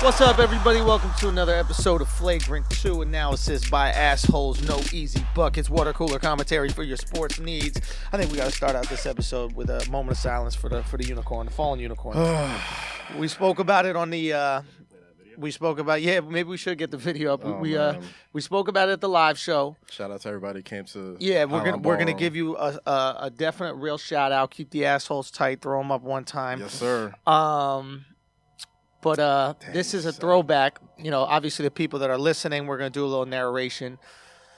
What's up, everybody? Welcome to another episode of Flagrant 2, analysis by assholes, no easy buckets, water cooler commentary for your sports needs. I think we got to start out this episode with a moment of silence for the unicorn, the fallen unicorn. We spoke about it on the. Maybe we should get the video up. We spoke about it at the live show. Shout out to everybody who came to. Yeah, we're gonna give you a definite real shout out. Keep the assholes tight. Throw them up one time. Yes, sir. But this is a throwback. You know, obviously the people that are listening, we're going to do a little narration.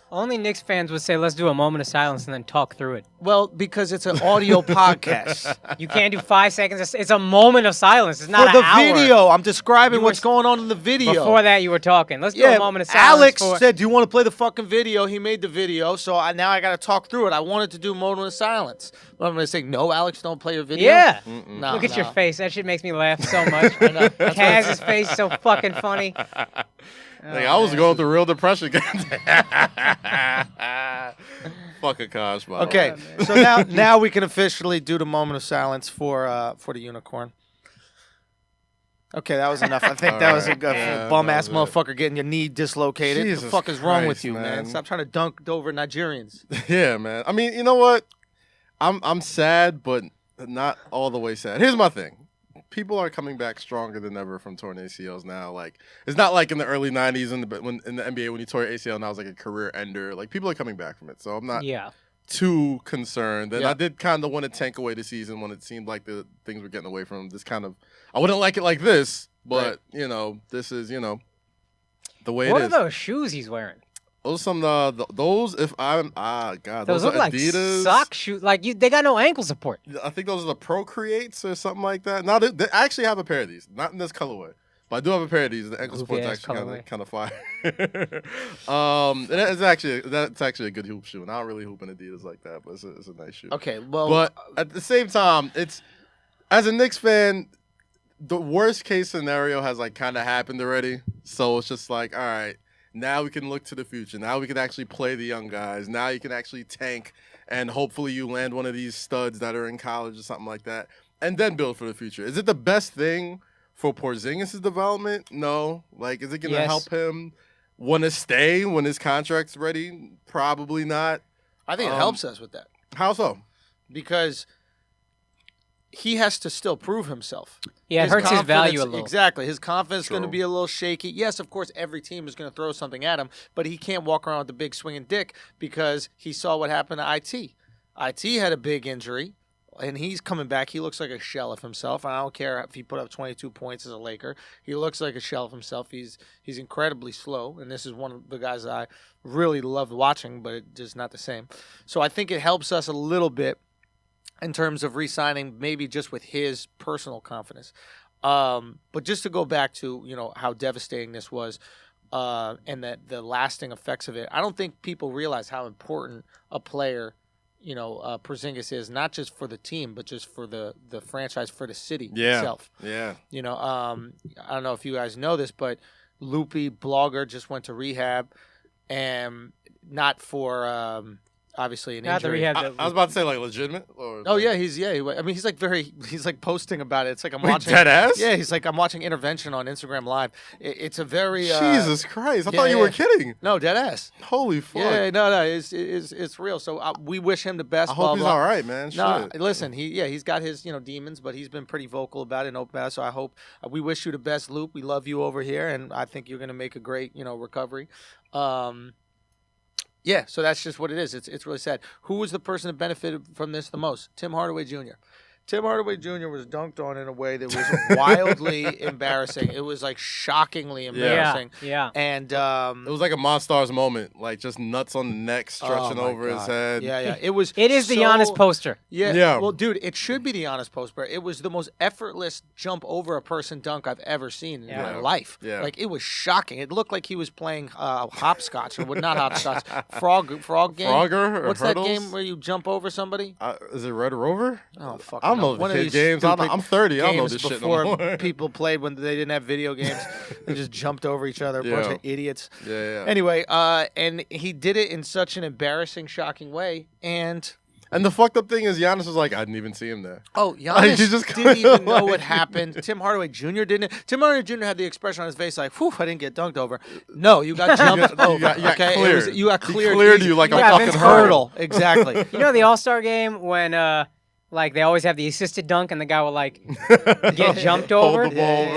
Only Knicks fans would say, let's do a moment of silence and then talk through it. Well, because it's an audio podcast. You can't do 5 seconds. It's a moment of silence. It's not for an the hour. video. I'm describing what's going on in the video. Before that, you were talking. Let's do a moment of silence. Alex said, do you want to play the fucking video? He made the video, so now I got to talk through it. I wanted to do a moment of silence. But I'm going to say, no, Alex, don't play your video? Yeah. No, Look at your face. That shit makes me laugh so much. I know. Kaz's face is so fucking funny. I was going through real depression. Fuck Akaash, man. Okay, so now we can officially do the moment of silence for the unicorn. Okay, that was enough. I think that was a bum-ass motherfucker getting your knee dislocated. Jesus What the fuck is wrong with Christ, you, man? Stop trying to dunk over Nigerians. Yeah, man. I mean, you know what? I'm sad, but not all the way sad. Here's my thing. People are coming back stronger than ever from torn ACLs now. Like, it's not like in the early 90s in the NBA when you tore your ACL, now it's like a career ender. Like, people are coming back from it. So I'm not too concerned. And I did kind of want to tank away the season when it seemed like the things were getting away from this kind of – I wouldn't like it like this, but, this is, the way it is. What are those shoes he's wearing? Those if I'm those look like Adidas sock shoes. Like they got no ankle support. I think those are the Procreates or something like that. Now they actually have a pair of these, not in this colorway, but I do have a pair of these. The ankle support's actually kind of fire. That's actually a good hoop shoe, and I don't really hoop in Adidas like that, but it's a nice shoe. Okay, well, but at the same time, it's as a Knicks fan, the worst case scenario has like kind of happened already. So it's just like, all right. Now we can look to the future. Now we can actually play the young guys. Now you can actually tank, and hopefully you land one of these studs that are in college or something like that, and then build for the future. Is it the best thing for Porzingis' development? No. Like, is it going to help him want to stay when his contract's ready? Probably not. I think it helps us with that. How so? Because he has to still prove himself. Yeah, it hurts his value a little. Exactly. His confidence is going to be a little shaky. Yes, of course, every team is going to throw something at him, but he can't walk around with the big swinging dick because he saw what happened to IT. IT had a big injury, and he's coming back. He looks like a shell of himself. I don't care if he put up 22 points as a Laker. He looks like a shell of himself. He's incredibly slow, and this is one of the guys that I really loved watching, but it's just not the same. So I think it helps us a little bit in terms of re-signing, maybe just with his personal confidence. But just to go back to, how devastating this was and the lasting effects of it, I don't think people realize how important a player, Porzingis is, not just for the team, but just for the franchise, for the city itself. Yeah. I don't know if you guys know this, but Loopy, blogger, just went to rehab, and not for... obviously an injury. I was about to say like legitimate. He's he's like posting about it. It's like I'm watching dead ass. Yeah, he's like I'm watching Intervention on Instagram Live. It's a very Jesus Christ! I thought you were kidding. No, dead ass. Holy fuck! Yeah, no, it's real. So we wish him the best. I hope he's all right, man. No, listen, he's got his demons, but he's been pretty vocal about it and open about it. So I hope we wish you the best, Loop. We love you over here, and I think you're gonna make a great recovery. Yeah, so that's just what it is. It's really sad. Who was the person that benefited from this the most? Tim Hardaway Jr. Tim Hardaway Jr. was dunked on in a way that was wildly embarrassing. It was like shockingly embarrassing. Yeah. And it was like a Monstars moment, like just nuts on the neck stretching over his head. Yeah. It is the Giannis poster. Yeah. Well, dude, it should be the Giannis poster. It was the most effortless jump over a person dunk I've ever seen in my life. Yeah. Like, it was shocking. It looked like he was playing hopscotch, or not hopscotch, frog game. Frogger or What's hurdles? that game where you jump over somebody? Is it Red Rover? Oh, fuck. I don't know the kid games. I'm 30. I don't know this shit no more. Before people played when they didn't have video games, they just jumped over each other, a bunch of idiots. Yeah. Anyway, and he did it in such an embarrassing, shocking way, and And the fucked up thing is Giannis was like, I didn't even see him there. Oh, Giannis didn't even know what happened. Tim Hardaway Jr. didn't. Tim Hardaway Jr. had the expression on his face like, whew, I didn't get dunked over. No, you got jumped over. You got cleared. You got cleared. He cleared you like a fucking hurdle. Exactly. You know the All-Star game when like they always have the assisted dunk and the guy will like get jumped over.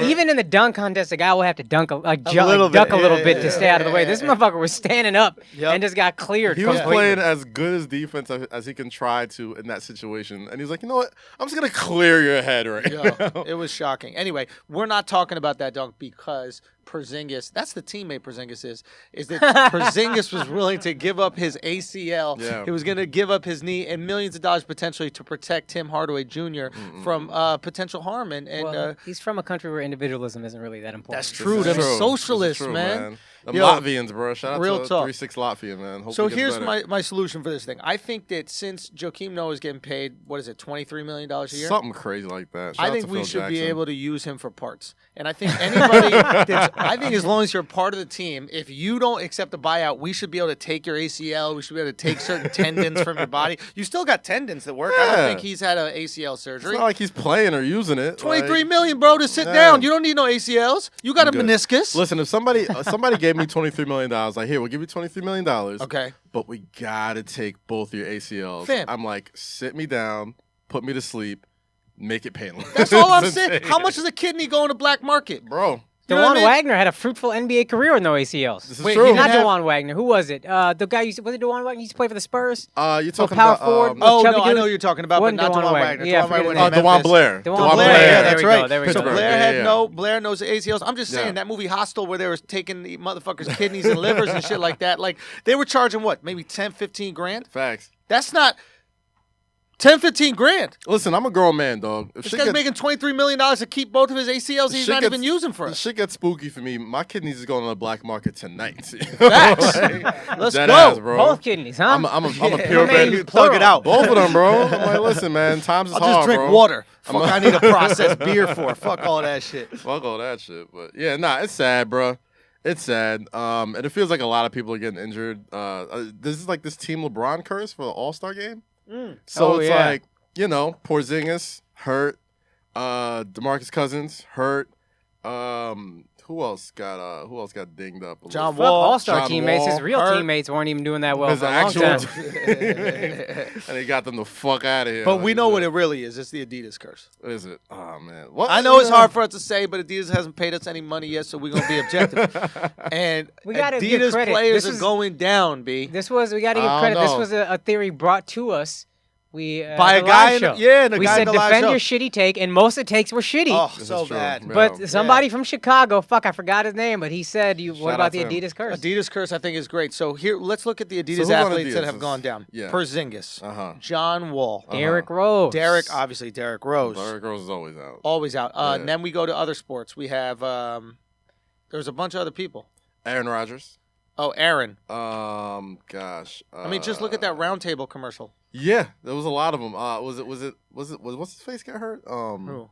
Even in the dunk contest, the guy will have to duck a little bit to stay out of the way. This motherfucker was standing up and just got cleared. He was playing as good as defense as he can try to in that situation, and he's like, you know what? I'm just gonna clear your head right now. It was shocking. Anyway, we're not talking about that dunk because Porzingis, that's the teammate Porzingis is that Porzingis was willing to give up his ACL. Yeah. He was going to give up his knee and millions of dollars potentially to protect Tim Hardaway Jr. from potential harm. And he's from a country where individualism isn't really that important. That's true. Them socialists, man. The Latvians, bro. Shout out real to talk. 3-6 Latvia, man. Hope so here's my solution for this thing. I think that since Joakim Noah is getting paid, what is it, $23 million a year? Something crazy like that. I think we should be able to use him for parts. And I think anybody I think as long as you're part of the team, if you don't accept a buyout, we should be able to take your ACL. We should be able to take certain tendons from your body. You still got tendons that work. Yeah. I don't think he's had an ACL surgery. It's not like he's playing or using it. $23 million, bro, to sit down. You don't need no ACLs. You got a meniscus. Listen, if somebody gave me $23 million, like, here, we'll give you $23 million. Okay. But we got to take both your ACLs. Fam. I'm like, sit me down, put me to sleep, make it painless. That's all I'm saying. How much is a kidney going to black market? Bro. DeJuan Wagner had a fruitful NBA career with no ACLs. This is true. Not DeJuan Wagner. Who was it? The guy was it DeJuan Wagner? He used to play for the Spurs. You're talking power about forward. No, I know who you're talking about, but not DeJuan Wagner. Yeah, DeJuan Blair. DeJuan Blair. Yeah, that's right. There we go. So Blair knows the ACLs. I'm just saying that movie Hostel, where they were taking the motherfuckers' kidneys and livers and shit like that. Like they were charging what, maybe 10, 15 grand. Facts. That's not 10, 15 grand. Listen, I'm a grown man, dog. This guy's making $23 million to keep both of his ACLs he's not even using for us. Shit gets spooky for me. My kidneys is going on the black market tonight. Facts. Let's go. Ass, bro. Both kidneys, huh? I'm a pure baby. Plug it out. Both of them, bro. I'm like, listen, man, times is hard, I'll just drink bro. water. Fuck, I need a processed beer for. Fuck all that shit. Fuck all that shit. But yeah, it's sad, bro. It's sad. And it feels like a lot of people are getting injured. This is like this Team LeBron curse for the All-Star game. So it's like, you know, Porzingis hurt, DeMarcus Cousins hurt. Who else got dinged up? John Wall, All-Star teammates. His real teammates weren't even doing that well for a long time. And he got them the fuck out of here. But we know what it really is. It's the Adidas curse. What is it? Oh man, I know it's hard for us to say, but Adidas hasn't paid us any money yet, so we're gonna be objective. And we gotta Adidas give players are going down. B. We gotta give credit. This was a theory brought to us. By a guy, we said defend your shitty take, and most of the takes were shitty. Oh, so bad. But somebody from Chicago, I forgot his name, but he said, "What about the Adidas curse?" Adidas curse, I think, is great. So here, let's look at the Adidas athletes that have gone down. Yeah. Porzingis, John Wall, Derrick Rose, Derrick Rose. Derrick Rose is always out. And then we go to other sports. We have there's a bunch of other people. Aaron Rodgers. Oh, Aaron. Gosh. I mean, just look at that Round Table commercial. Yeah, there was a lot of them. Was what's his face got hurt? Who?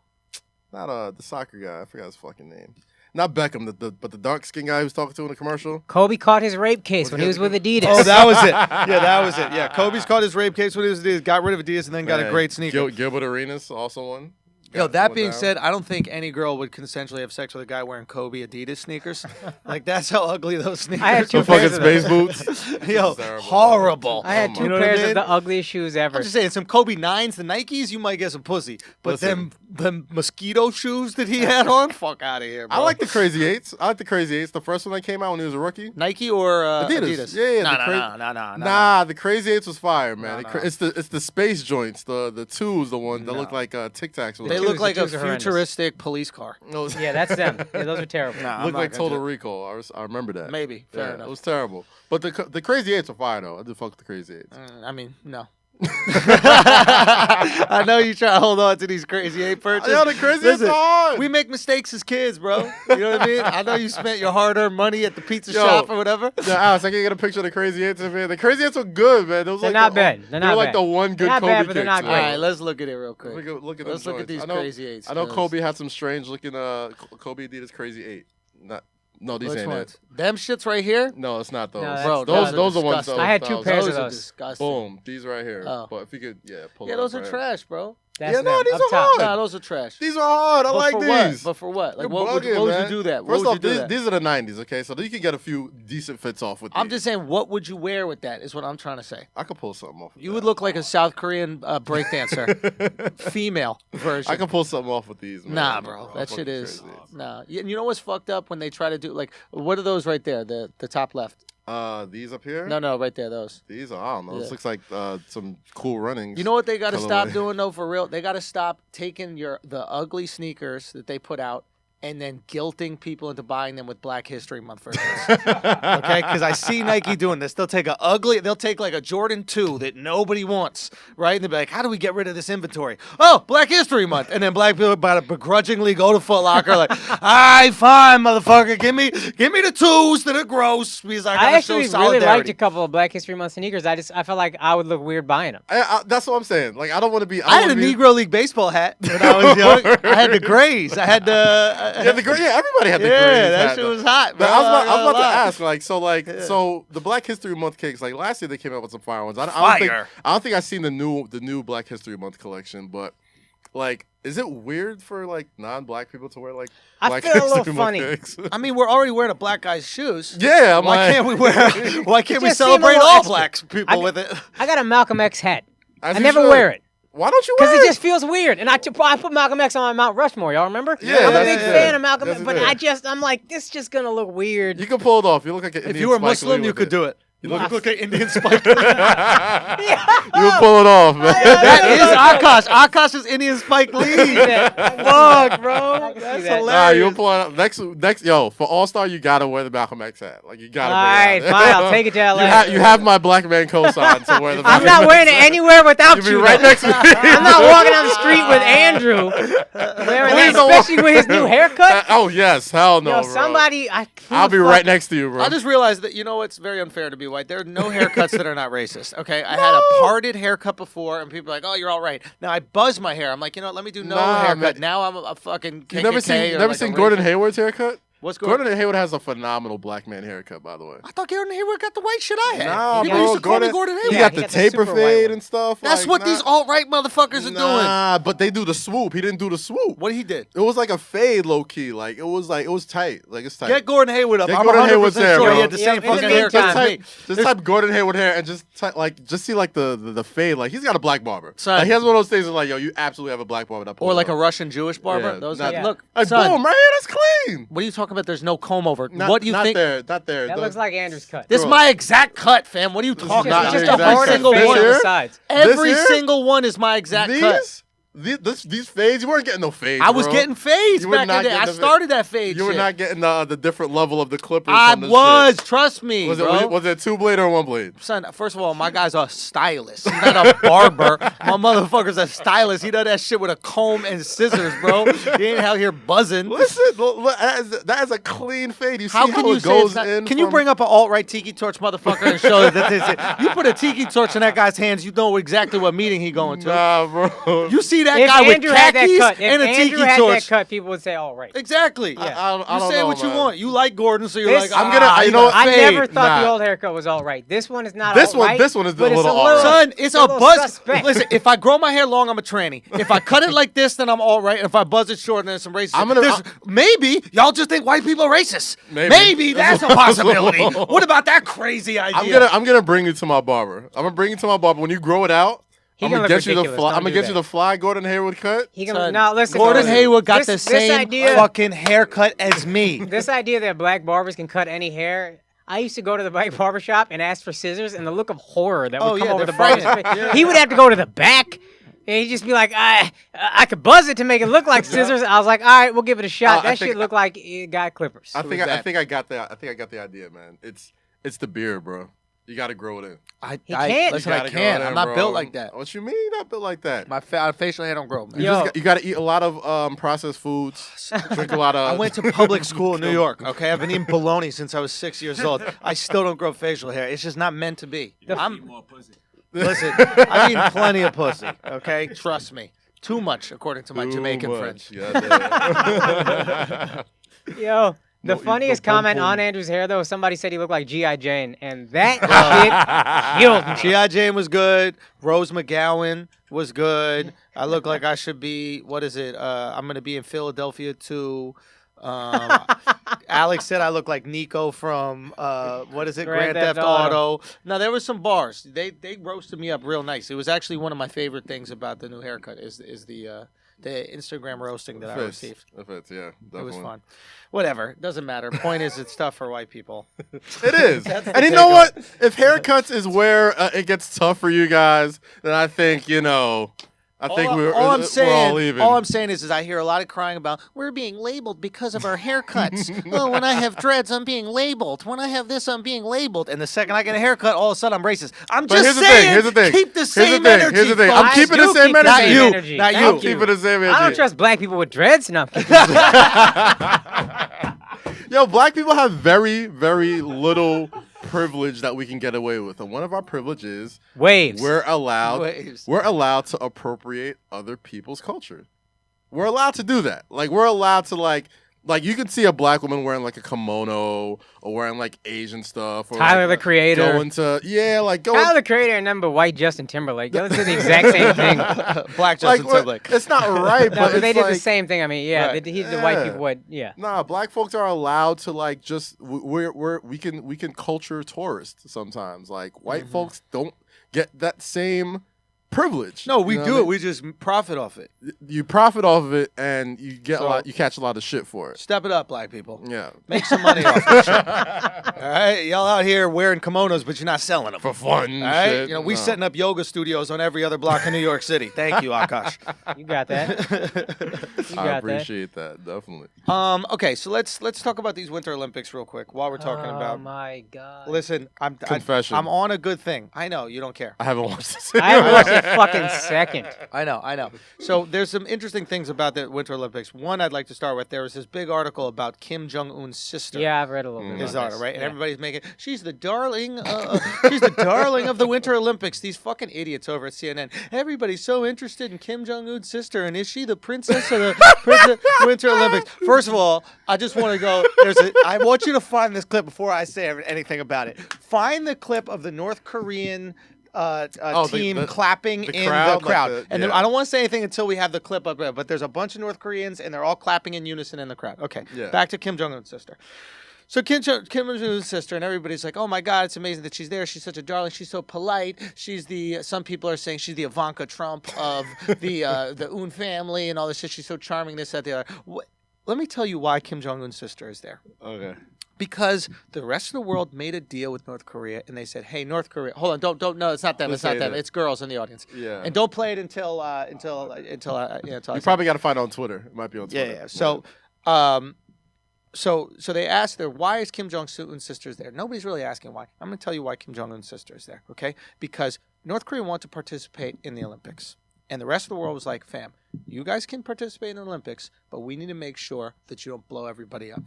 Not the soccer guy. I forgot his fucking name. Not Beckham, but the dark skinned guy who was talking to in the commercial. Kobe caught his rape case when he was with Adidas. Oh, that was it. Yeah, that was it. Yeah, Kobe's caught his rape case when he was with Adidas, got rid of Adidas, and then got a great sneaker. Gilbert Arenas also won. Yo, that being said, I don't think any girl would consensually have sex with a guy wearing Kobe Adidas sneakers. Like, that's how ugly those sneakers are. I had two pairs of space boots. Yo, horrible. I had two pairs of the ugliest shoes ever. I'm just saying, some Kobe 9s, the Nikes, you might get some pussy. But them mosquito shoes that he had on, fuck out of here, bro. I like the Crazy 8s. The first one that came out when he was a rookie. Nike or Adidas? Yeah. Nah, the Crazy 8s was fire, man. It's the space joints. The twos, the ones that look like Tic Tacs. They look like a futuristic police car. Yeah, that's them. Yeah, those are terrible. Look like Total Recall. I remember that. Maybe. Fair enough. It was terrible. But the Crazy 8s are fire, though. I did fuck with the Crazy 8s. I mean, no. I know you try to hold on to these Crazy 8 purchases. Yo, the Crazy 8s are hard. We make mistakes as kids, bro. You know what I mean? I know you spent your hard-earned money at the pizza shop or whatever. Yeah, Alex, I can get a picture of the Crazy 8s, man. The Crazy 8s were good, man. They're not bad. They're like the one good Kobe kick. They're not great. All right, let's look at it real quick. Let's look at these Crazy 8s. I know Kobe had some strange looking Kobe Adidas Crazy 8. No, these Which ain't ones? it. Them shits right here? No, it's not those. No, those are ones. disgusting. I had 2 pairs of Those are those. disgusting. Boom, these right here. Oh. But if you could, pull Yeah, it up those are right trash, bro. That's Yeah, no, them, these up are top. hard. Nah, those are trash. These are hard. I But like for these. What? But for what? Like, You're what would bugging, you man. do that? First What off, would you do that? these are the 90s, okay? So you can get a few decent fits off with these. I'm just saying, what would you wear with that? Is what I'm trying to say. I could pull something off. You would look like a South Korean breakdancer, female version. I can pull something off with these, man. Nah, bro, that shit is nah. You know what's fucked up when they try to do like what are those right there? The top left. These up here? No, right there. Those. These are, I don't know. Yeah. This looks like some cool runnings. You know what they got to stop Colorway. doing though? For real, they got to stop taking the ugly sneakers that they put out and then guilting people into buying them with Black History Month versions. Okay, because I see Nike doing this. They'll take like a Jordan 2 that nobody wants, right? And they'll be like, how do we get rid of this inventory? Oh, Black History Month. And then black people begrudgingly go to Foot Locker like, all right, fine, motherfucker. Give me the 2s that are gross because I gotta show actually solidarity. really liked a couple of Black History Month sneakers. I felt like I would look weird buying them. That's what I'm saying. Like, I don't want to be. I had a Negro League baseball hat when I was young. I had the grays. I had the... everybody had the yeah, Grays that hat, shit though. was hot, bro. But I was about to ask, Yeah. so the Black History Month cakes, like last year they came out with some fire ones. I don't think I've seen the new Black History Month collection, but like, is it weird for like non-black people to wear like I Black feel a History little Month funny. cakes? I mean, we're already wearing a black guy's shoes. Yeah, I'm Why like, can't we wear? Why can't we just seem a celebrate little all extra. black people with it? I got a Malcolm X hat. As I you never should. wear it. Why don't you wear Because it? it just feels weird. And I put Malcolm X on my Mount Rushmore. Y'all remember? Yeah, I'm a that's big it. fan of Malcolm That's X, but it. I'm like, this is just going to look weird. You can pull it off. You look like an Indian If you were Spike Muslim, Lee you with could do it. You You look look like Indian Spike. You can pull it off, man. That is Akaash. Akaash is Indian Spike Lee. Fuck, bro. That's that. hilarious. Nah, you'll pull it up. Next, yo, for All-Star, you gotta wear the Malcolm X hat. Like, you gotta All bring it right, out. fine. I'll take it to LA. You have my black man cosign to wear the I'm Malcolm not X wearing it hat. anywhere without You'll be you. right next to me. I'm not walking down the street with Andrew wearing Please that, don't especially with his new haircut. Oh, yes. Hell no, Yo, bro. somebody, I'll be right next to you, bro. I just realized that, you know, it's very unfair to be white. There are no haircuts that are not racist, okay? I had a parted haircut before, and people are like, oh, you're all right. Now I buzz my hair. I'm like, you know what, let me do no haircut. Man. Now I'm a fucking KKK. You never seen Gordon Hayward's haircut? What's Gordon? Gordon Hayward has a phenomenal black man haircut, by the way. I thought Gordon Hayward got the white shit I had. Nah, People bro, used to call me Gordon He Hayward. Yeah, got he the got the taper super white fade one. and stuff. That's what these alt-right motherfuckers are doing. Nah, but they do the swoop. He didn't do the swoop. What he did? It was like a fade, low key. Like it was tight. Like it's tight. Get Gordon Hayward up. Get I'm Gordon 100% Hayward's hair, sure bro. he had the Yeah, same in the fucking meantime, haircut as me. Just type Gordon Hayward hair and just see like the fade. Like he's got a black barber. Son. Like he has one of those things that's like, yo, you absolutely have a black barber. That Or like a pulls Russian Jewish barber. Yeah, Those not- are, look, like son, boom, right here, that's clean. what are you talking about? There's no comb over. Not, What do you not think? There, not there. That looks like Andrew's cut. This is Bro. my exact cut, fam. What are you talking not about? your just a exact harder cut. single fade This on one. here? the sides. Every here? single one is my exact cut. These fades, you weren't getting no fades. I was bro. getting fades You were back in not the day. I getting the started that fade You were shit. not getting the different level of the clippers. I on this was. shit. Trust me, Was bro. it 2-blade or 1-blade? Son, first of all, my guy's a stylist. He's not a barber. My motherfucker's a stylist. He does that shit with a comb and scissors, bro. He ain't out here buzzing. Listen, that is a clean fade. You see How how can you it say goes it's not, in? Can you from- bring up an alt-right tiki torch motherfucker and show that this is, you put a tiki torch in that guy's hands, you know exactly what meeting he going to. Nah, bro. You see that If guy Andrew with had that khakis cut, if and a Andrew tiki had torch. that cut, people would say, all right. Exactly. I You don't say know, what you man. want. You like Gordon, so you're This- like, I'm gonna- you know what? I fade. never thought the Nah. old haircut was all right. This one is not This all one- right. this one is but a it's little all right. Son, it's a little buzz. suspect. Listen, if I grow my hair long, I'm a tranny. If I cut it like this, then I'm all right. If I buzz it short, then there's some racist. Maybe y'all just think white people are racist. Maybe. That's a possibility. What about that crazy idea? I'm gonna bring you to my barber. I'm gonna bring you to my barber. When you grow it out, I'm gonna gonna look get you the ridiculous. fly. Don't I'm gonna do get you that. the fly Gordon Hayward cut. He Son, can now listen. Gordon listen. Hayward got This the same idea, fucking haircut as me. This idea that black barbers can cut any hair. I used to go to the black barber shop and ask for scissors, and the look of horror that would come over the they're barber's frightened. face. Yeah. He would have to go to the back. And he'd just be like, I could buzz it to make it look like scissors. I was like, all right, we'll give it a shot. I That think- shit looked like it got clippers. I think that? I got the idea, man. It's the beard, bro. You gotta grow it in. He can't. Listen, You I gotta grow can't. it in, I'm not bro. built like that. What you mean you're not built like that? My facial hair don't grow, man. Yo. You gotta eat a lot of processed foods. Drink a lot of. I went to public school in New York, okay? I've been eating bologna since I was 6 years old. I still don't grow facial hair. It's just not meant to be. Listen, I've eaten plenty of pussy, okay? Trust me. Too much, according to my Too Jamaican much. friends. Yeah, Yo, The funniest comment on Andrew's hair, though, somebody said he looked like G.I. Jane, and that shit killed me. G.I. Jane was good. Rose McGowan was good. I look like I should be, what is it? I'm going to be in Philadelphia, too. Alex said I look like Nico from, what is it? Grand Theft Auto. Now, there was some bars. They roasted me up real nice. It was actually one of my favorite things about the new haircut is the Instagram roasting that I received. Yeah, definitely. It was fun. Whatever. Doesn't matter. Point is, it's tough for white people. It is. And you know what? If haircuts is where it gets tough for you guys, then I think, we're all leaving. All I'm saying is I hear a lot of crying about, we're being labeled because of our haircuts. Oh, when I have dreads, I'm being labeled. When I have this, I'm being labeled. And the second I get a haircut, all of a sudden I'm racist. I'm just saying, here's the thing. Keep the same energy. Here's the thing. I'm keeping the same energy. Not you. I'm keeping the same energy. I don't trust black people with dreads. No, Yo, black people have very, very little privilege that we can get away with, and one of our privileges, waves. We're allowed to appropriate other people's culture. We're allowed to do that. Like we're allowed to like you can see a black woman wearing like a kimono or wearing like Asian stuff. Or Tyler the Creator. Tyler the Creator and number white Justin Timberlake. Those are the exact same thing. Black Justin Timberlake. It's not right, but they did the same thing. I mean, the white people would, Nah, black folks are allowed to like just we can culture tourists sometimes. Like white folks don't get that same privilege. No, we do it. We just profit off it. You profit off of it, and you get you catch a lot of shit for it. Step it up, black people. Yeah, make some money off this shit. All right, y'all out here wearing kimonos, but you're not selling them for fun. All right, we setting up yoga studios on every other block in New York City. Thank you, Akaash. You got that. I appreciate that definitely. Okay, so let's talk about these Winter Olympics real quick while we're talking about. Oh my God. Listen, I'm on a good thing. I know you don't care. I haven't watched this. I haven't watched a fucking second. I know. So there's some interesting things about the Winter Olympics. One I'd like to start with. There was this big article about Kim Jong-un's sister. Yeah, I've read a little bit. His daughter, right? And everybody's making. She's the darling. She's the darling of the Winter Olympics. These fucking idiots over at CNN. Everybody's so interested in Kim Jong-un's sister, and is she the princess of the Winter Olympics? First of all, I just want to go. I want you to find this clip before I say anything about it. Find the clip of the North Korean team clapping in the crowd. I don't want to say anything until we have the clip up there, but there's a bunch of North Koreans, and they're all clapping in unison in the crowd. Okay, back to Kim Jong-un's sister. So Kim Jong-un's sister, and everybody's like, oh my God, it's amazing that she's there. She's such a darling. She's so polite. Some people are saying she's the Ivanka Trump of the Un family and all this shit. She's so charming, this, that, the other. Let me tell you why Kim Jong-un's sister is there. Okay. Because the rest of the world made a deal with North Korea, and they said, "Hey, North Korea, hold on, don't, no, it's not them, it's not them, it's girls in the audience." Yeah. And don't play it until you probably got to find it on Twitter. It might be on Twitter. Yeah. So they asked her, why is Kim Jong-un's sister there? Nobody's really asking why. I'm going to tell you why Kim Jong-un's sister is there. Okay, because North Korea wants to participate in the Olympics. And the rest of the world was like, fam, you guys can participate in the Olympics, but we need to make sure that you don't blow everybody up.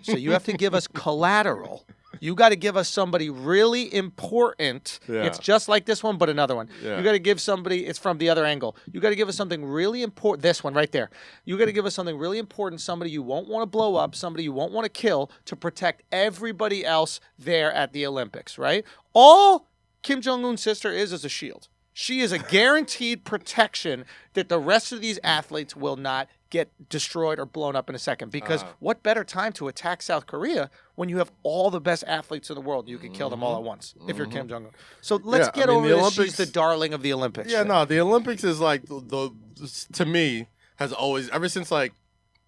So you have to give us collateral. You got to give us somebody really important. Yeah. It's just like this one, but another one. Yeah. You got to give somebody, it's from the other angle. You got to give us something really important. This one right there. You got to give us something really important, somebody you won't want to blow up, somebody you won't want to kill, to protect everybody else there at the Olympics, right? All Kim Jong-un's sister is a shield. She is a guaranteed protection that the rest of these athletes will not get destroyed or blown up in a second. Because what better time to attack South Korea when you have all the best athletes in the world? You can kill them all at once if you're Kim Jong-un. So let's get over this. She's the darling of the Olympics. Yeah, no, the Olympics is like, to me, has always, ever since like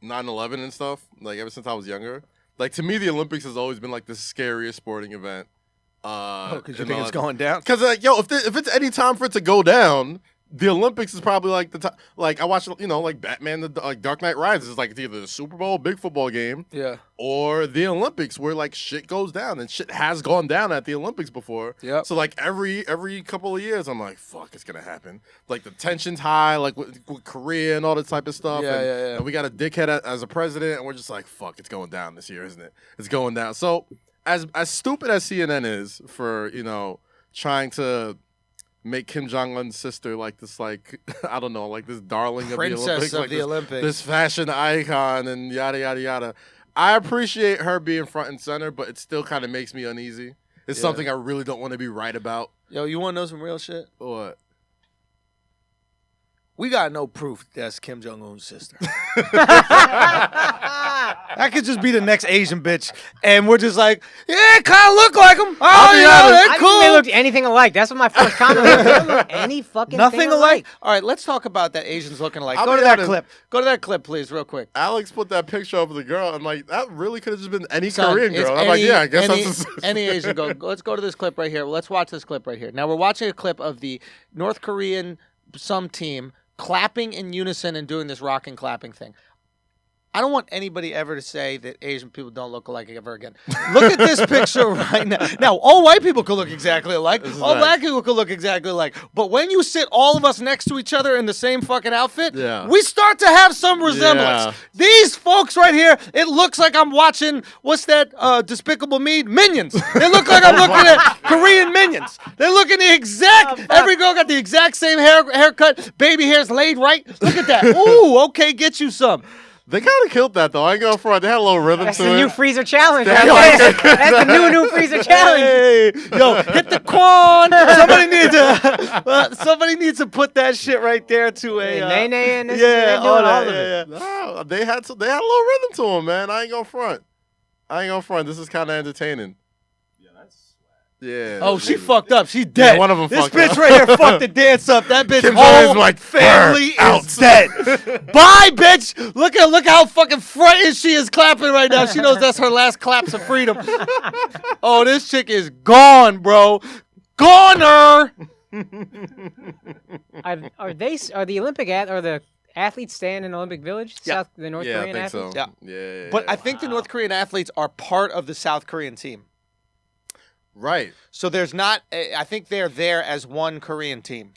9/11 and stuff, like ever since I was younger, like to me, the Olympics has always been like the scariest sporting event. Because you think it's going down? Because if it's any time for it to go down, the Olympics is probably like the time. Like I watch, like Batman, Dark Knight Rises. It's like it's either the Super Bowl, big football game, or the Olympics, where like shit goes down, and shit has gone down at the Olympics before. Yeah. So like every couple of years, I'm like, fuck, it's gonna happen. Like the tension's high, like with Korea and all this type of stuff. And we got a dickhead as a president, and we're just like, fuck, it's going down this year, isn't it? It's going down. So. As stupid as CNN is for, trying to make Kim Jong-un's sister like this, like, I don't know, like this darling Princess of the Olympics. Olympics. This fashion icon and yada, yada, yada. I appreciate her being front and center, but it still kind of makes me uneasy. It's something I really don't want to be right about. Yo, you want to know some real shit? What? We got no proof that's Kim Jong-un's sister. That could just be the next Asian bitch, and we're just like, yeah, kind of look like them. Oh, yeah, they're cool. I think they looked anything alike. That's what my first comment was. They don't look any fucking nothing thing alike. All right, let's talk about that Asians looking alike. Go to that clip, please, real quick. Alex put that picture of the girl, and like that really could have just been any Korean girl. I'm like, yeah, I guess that's any Asian girl. Let's go to this clip right here. Let's watch this clip right here. Now we're watching a clip of the North Korean team clapping in unison and doing this rocking clapping thing. I don't want anybody ever to say that Asian people don't look alike ever again. Look at this picture right now. Now, all white people could look exactly alike. All black people could look exactly alike. But when you sit all of us next to each other in the same fucking outfit, we start to have some resemblance. Yeah. These folks right here, it looks like I'm watching, what's that, Despicable Me? Minions. They look like I'm looking at Korean Minions. They're looking the exact, every girl got the exact same haircut. Baby hair's laid right. Look at that. Ooh, okay, get you some. They kind of killed that, though. I ain't going front. They had a little rhythm to it. That's the new freezer challenge. That's the new freezer challenge. Hey, yo, hit the quan. Somebody needs to put that shit right there to a... Nene and this. Yeah, all of it. Yeah. No, they had a little rhythm to them, man. I ain't going front. This is kind of entertaining. Yeah. Oh, she fucked up. She dead. Yeah, one of them this fucked bitch up. right here fucked the dance up. That bitch whole like family is dead. Bye, bitch. Look how fucking frightened she is clapping right now. She knows that's her last claps of freedom. Oh, this chick is gone, bro. Goner. Are the Olympic or the athletes staying in Olympic Village? Yeah. The North Korean I think athletes? So. Yeah. But I think the North Korean athletes are part of the South Korean team. Right. So there's not, I think they're there as one Korean team.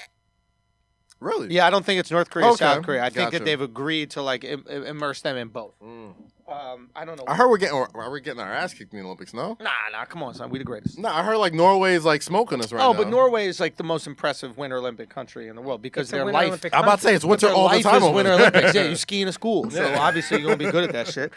Really? Yeah, I don't think it's North Korea or South Korea. I think Gotcha. that they've agreed to like immerse them in both. I don't know. I heard we're getting our ass kicked in the Olympics, no? Nah, come on, son. We the greatest. Nah, I heard like Norway is like smoking us right now. Oh, but Norway is like the most impressive Winter Olympic country in the world because their life. I'm about to say it's winter all the time. Is Winter Olympics. Yeah, you ski in a school, so obviously you're gonna be good at that shit.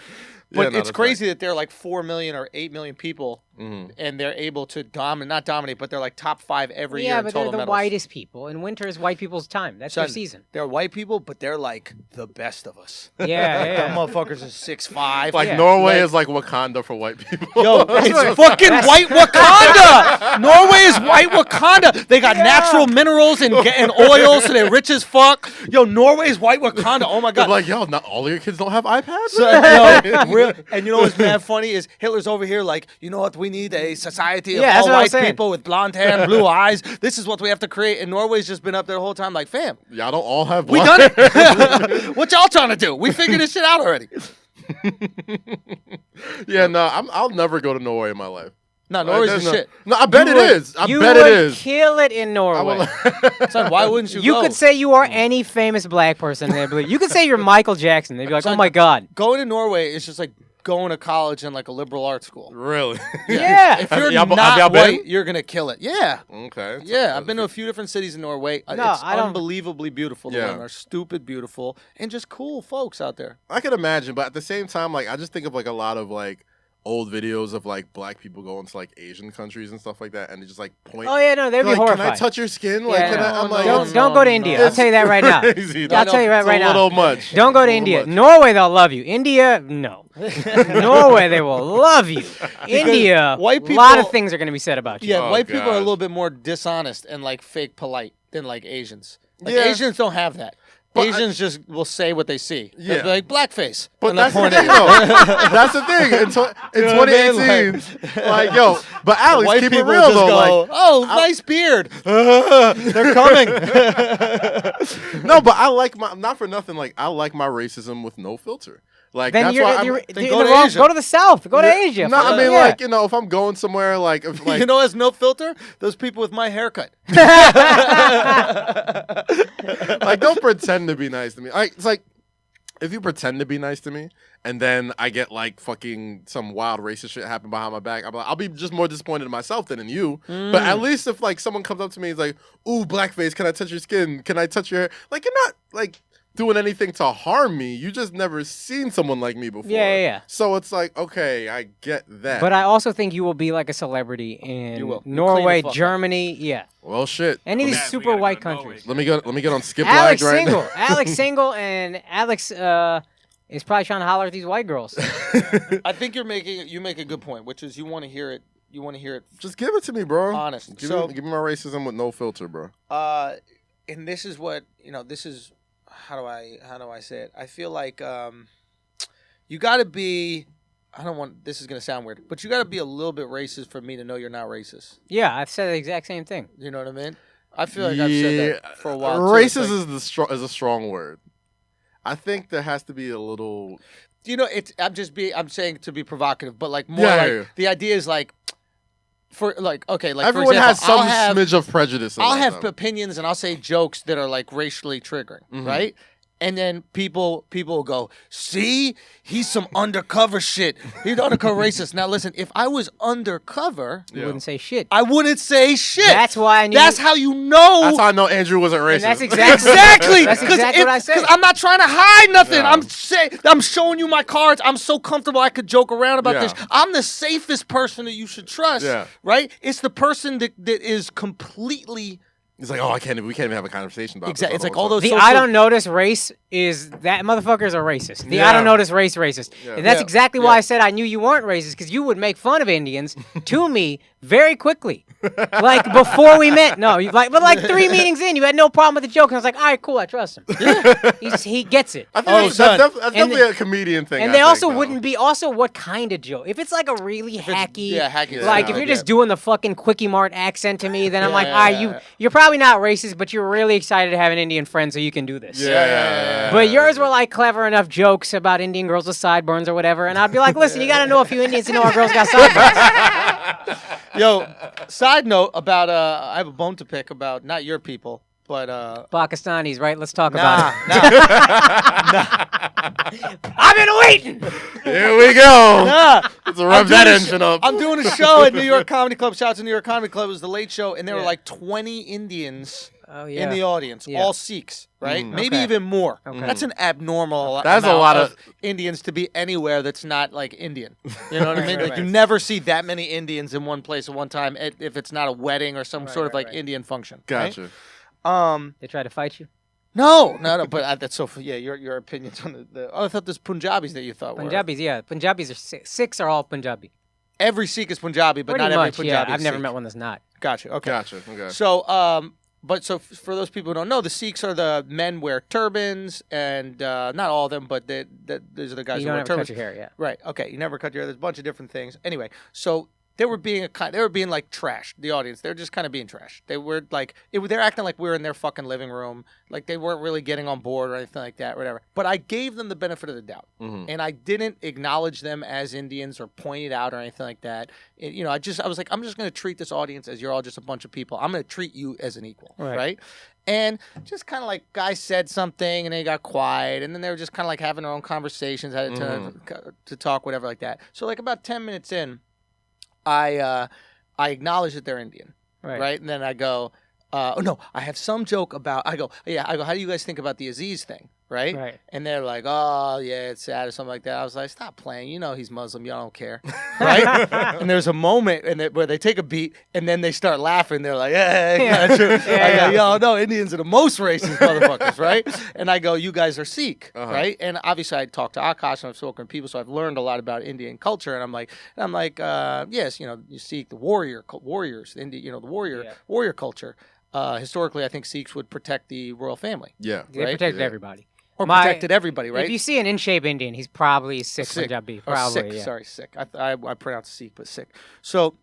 But it's crazy that they're like 4 million or 8 million people, and they're able to not dominate, but they're like top 5 every year in total medals. Yeah, but they're the whitest people, and winter is white people's time. That's their season. They're white people, but they're like the best of us. Yeah. Them motherfuckers are 6'5". Like Norway is like Wakanda for white people. Yo, it's fucking white Wakanda. Norway is white Wakanda. They got natural minerals and oil, so they're rich as fuck. Yo, Norway's white Wakanda. Oh my god. They're like, yo, not all of your kids don't have iPads. So, and you know what's mad funny is Hitler's over here like, you know what, we need a society of all white people with blonde hair and blue eyes. This is what we have to create. And Norway's just been up there the whole time like, fam. Y'all don't all have we done it. What y'all trying to do? We figured this shit out already. Yeah, no, I'll never go to Norway in my life. No, Norway's the shit. No, I bet it is. You would kill it in Norway. Son, why wouldn't you go? You could say you are any famous black person. You could say you're Michael Jackson. They'd be like, oh my God. Going to Norway is just like going to college in like a liberal arts school. Really? Yeah. If you're not white, you're going to kill it. Yeah. Okay. Yeah, I've been to a few different cities in Norway. It's unbelievably beautiful. The women are stupid beautiful and just cool folks out there. I can imagine, but at the same time, like I just think of like a lot of like old videos of like black people going to like Asian countries and stuff like that, and they just like point. Oh yeah, no, they'd be horrified. Can I touch your skin? Don't go to India. I'll tell you that right now. I'll tell you right now. A little much. Don't go to India. Norway, they'll love you. India, no. Norway, they will love you. India, white people, a lot of things are going to be said about you. Yeah, white people are a little bit more dishonest and like fake polite than like Asians. Like Asians don't have that. But Asians just will say what they see. Yeah. They'll be like, blackface. But that's the thing, though. That's the thing. In 2018, like, yo, but Alex, white keep people it real, just though. Go, nice beard. They're coming. No, but I like not for nothing, like, I like my racism with no filter. Like, then that's why go to the South. Go to Asia. No, I mean, like, you know, if I'm going somewhere, like, you know, as no filter, those people with my haircut. Like, don't pretend to be nice to me. It's like, if you pretend to be nice to me, and then I get like fucking some wild racist shit happen behind my back, I'll be just more disappointed in myself than in you. But at least if like someone comes up to me and is like, "Ooh, blackface, can I touch your skin? Can I touch your hair?" Like, you're not like. doing anything to harm me. You just never seen someone like me before. Yeah. So it's like, okay, I get that. But I also think you will be like a celebrity in Norway, Germany. Yeah. Well, shit. Any of these super white countries. Let me get on Skip Alex Lag right single. now. Alex single, and Alex is probably trying to holler at these white girls. I think you make a good point, which is you want to hear it. You want to hear it. Just give it to me, bro. Honest. Give me my racism with no filter, bro. And this is what this is. How do I say it? I feel like you got to be. I don't want. This is gonna sound weird, but you got to be a little bit racist for me to know you're not racist. Yeah, I've said the exact same thing. You know what I mean? I feel like I've said that for a while. Racist is a strong word. I think there has to be a little. I'm saying to be provocative, but like more the idea is like. Everyone for example, has some smidge of prejudice. I'll have opinions and I'll say jokes that are like racially triggering, right? And then people will go, see, he's some undercover shit. He's undercover racist. Now listen, if I was undercover, you wouldn't say shit. I wouldn't say shit. That's why I knew. That's how you know. That's how I know Andrew wasn't racist. And that's exactly That's exactly what I said. Because I'm not trying to hide nothing. Yeah. I'm showing you my cards. I'm so comfortable I could joke around about this. I'm the safest person that you should trust. Yeah. Right? It's the person that is completely. It's like, we can't even have a conversation about exactly. This. It's like all those. I don't notice race is that motherfuckers are racist. I don't notice race racist, and that's exactly why I said I knew you weren't racist because you would make fun of Indians to me very quickly, like before we met. No, but 3 meetings in, you had no problem with the joke, and I was like, all right, cool, I trust him. Yeah, he gets it. I think that's definitely a comedian thing. And they also wouldn't be what kind of joke. If it's like a really hacky, if you're just doing the fucking Quickie Mart accent to me, then I'm like, all right, you're probably not racist, but you're really excited to have an Indian friend, so you can do this. But yours were like clever enough jokes about Indian girls with sideburns or whatever, and I'd be like, listen, you got to know a few Indians to know our girls got sideburns. Yo, side note about I have a bone to pick about not your people, but Pakistanis, right? Let's talk about it. I've been waiting. Here we go. Let's rev that engine up. I'm doing a show at New York Comedy Club. Shout out to New York Comedy Club. It was the Late Show, and there were like 20 Indians in the audience, all Sikhs, right? Maybe even more. Okay. That's an abnormal amount of Indians to be anywhere that's not like Indian. You know what I mean? Like you never see that many Indians in one place at one time if it's not a wedding or some sort of like Indian function. Gotcha. Right? They try to fight you? No, but that's so. Yeah, your opinions on the. I thought there's Punjabis that you thought Punjabis, were. Punjabis are Sikhs are all Punjabi. Every Sikh is Punjabi, but pretty not much, every Punjabi. I've is never Sikh. met one that's not. Gotcha. Okay. Okay. So, so for those people who don't know, the Sikhs are the men wear turbans, and not all of them, but these are the guys who wear turbans. You never cut your hair, yeah. Right. Okay. You never cut your hair. There's a bunch of different things. Anyway, so. They were being like trash. The audience, they're just kind of being trash. They were like, they're acting like we were in their fucking living room, like they weren't really getting on board or anything like that, whatever. But I gave them the benefit of the doubt, and I didn't acknowledge them as Indians or point it out or anything like that. I was like, I'm just going to treat this audience as you're all just a bunch of people. I'm going to treat you as an equal, right? And just kind of like guys said something and they got quiet, and then they were just kind of like having their own conversations, had to talk, whatever like that. So like about 10 minutes in. I acknowledge that they're Indian, right? And then I go, no, I have some joke about, I go, how do you guys think about the Aziz thing, right? And they're like, oh, yeah, it's sad or something like that. I was like, stop playing. You know he's Muslim. Y'all don't care, right? And there's a moment where they take a beat, and then they start laughing. They're like, kind of true. I go, y'all know Indians are the most racist motherfuckers, right? And I go, you guys are Sikh, right? And obviously I talked to Akaash, and I've spoken to people, so I've learned a lot about Indian culture. And I'm like, yes, you Sikh, the warriors, the warrior culture. Historically, I think Sikhs would protect the royal family. Yeah. They protected everybody. Or protected everybody, right? If you see an in-shape Indian, he's probably Sikh Punjabi. Probably, Sikh. Sorry, Sikh. I pronounced Sikh, but Sikh. So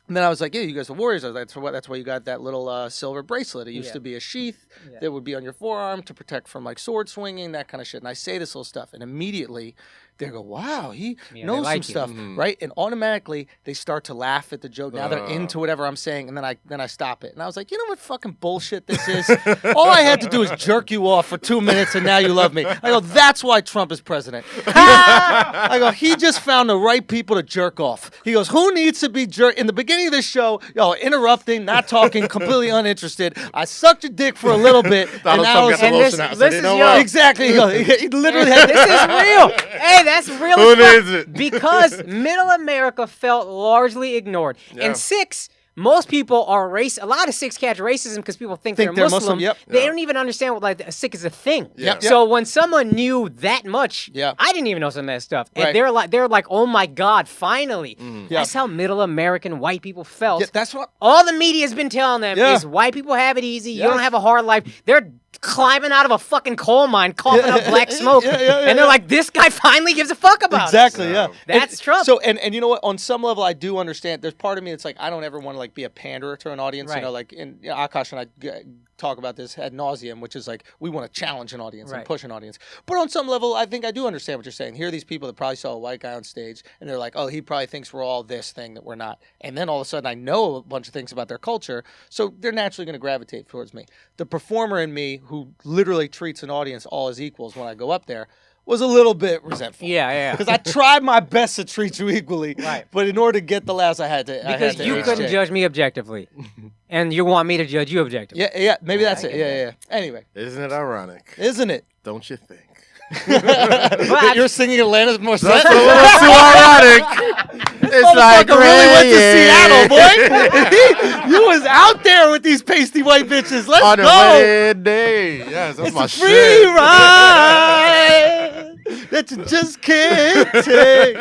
then I was like, yeah, you guys are warriors. I was like, that's why you got that little silver bracelet. It used to be a sheath that would be on your forearm to protect from like sword swinging, that kind of shit. And I say this little stuff, and immediately they go, wow, he knows some stuff, right? And automatically they start to laugh at the joke. Now they're into whatever I'm saying, and then I stop it. And I was like, you know what fucking bullshit this is? All I had to do is jerk you off for 2 minutes, and now you love me. I go, that's why Trump is president. I go, he just found the right people to jerk off. He goes, who needs to be jerked? In the beginning of this show, interrupting, not talking, completely uninterested. I sucked your dick for a little bit, and now exactly. He literally had this is real. Hey, that's real. Who needs it? Because middle America felt largely ignored. And 6, most people are race. A lot of 6 catch racism because people think they're Muslim. They don't even understand what a Sikh is a thing. So when someone knew that much, I didn't even know some of that stuff. And they're like, oh my God, finally. That's how middle American white people felt. That's what all the media has been telling them is white people have it easy. You don't have a hard life. They're climbing out of a fucking coal mine, coughing up black smoke, and they're like, "This guy finally gives a fuck about us." That's Trump. So, and you know what? On some level, I do understand. There's part of me that's like, I don't ever want to like be a panderer to an audience. You know, like Akaash and I talk about this ad nauseum, which is like we want to challenge an audience and push an audience. But on some level, I think I do understand what you're saying. Here are these people that probably saw a white guy on stage, and they're like, "Oh, he probably thinks we're all this thing that we're not." And then all of a sudden, I know a bunch of things about their culture, so they're naturally going to gravitate towards me. The performer in me, who literally treats an audience all as equals when I go up there, was a little bit resentful. Because I tried my best to treat you equally, but in order to get the laughs, I had to. Because you couldn't judge me objectively, and you want me to judge you objectively. Maybe that's it. Yeah. Anyway, isn't it ironic? Isn't it? Don't you think? You're singing Atlanta's more That's a little too ironic. It's like really went to Seattle, boy. You was out there with these pasty white bitches. Let's on go. On a red day. Yes, that's it's my a free shit. Ride that you just can't take.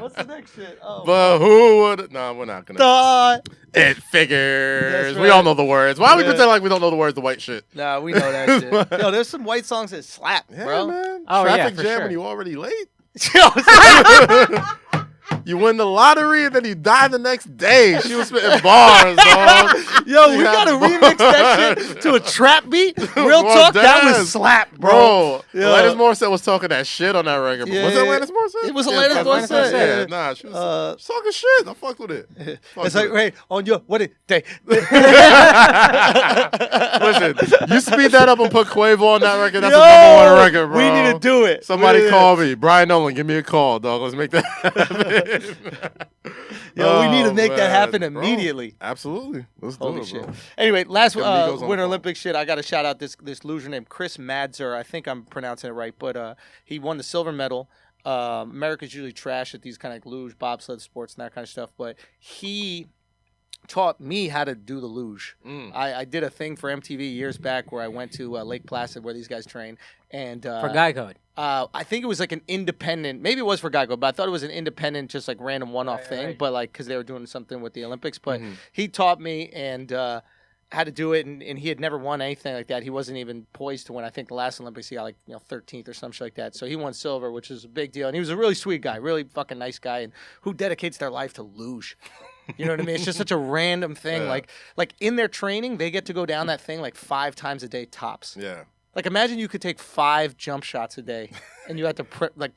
What's the next shit? But who would? No, we're not gonna. It figures. Right. We all know the words. Why we pretend like we don't know the words to white shit? Nah, we know that shit. Yo, there's some white songs that slap, bro. Man. Traffic jam when you already late. You win the lottery and then you die the next day. She was spitting bars, dog. Yo, we gotta remix that shit to a trap beat. Real talk, that was slap, bro. Alanis Morissette was talking that shit on that record. Was it Alanis Morissette? It was Alanis Morissette. Yeah, nah, she was talking shit. I fucked with it. It's like, hey, on your what day? Listen, you speed that up and put Quavo on that record. That's a number 1 record, bro. We need to do it. Somebody call me. Brian Nolan, give me a call, dog. Let's make that happen. We need to make that happen immediately. Bro. Absolutely. Let's do it, shit. Anyway, last Winter Olympic shit. I got to shout out this loser named Chris Madzer. I think I'm pronouncing it right, but he won the silver medal. America's usually trash at these kind of luge, bobsled sports, and that kind of stuff, but he taught me how to do the luge. I did a thing for MTV years back where I went to Lake Placid where these guys train. And for Guy Code. I think it was like an independent, maybe it was for Guy Code, but I thought it was an independent, just like random one-off thing, but like because they were doing something with the Olympics. But he taught me and how to do it, and he had never won anything like that. He wasn't even poised to win. I think the last Olympics he got like 13th or some shit like that. So he won silver, which is a big deal. And he was a really sweet guy, really fucking nice guy, and who dedicates their life to luge. You know what I mean? It's just such a random thing. Like in their training, they get to go down that thing like 5 times a day tops. Yeah. Like imagine you could take 5 jump shots a day, and you have to perfect.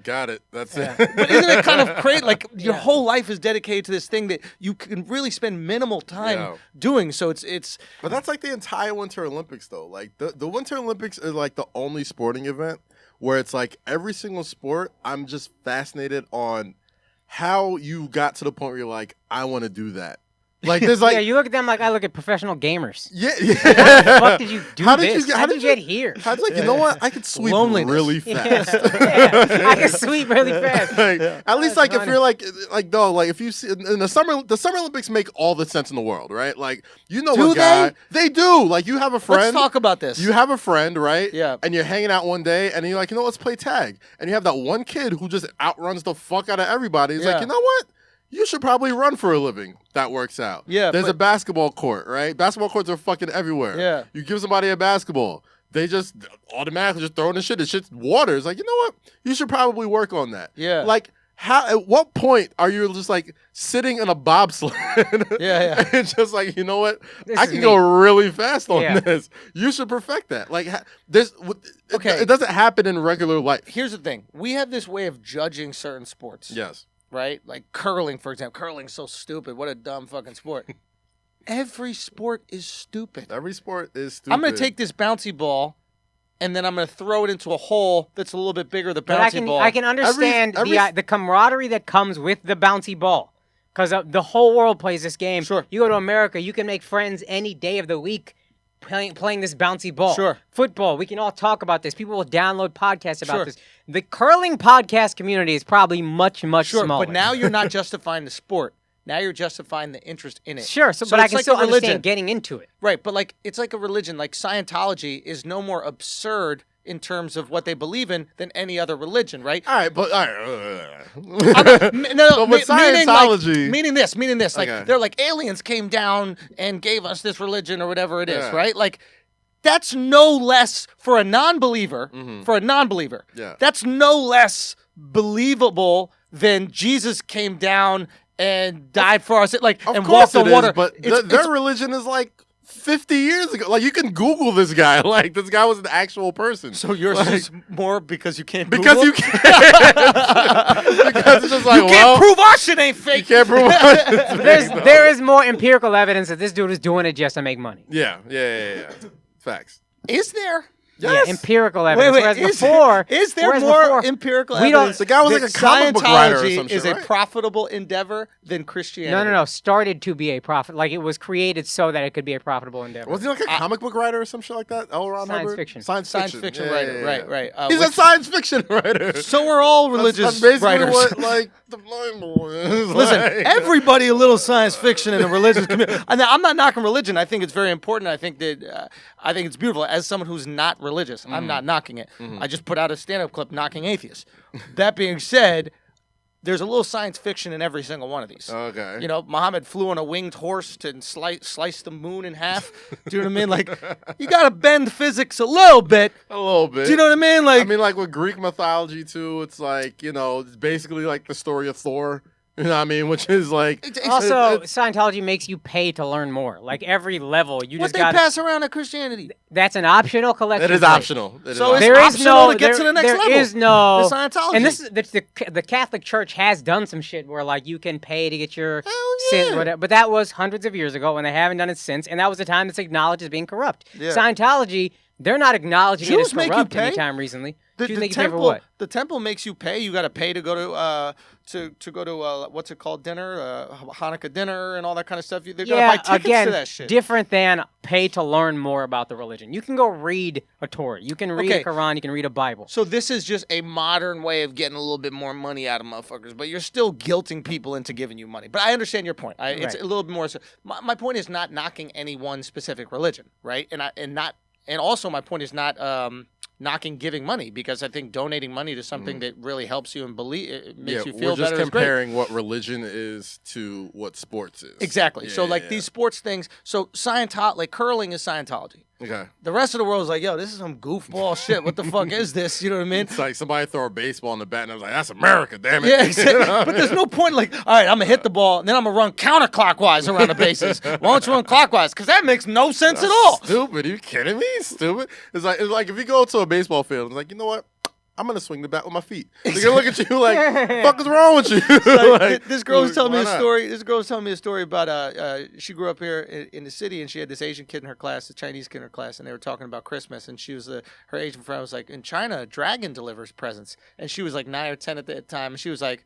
Got it. That's it. But isn't it kind of crazy? Like your whole life is dedicated to this thing that you can really spend minimal time doing. So it's. But that's like the entire Winter Olympics, though. Like the Winter Olympics is like the only sporting event where it's like every single sport. I'm just fascinated on how you got to the point where you're like, I want to do that. Like there's like you look at them like I look at professional gamers. Yeah. How the fuck did you do this? How did you get here? I was like, you know what? I could sweep really fast. I can sweep really fast. At least like if you're like no, like if you see in the Summer Olympics make all the sense in the world, right? Like you know what guy they do. Like you have a friend. Let's talk about this. You have a friend, right? Yeah. And you're hanging out one day, and you're like, you know, let's play tag. And you have that one kid who just outruns the fuck out of everybody. He's like, you know what? You should probably run for a living. That works out. Yeah. There's a basketball court, right? Basketball courts are fucking everywhere. Yeah. You give somebody a basketball, they just automatically just throw in the shit. The shit's water. It's like, you know what? You should probably work on that. Yeah. Like, At what point are you just like sitting in a bobsled? Yeah. And just like, you know what? This I is can me. go really fast on Yeah. this. You should perfect that. Like this. Okay. It doesn't happen in regular life. Here's the thing. We have this way of judging certain sports. Yes. Right? Like curling, for example. Curling's so stupid. What a dumb fucking sport. Every sport is stupid. Every sport is stupid. I'm going to take this bouncy ball, and then I'm going to throw it into a hole that's a little bit bigger, the But bouncy ball. I can understand the camaraderie that comes with the bouncy ball. Because the whole world plays this game. Sure. You go to America, you can make friends any day of the week playing this bouncy ball. Sure. Football, we can all talk about this. People will download podcasts about Sure. this. The curling podcast community is probably much Sure, smaller. but now you're not justifying the sport. Now you're justifying the interest in it. Sure, but I it's can like still a religion. understand getting into it. Right, but like it's like a religion. Like Scientology is no more absurd in terms of what they believe in than any other religion, right? All right, but No, with Scientology, meaning this. Like Okay. they're like aliens came down and gave us this religion or whatever it is, Yeah. right? Like that's no less for a non-believer. Yeah. That's no less believable than Jesus came down and died for us, like of and course walked on it is, water. but their religion is like 50 years ago. Like you can Google this guy. Like this guy was an actual person. So yours like, is more because you can't because Google? you can't. Because it's just like you can't prove our shit ain't you fake. can't prove There is more empirical evidence that this dude is doing it just to make money. Yeah. Facts. Is there? Yes. Yeah, empirical evidence. Whereas is before, there whereas more before, empirical we don't- evidence? The guy was that like a comic book writer or Scientology some shit, is right? a profitable endeavor than Christianity. No. Started to be a profit. Like it was created so that it could be a profitable endeavor. Was he like a comic book writer or some shit like that? L. Ron Science Hubbard? fiction. Science fiction Yeah, writer. Right. He's a science fiction writer. So we're all religious That's basically writers. what like the Bible is. Listen, like. everybody a little science fiction in a religious community. I'm not knocking religion. I think it's very important. I think that I think it's beautiful. As someone who's not religious, I'm not knocking it. I just put out a stand-up clip knocking atheists. That being said, there's a little science fiction in every single one of these. Okay. You know, Muhammad flew on a winged horse to slice the moon in half. Do you know what I mean? Like, you got to bend physics a little bit. A little bit. Do you know what I mean? Like, with Greek mythology too, it's like, it's basically like the story of Thor. You know what I mean? Which is like Also, Scientology makes you pay to learn more. Like every level, you what just they got. pass around at Christianity. That's an optional collection. it is plate. optional. It is So it's optional. There is optional no to get to the next level. There is no The Scientology. and this is the Catholic Church has done some shit where like you can pay to get your Hell sin, yeah. whatever. But that was hundreds of years ago, and they haven't done it since. And that was the time it's acknowledged as being corrupt. Yeah. Scientology, they're not acknowledging Jews it as make you corrupt pay? anytime recently. Jews The make you pay for temple, what? the temple makes you pay. You got to pay to go to go to what's it called, dinner, Hanukkah dinner, and all that kind of stuff. They're gonna buy tickets again, to that shit. different than pay to learn more about the religion. You can go read a Torah. You can read Okay. a Quran. You can read a Bible. So this is just a modern way of getting a little bit more money out of motherfuckers, but you're still guilting people into giving you money. But I understand your point. It's Right. a little bit more. My point is not knocking any one specific religion, right? And also my point is not knocking giving money, because I think donating money to something that really helps you and makes you feel we're just better is great. comparing what religion is to what sports is. Exactly. So these sports things. So Scientology, like curling is Scientology. Okay. The rest of the world is like, yo, this is some goofball shit. What the fuck is this? You know what I mean? It's like somebody throw a baseball in the bat, and I was like, "That's America, damn it!" Yeah, exactly. But there's no point. Like, all right, I'm gonna hit the ball, and then I'm gonna run counterclockwise around the bases. Why don't you run clockwise? Because that makes no sense at all. Stupid. Are you kidding me? Stupid. It's like if you go to a baseball field, it's like, you know what? I'm gonna swing the bat with my feet. They're gonna look at you like, "Fuck is wrong with you?" Like, this girl was telling me why a not? story. This girl was telling me a story about she grew up here in the city, and she had this Asian kid in her class, a Chinese kid in her class, and they were talking about Christmas, and she was her Asian friend was like, in China, a dragon delivers presents, and she was like 9 or 10 at that time, and she was like,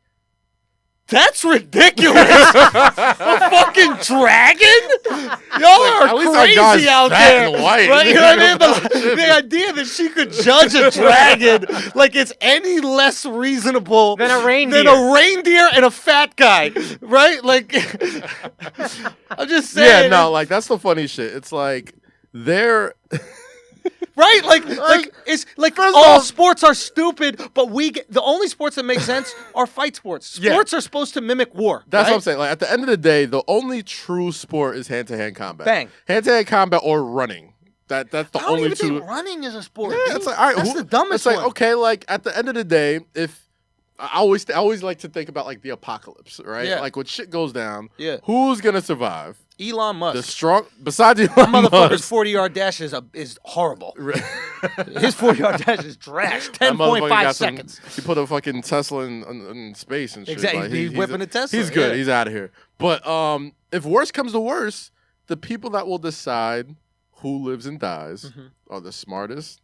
that's ridiculous! A fucking dragon? Y'all are At least our crazy guy's out fat there. and white. Right? You know what I mean? But the idea that she could judge a dragon like it's any less reasonable Than a reindeer. And a fat guy. Right? Like, I'm just saying. Yeah, no, like that's the funny shit. It's like they're Right? Like it's like first all off- sports are stupid, but the only sports that make sense are fight sports. Yeah. Sports are supposed to mimic war. That's right? what I'm saying. Like at the end of the day, the only true sport is hand-to-hand combat. Bang. Hand-to-hand combat or running. That's the I don't only even two. think running is a sport. Yeah, dude. it's like, all right, That's the dumbest It's like, one. okay, like at the end of the day, if I always like to think about like the apocalypse, right? Yeah. Like when shit goes down, Yeah. who's gonna survive? Elon Musk. The strong, besides Elon motherfucker's Musk. 40-yard dash is horrible. His 40-yard dash is trash. 10.5 seconds. He put a fucking Tesla in space and shit. Exactly. Like, he's whipping a Tesla. He's good. Yeah. He's out of here. But if worse comes to worse, the people that will decide who lives and dies are the smartest,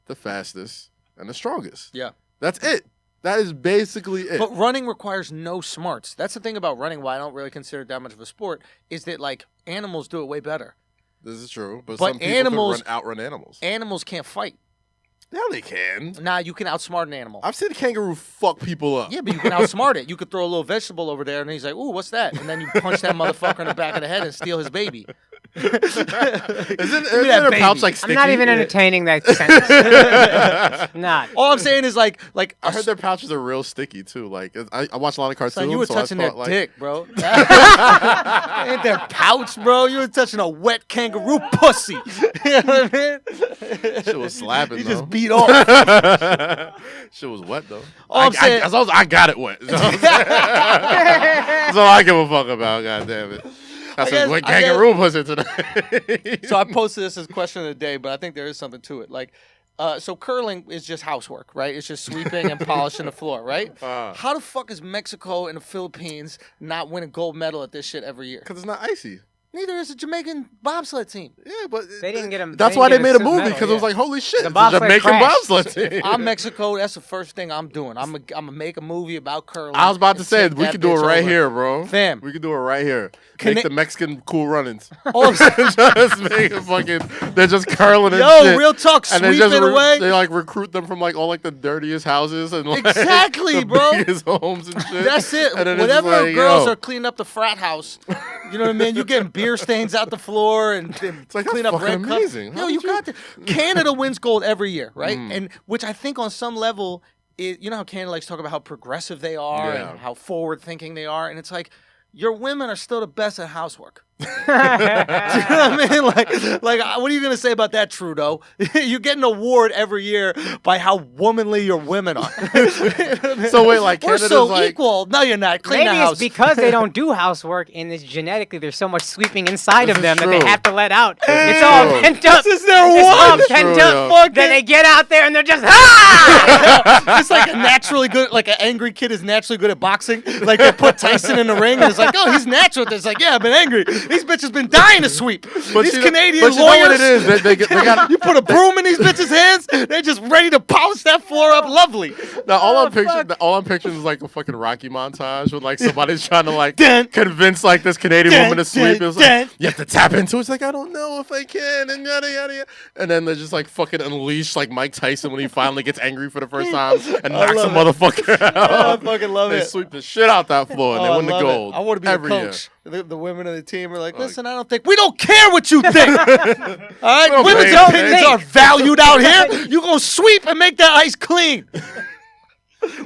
the fastest, and the strongest. Yeah. That's it. That is basically it. But running requires no smarts. That's the thing about running, why I don't really consider it that much of a sport, is that, like, animals do it way better. This is true. But But some people animals- can outrun animals. Animals can't fight. Yeah, they can. Nah, you can outsmart an animal. I've seen a kangaroo fuck people up. Yeah, but you can outsmart it. You could throw a little vegetable over there, and he's like, ooh, what's that? And then you punch that motherfucker in the back of the head and steal his baby. Isn't that her baby. pouch like I'm sticky? not even entertaining that sentence. Not. All I'm saying is, like I heard their pouches are real sticky too. Like I watch a lot of cartoons. son, you were so touching I their thought, like, dick, bro. Ain't their pouch, bro. You were touching a wet kangaroo pussy. You know what I mean? Shit was slapping. You though. just beat off. Shit was wet though. All I'm saying- as long as I got it wet. That's all I give a fuck about. God damn it. That's guess- what I guess- kangaroo pussy tonight. So I posted this as a question of the day, but I think there is something to it. Like, so curling is just housework, right? It's just sweeping and polishing the floor, right? How the fuck is Mexico and the Philippines not winning gold medal at this shit every year? Because it's not icy. Neither is the Jamaican bobsled team. Yeah, but They didn't get him. That's why they made a movie because it was like, holy shit, The it's a bobsled Jamaican crashed. bobsled team. I'm Mexico. That's the first thing I'm doing. I'm gonna make a movie about curling. I was about to and say take we that could do it bitch right over. here, bro. Fam. We could do it right here. Can Make they- the Mexican cool runnings. All I'm saying- Just make it fucking. They're just curling and Yo, shit. real talk, And they sweep it away. They like recruit them from like all like the dirtiest houses and like Exactly, the bro. biggest homes and shit. That's it. And then it's just Whatever like, girls yo. are cleaning up the frat house, you know what I mean? You getting beer stains out the floor and like, clean that's up red fucking cups. amazing. How Yo, did you you- got to. Canada wins gold every year, right? And which I think on some level, you know how Canada likes to talk about how progressive they are Yeah. and how forward thinking they are, and it's like your women are still the best at housework. Do you know what I mean? Like, what are you gonna say about that, Trudeau? You get an award every year by how womanly your women are. So wait, like We're Canada's so like equal. No, you're not. Clean Maybe the house. it's because they don't do housework, and it's genetically there's so much sweeping inside of This is them that true. they have to let out. This is It's all true. pent up. This is their It's all one. pent True, up. yo. Then they get out there and they're just It's like a naturally good, like an angry kid is naturally good at boxing. Like they put Tyson in the ring, and it's like, oh, he's natural at this. Like, yeah, I've been angry. These bitches been dying to sweep. These you know- Canadian but you know lawyers. what it is? They got You put a broom in these bitches' hands, they're just ready to polish that floor up lovely. now Oh, fuck. all I'm picturing is like a fucking Rocky montage with like somebody's trying to like Dun. convince like this Canadian Dun, woman to sweep. dun, It was like, dun. you have to tap into it. It's like, I don't know if I can, and yada yada yada. And then they just like fucking unleash like Mike Tyson when he finally gets angry for the first time and knocks a love motherfucker out. I fucking love They it. sweep the shit out that floor and Oh, they win the love it. gold. I want to be every a year. coach. The women of the team are like, listen, I don't think we don't care what you think. All right, don't women's think. opinions are valued out here. You gonna sweep and make that ice clean.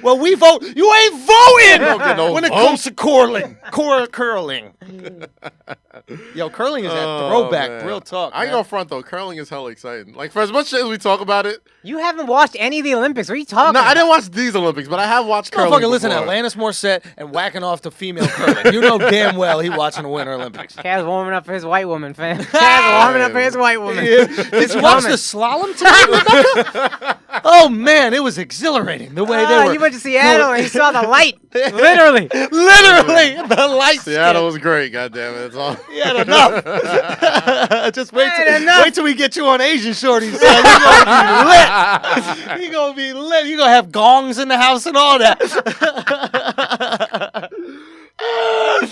Well, we vote. You ain't voting don't get no when it vote. comes to curling. Curling. Yo, curling is that Oh, throwback. man. Real talk. I ain't man. gonna front though. Curling is hella exciting. Like for as much shit as we talk about it. You haven't watched any of the Olympics. What are you talking No, about? I didn't watch these Olympics, but I have watched curling. Motherfucker, listen to before. Alanis Morissette and whacking off the female curling. You know damn well he watching the Winter Olympics. Kaz warming up for his white woman, fam. Kaz warming up for his white woman. Did It's you watch coming. the slalom tonight, Rebecca? Oh man, it was exhilarating the way they were. You went to Seattle and you saw the light. Literally. Literally, the lights. Seattle was great. God damn it! It's all. You had enough. Just Had enough. wait till we get you on Asian shorties. Son. You're gonna be lit. You're gonna be lit. You're gonna have gongs in the house and all that.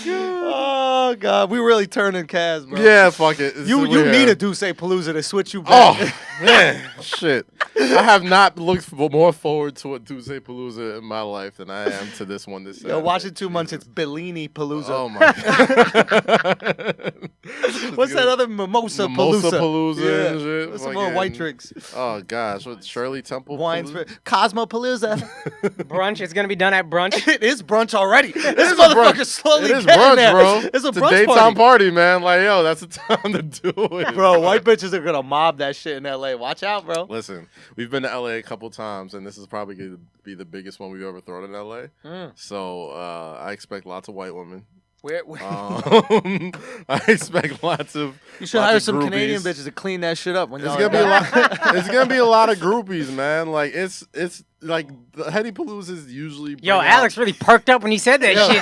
Oh God, we really turning Kaz, bro. Yeah, fuck it. You Yeah. need a Duce-Palooza to switch you back. Oh man, shit! I have not looked more forward to a Duce-Palooza in my life than I am to this one. This Yo, Saturday. watch it 2 months. It's Bellini Palooza. Oh my god! What's that other Mimosa Palooza? Palooza and shit. What's some more white Fucking- drinks? Oh gosh, what Shirley Temple? Wines. Palooza? Cosmo Palooza. Brunch. It's going to be done at brunch. It is brunch already. This is a motherfucker brunch. slowly It is getting brunch, there. bro. It's a It's a brunch daytime nighttime party, man. Like, yo, that's the time to do it. Bro, white bitches are going to mob that shit in L.A. Watch out, bro. Listen, we've been to L.A. a couple times, and this is probably going to be the biggest one we've ever thrown in L.A. So I expect lots of white women. I expect lots of. You should hire some Canadian bitches to clean that shit up. When it's gonna be a lot. It's gonna be a lot of groupies, man. Like it's like the Hennypalooza is usually. Yo, Alex really perked up when he said that shit.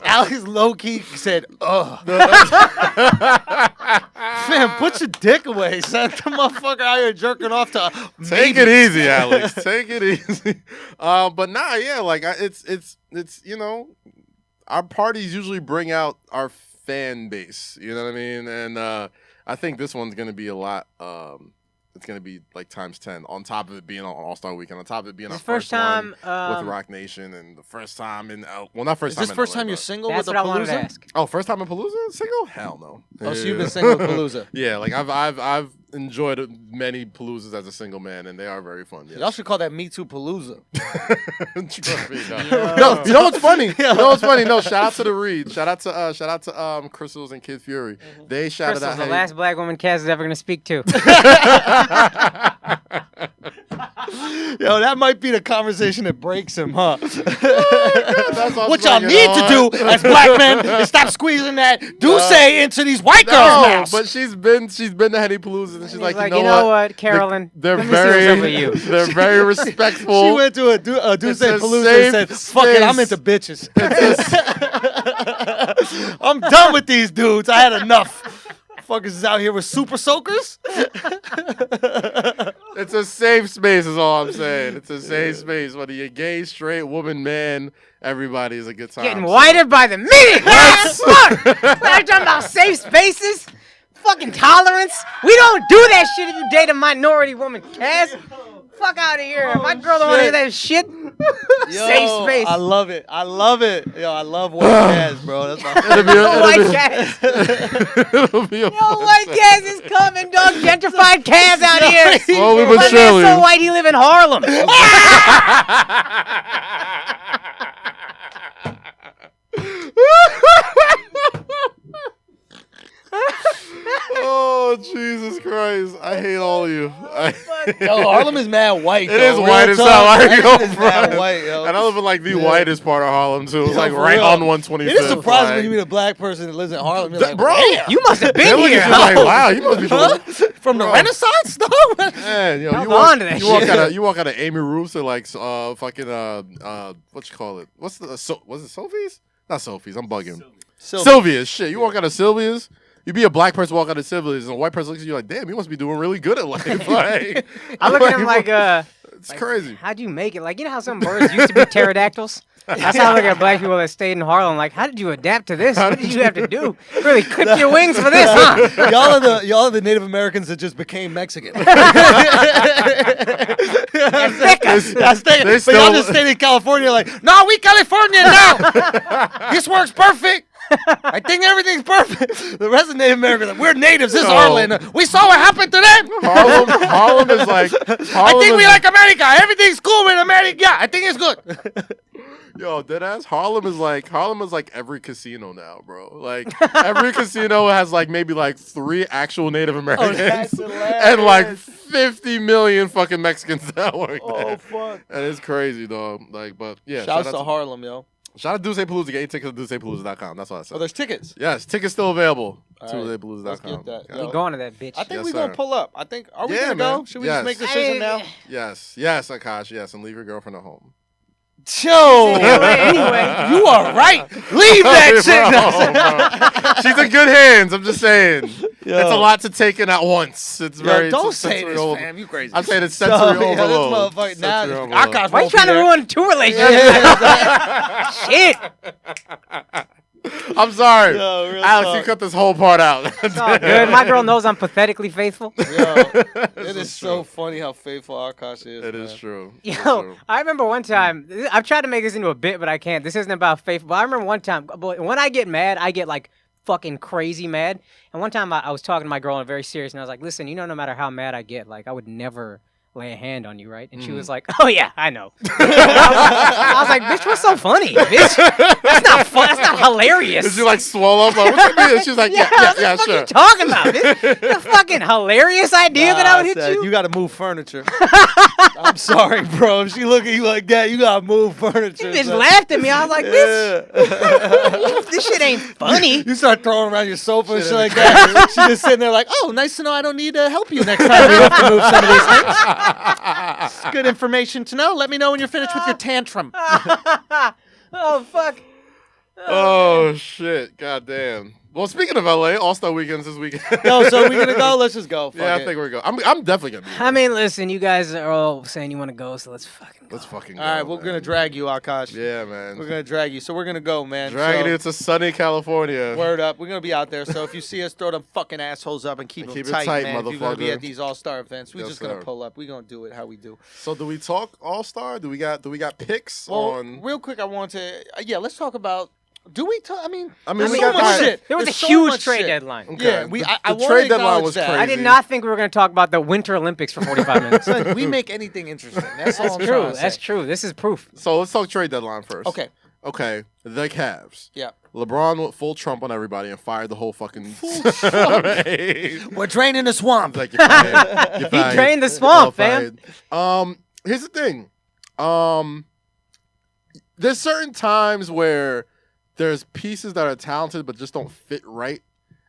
Alex low key said, "Ugh." Man, put your dick away. Son. The motherfucker out here jerking off to. Take it easy, Alex. Take it easy. But nah, yeah, like it's you know. Our parties usually bring out our fan base, you know what I mean? And I think this one's going to be a lot, it's going to be like times 10, on top of it being on All-Star Weekend, on top of it being our first time with Rock Nation, and the first time in, well, not first time in Is this first LA, time you're single with a Palooza? Wanted to ask. Oh, first time in Palooza? Single? Hell no. Oh, so you've been single with Palooza? Yeah, like I've enjoyed many Paloozas as a single man, and they are very fun. Yes. Y'all should call that Me Too Palooza. Trust me, no, you know what's funny? You know what's funny? No, shout out to the Reed. Shout out to Crystals and Kid Fury. They shouted out. The last black woman Kaz is ever going to speak to. Yo, that might be the conversation that breaks him, huh? What y'all need to do as black men is stop squeezing that say into these white girls' mouths. But she's been to Hennypalooza, and she's like, you know what, Carolyn? They're very respectful. She went to a Duce Palooza and said, "Fuck it, I'm into bitches. I'm done with these dudes. I had enough." Fuckers is out here with super soakers. It's a safe space, is all I'm saying. It's a safe space. Whether you're gay, straight, woman, man, everybody is a good time. Getting whiter by the minute. Fuck. We're talking about safe spaces. Fucking tolerance. We don't do that shit if you date a minority woman, Kaz. Fuck out of here. My girl don't want to hear that shit. Safe space. I love it. Yo, I love white Kaz, bro. That's my white Kaz. White Kaz is coming, dog. Gentrified Kaz out here. Slowly but surely. So white he live in Harlem. Oh, Jesus Christ. I hate all of you. Yo, Harlem is mad white. It is white as hell. I go, mad white, yo. And I live in like the whitest part of Harlem, too. It's like right on 125th. It is surprising when you meet a black person that lives in Harlem. You're like, bro, you must have been here. Like, wow, you must be from the Renaissance, though. Man, yo, you walk out of Amy Roof's or like fucking what you call it? Was it Sophie's? Not Sophie's. I'm bugging. Sylvia's. Shit, you walk out of Sylvia's. You be a black person walk out of Sylvia's, and a white person looks at you like, damn, you must be doing really good at life. Like, I look at him like, it's crazy. How'd you make it? Like, you know how some birds used to be pterodactyls? That's how I look at black people that stayed in Harlem. Like, how did you adapt to this? What did you have to do? Really clip your wings for this, huh? Y'all are the Native Americans that just became Mexican. But y'all just stayed in California like, no, we Californian now. This works perfect. I think everything's perfect. The rest of Native Americans, like, we're natives. This is our land. We saw what happened to them. Harlem is like. I think we like America. Everything's cool with America. Yeah, I think it's good. Yo, deadass. Harlem is like every casino now, bro. Like every casino has like maybe like 3 actual Native Americans and like 50 million fucking Mexicans that work there. Oh fuck. And it's crazy, dog. Like, but yeah. Shouts to Harlem, yo. Shout out to Ducepalooza. Get 8 tickets at DucePalooza.com. That's what I said. Oh, there's tickets? Yes, tickets still available. Right. DucePalooza.com. Let's get that. You going to that bitch. I think we're going to pull up. Are we going to go? Should we just make the decision now? Yes, Akaash, yes, and leave your girlfriend at home. Yo, anyway, you are right. Leave that shit. She's in good hands. I'm just saying. Yo. It's a lot to take in at once. It's very. Don't say this, fam. You crazy. I'm saying it's sensory overload. Akaash, why are you trying to ruin 2 relationships? Shit. I'm sorry. Yo, Alex, you cut this whole part out. It's all good. My girl knows I'm pathetically faithful. Yo, it is so funny how faithful Akaash is. It is true. Yo, I remember one time, I've tried to make this into a bit, but I can't. This isn't about faithful. But I remember one time, when I get mad, I get like fucking crazy mad. And one time I was talking to my girl and very serious, and I was like, listen, you know, no matter how mad I get, like I would never lay a hand on you, right? And she was like, "Oh yeah, I know." I was like, "Bitch, what's so funny, bitch? That's not fun. That's not hilarious." Did you like swallow up? Like, what you mean? She was like, "Yeah, what sure." What are you talking about? The fucking hilarious idea that I would hit you. You got to move furniture. I'm sorry, bro. If she look at you like that, you got to move furniture. Bitch laughed at me. I was like, "Bitch, this shit ain't funny." You start throwing around your sofa and shit like that. She's just sitting there like, "Oh, nice to know I don't need to help you next time you have to move some of these things." It's good information to know. Let me know when you're finished with your tantrum. Oh, fuck. Oh, shit. Goddamn. Well, speaking of LA, All-Star Weekend's this weekend. No, so we're going to go? Let's just go. Fuck I it. think we're going. I'm definitely going to be there. I mean, listen, you guys are all saying you want to go, so let's fucking go. Let's fucking go. All right, we're going to drag you, Akaash. Yeah, man. We're going to drag you. So we're going to go, man. Dragging you to sunny California. Word up. We're going to be out there. So if you see us, throw them fucking assholes up and keep them tight, man. If you're going to be at these All-Star events, we're just going to pull up. We're going to do it how we do. So do we talk All-Star? Do we got picks on? Real quick, I want to, let's talk about. Do we talk? I mean, we there's so got much shit. There was There's a so huge much trade shit. deadline. Okay. Yeah, I the want trade to deadline acknowledge was that. crazy. I did not think we were going to talk about the Winter Olympics for 45 minutes. Son, we make anything interesting. That's all I'm True. trying to say. That's true. This is proof. So let's talk trade deadline first. Okay. The Cavs. Yeah. LeBron went full Trump on everybody and fired the whole fucking. We're draining the swamp. Like, you're fired. You're He fired. drained the swamp, fam. Here's the thing. There's certain times where there's pieces that are talented but just don't fit right.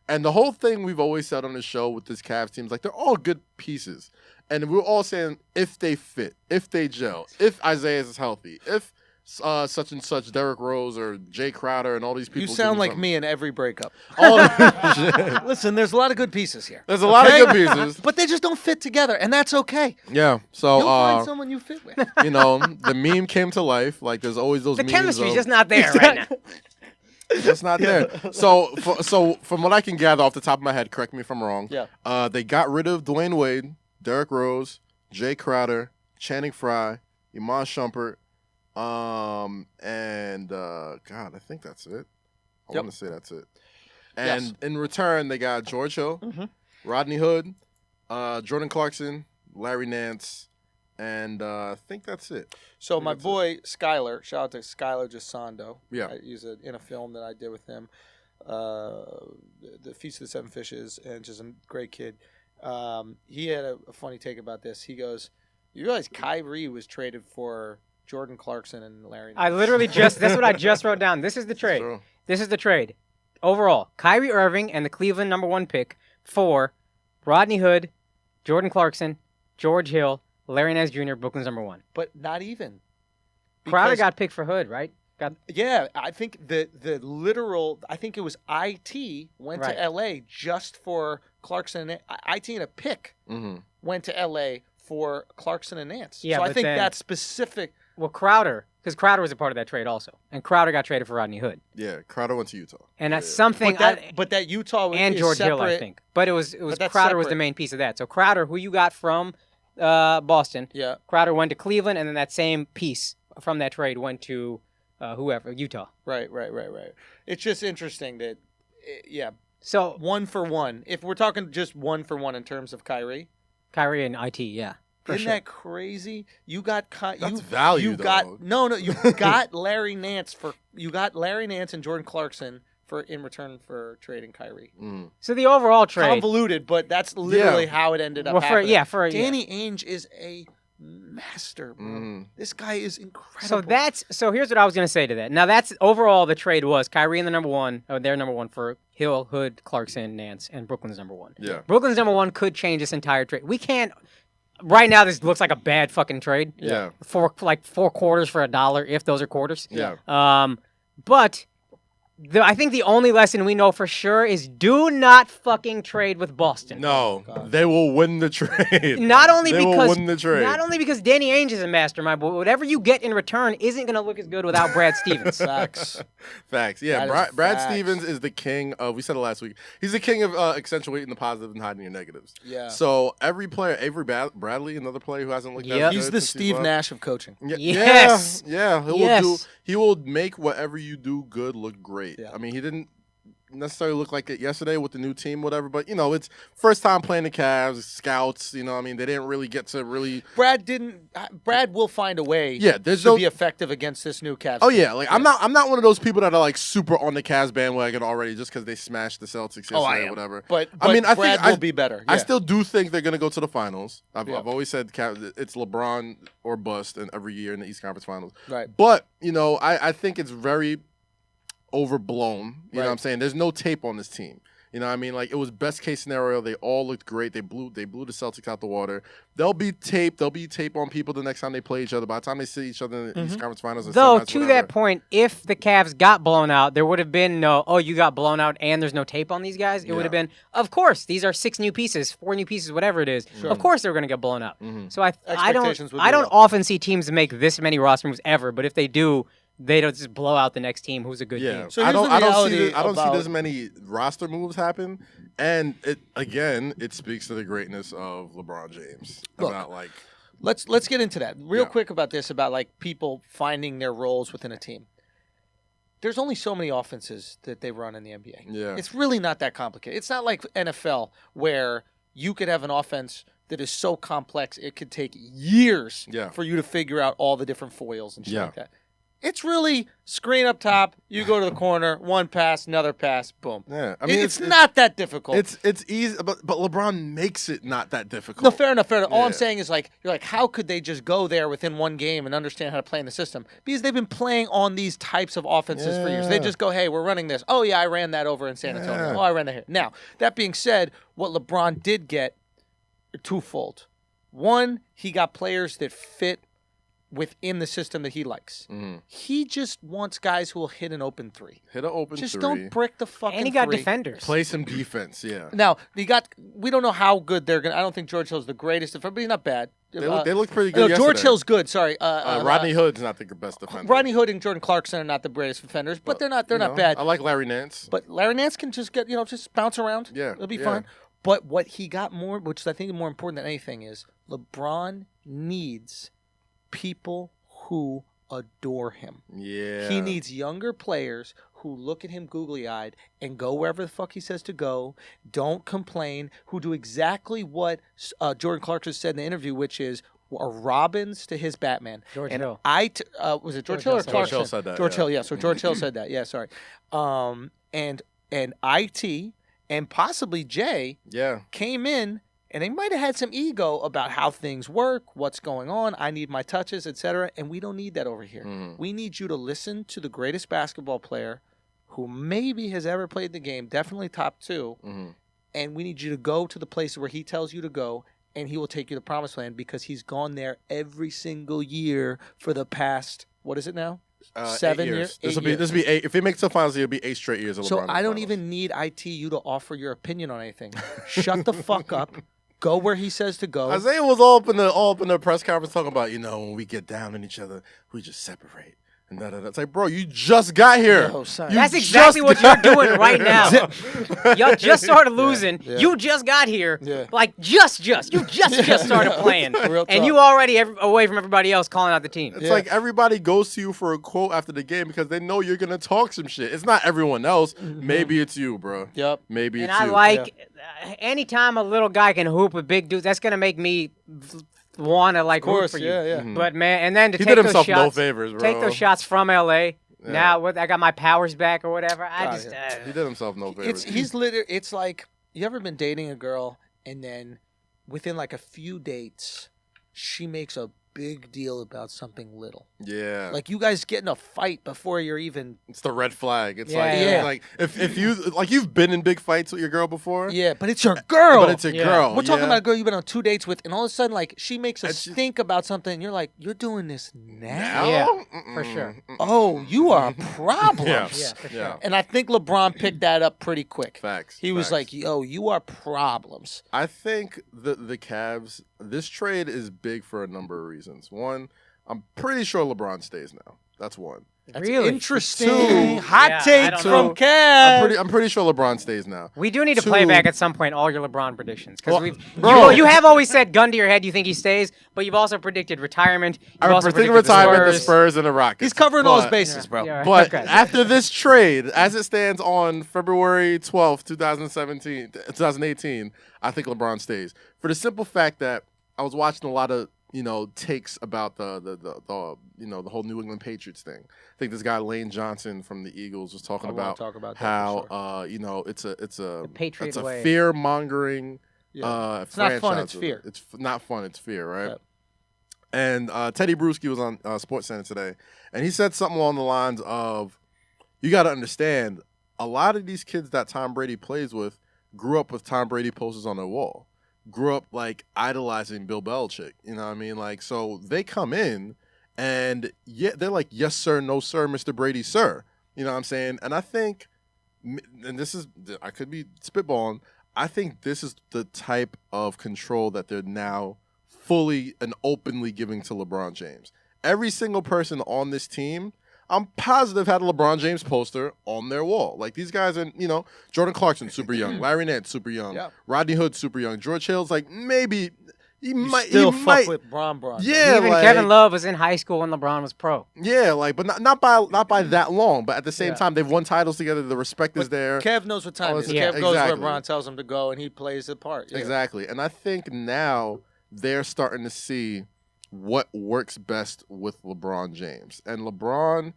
And the whole thing we've always said on the show with this Cavs team is like they're all good pieces. And we're all saying if they fit, if they gel, if Isaiah is healthy, if such and such Derrick Rose or Jay Crowder and all these people. You sound like me in every breakup. Shit. Listen, there's a lot of good pieces here. There's a lot of good pieces. But they just don't fit together, and that's okay. Yeah. So You'll find someone you fit with. the meme came to life. Like there's always those The memes chemistry's of, just not there right now. It's not there. So from what I can gather off the top of my head, correct me if I'm wrong. Yeah. They got rid of Dwayne Wade, Derrick Rose, Jay Crowder, Channing Frye, Iman Shumpert, and God, I think that's it. I want to say that's it. And in return, they got George Hill, Rodney Hood, Jordan Clarkson, Larry Nance, and I think that's it. So my boy Skylar, shout out to Skylar Gisando. Yeah. He's in a film that I did with him, The Feast of the Seven Fishes, and just a great kid. He had a funny take about this. He goes, "You realize Kyrie was traded for Jordan Clarkson and Larry Nance?" I literally that's what I just wrote down. This is the trade. True. This is the trade. Overall, Kyrie Irving and the Cleveland #1 pick for Rodney Hood, Jordan Clarkson, George Hill, Larry Nance Jr., Brooklyn's #1. But not even. Crowder got picked for Hood, right? Yeah, I think the literal, I think it was IT went to LA just for Clarkson. IT and a pick went to LA for Clarkson and Nance. Yeah, so I but think then- that's specific. Well, Crowder, because Crowder was a part of that trade also. And Crowder got traded for Rodney Hood. Yeah, Crowder went to Utah. And that's something... But that Utah and is George separate. Hill, I think. But it was that's Crowder was the separate. main piece of that. So Crowder, who you got from Boston, Yeah. Crowder went to Cleveland, and then that same piece from that trade went to Utah. Right. It's just interesting that, So 1 for 1. If we're talking just 1 for 1 in terms of Kyrie, Kyrie and IT, yeah. isn't that crazy? You got That's value, You got though. you got Larry Nance and Jordan Clarkson in return for trading Kyrie. So the overall trade... Convoluted, but that's literally how it ended up happening. Danny Ainge is a master, bro. This guy is incredible. So here's what I was going to say to that. Now that's overall the trade was Kyrie in the #1, or their #1 for Hill, Hood, Clarkson, Nance, and Brooklyn's #1. Yeah. Brooklyn's #1 could change this entire trade. We can't. Right now, this looks like a bad fucking trade. Yeah. For like 4 quarters for $1, if those are quarters. Yeah. But I think the only lesson we know for sure is do not fucking trade with Boston. No, they will win the trade. Not only they because will win the trade. Not only because Danny Ainge is a mastermind, but whatever you get in return isn't going to look as good without Brad Stevens. Facts. Yeah, That is Brad facts. Stevens is the king of. We said it last week. He's the king of accentuating the positive and hiding your negatives. Yeah. So every player, Avery Bradley, another player who hasn't looked that Yep. good He's the since Steve left. Nash of coaching. Yes. Yeah. Yes. He will make whatever you do good look great. Yeah. I mean, he didn't necessarily look like it yesterday with the new team, whatever. But, it's first time playing the Cavs, scouts, they didn't really get to really. Brad will find a way to be effective against this new Cavs team. team. Yeah, I'm not one of those people that are like super on the Cavs bandwagon already just because they smashed the Celtics yesterday or whatever. But I think Brad will be better. Yeah. I still do think they're going to go to the finals. I've always said it's LeBron or bust every year in the East Conference Finals. Right. But, I think it's very overblown. You know what I'm saying? There's no tape on this team. You know what I mean? Like, it was best case scenario. They all looked great. They blew the Celtics out the water. There'll be tape on people the next time they play each other. By the time they see each other in the East Conference Finals. Though, to that point, if the Cavs got blown out, there would have been you got blown out and there's no tape on these guys. It would have been, of course, these are 4 new pieces, whatever it is. Sure. Of course they're going to get blown out. Mm-hmm. So I don't often see teams make this many roster moves ever, but if they do, they don't just blow out the next team who's a good team. So I don't see this many roster moves happen, and it speaks to the greatness of LeBron James. Let's get into that real quick about this, about like people finding their roles within a team. There's only so many offenses that they run in the NBA. Yeah. It's really not that complicated. It's not like NFL where you could have an offense that is so complex it could take years for you to figure out all the different foils and shit like that. It's really screen up top, you go to the corner, one pass, another pass, boom. Yeah. I mean, it's not that difficult. It's easy, but LeBron makes it not that difficult. No, fair enough. All I'm saying is you're like, how could they just go there within one game and understand how to play in the system? Because they've been playing on these types of offenses for years. They just go, hey, we're running this. Oh, yeah, I ran that over in San Antonio. Oh, I ran that here. Now, that being said, what LeBron did get, twofold. One, he got players that fit within the system that he likes. He just wants guys who will hit an open three. Just don't brick the fucking And he got three. defenders. Play some defense, Now, we don't know how good they're going to... I don't think George Hill's the greatest defender, but he's not bad. They look pretty good yesterday. George Hill's good, sorry. Rodney Hood's not the best defender. Rodney Hood and Jordan Clarkson are not the greatest defenders, but they're not bad. I like Larry Nance. But Larry Nance can just get, just bounce around. Yeah. It'll be fine. But what he got more, which I think is more important than anything, is LeBron needs people who adore him. Yeah. He needs younger players who look at him googly-eyed and go wherever the fuck he says to go, don't complain, who do exactly what Jordan Clarkson said in the interview, which is are Robins to his Batman. George Hill. Was it George Hill or Clarkson? George Hill said that. George Hill, yeah. So George Hill said that. Yeah, sorry. And IT and possibly Jay came in, and they might have had some ego about how things work, what's going on, I need my touches, etc. And we don't need that over here. We need you to listen to the greatest basketball player who maybe has ever played the game, definitely top 2, and we need you to go to the place where he tells you to go, and he will take you to the promised land because he's gone there every single year for the past, what is it now? 7 years. This will be 8. If he makes the finals, it'll be 8 straight years of LeBron. So I don't even need you to offer your opinion on anything. Shut the fuck up. Go where he says to go. Isaiah was all up in the press conference talking about, when we get down on each other, we just separate. And it's like, bro, you just got here. No, that's exactly what you're doing right now. Y'all just started losing. Yeah. You just got here. Yeah. Like, you just started playing. And you already away from everybody else calling out the team. It's like everybody goes to you for a quote after the game because they know you're going to talk some shit. It's not everyone else. Maybe it's you, bro. Yep. Maybe it's you. And anytime a little guy can hoop with big dudes, that's going to make me want to root for you. Yeah. But man, and then to he take did those himself shots, no favors, bro. Take those shots from LA. Yeah. Now I got my powers back or whatever. He did himself no favors. It's like, you ever been dating a girl and then within like a few dates, she makes a big deal about something little. Yeah. Like you guys get in a fight before you're even. It's the red flag. It's like if you you've been in big fights with your girl before. Yeah, but it's your girl. But it's a girl. We're talking about a girl you've been on 2 dates with, and all of a sudden she makes us think about something. And you're like, you're doing this now? Yeah, for sure. Oh, you are a problem. Yeah, for sure. And I think LeBron picked that up pretty quick. Facts. He was like, yo, you are problems. I think the Cavs, this trade is big for a number of reasons. reasons. One, I'm pretty sure LeBron stays now. That's one. That's really interesting. Hot take from Kev. I'm pretty sure LeBron stays now. We do need to play back at some point all your LeBron predictions because you have always said gun to your head you think he stays, but you've also predicted retirement. I'm predicting retirement, the Spurs, and the Rockets. He's covering all his bases, bro. Yeah, but after this trade, as it stands on February 12th, 2018, I think LeBron stays for the simple fact that I was watching a lot of takes about the whole New England Patriots thing. I think this guy Lane Johnson from the Eagles was talking about how it's a fear mongering it's franchise. Not fun, it's fear. It's not fun, it's fear, right? Yep. And Teddy Bruschi was on SportsCenter today, and he said something along the lines of, "You got to understand, a lot of these kids that Tom Brady plays with grew up with Tom Brady posters on their wall." Grew up like idolizing Bill Belichick, you know what I mean? Like, so they come in and they're like, yes, sir, no, sir, Mr. Brady, sir. You know what I'm saying? And I think, and I could be spitballing, I think this is the type of control that they're now fully and openly giving to LeBron James. Every single person on this team, I'm positive had a LeBron James poster on their wall. Like these guys are, Jordan Clarkson, super young. Larry Nance, super young. Yep. Rodney Hood, super young. George Hill's like maybe he might fuck with Bron. Yeah, even Kevin Love was in high school when LeBron was pro. Yeah, like, but not by that long. But at the same time, they've won titles together. The respect is there. Kev knows what time it is. Kev goes where Bron tells him to go, and he plays the part. Yeah. Exactly, and I think now they're starting to see what works best with LeBron James. And LeBron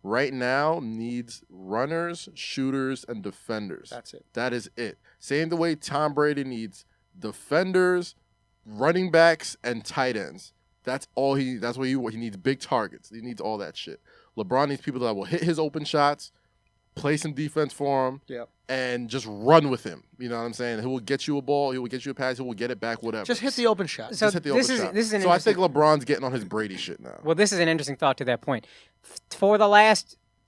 right now needs runners, shooters, and defenders. That's it. That is it. Same the way Tom Brady needs defenders, running backs, and tight ends. That's all he needs. That's what he needs big targets. He needs all that shit. LeBron needs people that will hit his open shots, play some defense for him, and just run with him. You know what I'm saying? He will get you a ball. He will get you a pass. He will get it back, whatever. Just hit the open shot. So just hit the open shot. So I think LeBron's getting on his Brady shit now. Well, this is an interesting thought to that point.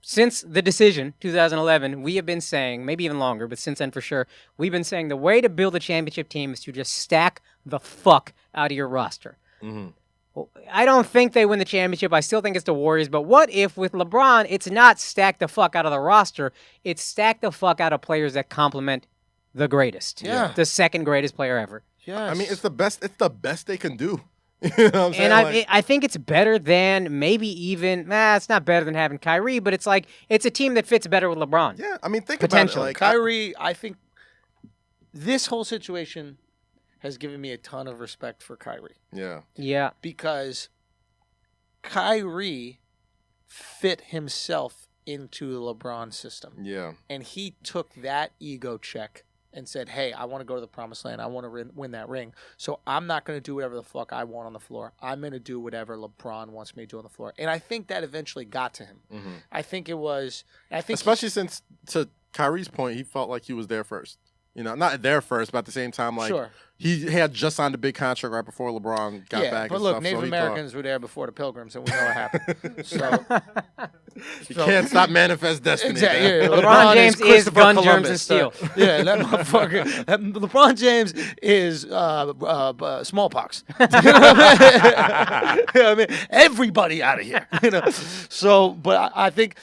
Since the decision, 2011, we have been saying, maybe even longer, but since then for sure, we've been saying the way to build a championship team is to just stack the fuck out of your roster. Mm-hmm. Well, I don't think they win the championship. I still think it's the Warriors. But what if with LeBron, it's not stack the fuck out of the roster, it's stack the fuck out of players that complement the greatest. Yeah. The second greatest player ever. Yes. I mean, it's the best they can do. You know what I'm saying? And I think it's better than maybe even, it's not better than having Kyrie, but it's like, it's a team that fits better with LeBron. Yeah, I mean, think about it. Like, Kyrie, I think this whole situation has given me a ton of respect for Kyrie. Yeah. Yeah. Because Kyrie fit himself into the LeBron system. Yeah. And he took that ego check and said, hey, I want to go to the promised land. I want to win that ring. So I'm not going to do whatever the fuck I want on the floor. I'm going to do whatever LeBron wants me to do on the floor. And I think that eventually got to him. Mm-hmm. I think it was... Especially since, to Kyrie's point, he felt like he was there first. Not there first, but at the same time, like, he had just signed a big contract right before LeBron got back. But look, Native Americans were there before the Pilgrims, and we know what happened. So you can't stop manifest destiny. Exactly. Yeah, LeBron James is gun, germs, and steel. Yeah, that motherfucker. LeBron James is smallpox. I mean, everybody out of here. So, but I think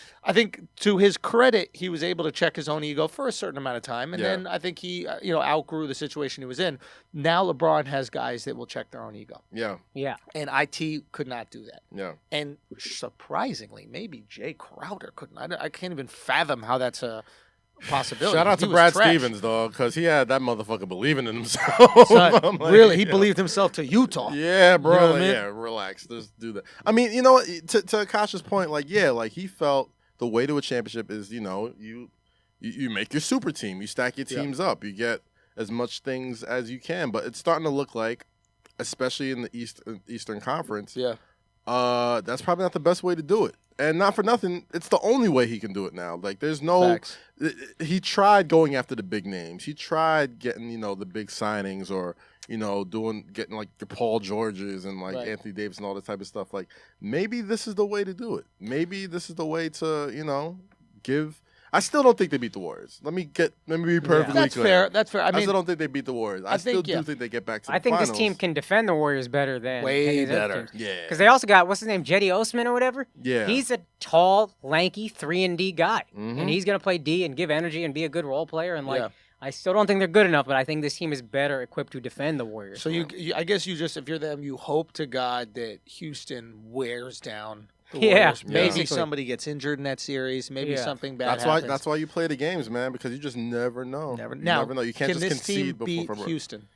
to his credit, he was able to check his own ego for a certain amount of time, and then I think he outgrew the situation he was in. Now LeBron has guys that will check their own ego. Yeah. Yeah. And IT could not do that. Yeah. And surprisingly, maybe Jay Crowder couldn't. I can't even fathom how that's a possibility. Shout out to Brad Stevens, dog, because he had that motherfucker believing in himself. Really, he believed himself to Utah. Yeah, bro. You know what I mean? Yeah, relax. Just do that. I mean, to Akash's point, he felt the way to a championship is, you make your super team. You stack your teams up. You get as much things as you can. But it's starting to look like, especially in the Eastern Conference, that's probably not the best way to do it. And not for nothing, it's the only way he can do it now. Like, there's no... Facts. He tried going after the big names. He tried getting, the big signings or, getting, like, the Paul Georges and, like, Anthony Davis and all that type of stuff. Like, maybe this is the way to do it. Maybe this is the way to, give... I still don't think they beat the Warriors. Let me be perfectly clear. That's fair. I still don't think they beat the Warriors. I still do think they get back to the finals. I think this team can defend the Warriors better than way better. Yeah. Because they also got, what's his name, Jetty Osman or whatever? Yeah. He's a tall, lanky 3-and-D guy. Mm-hmm. And he's going to play D and give energy and be a good role player. And, I still don't think they're good enough, but I think this team is better equipped to defend the Warriors. So, I guess you just, if you're them, you hope to God that Houston wears down the Warriors. Maybe somebody gets injured in that series. Maybe something bad happens. That's why you play the games, man, because you just never know. You never know. You can't just concede before. Can this team beat Houston?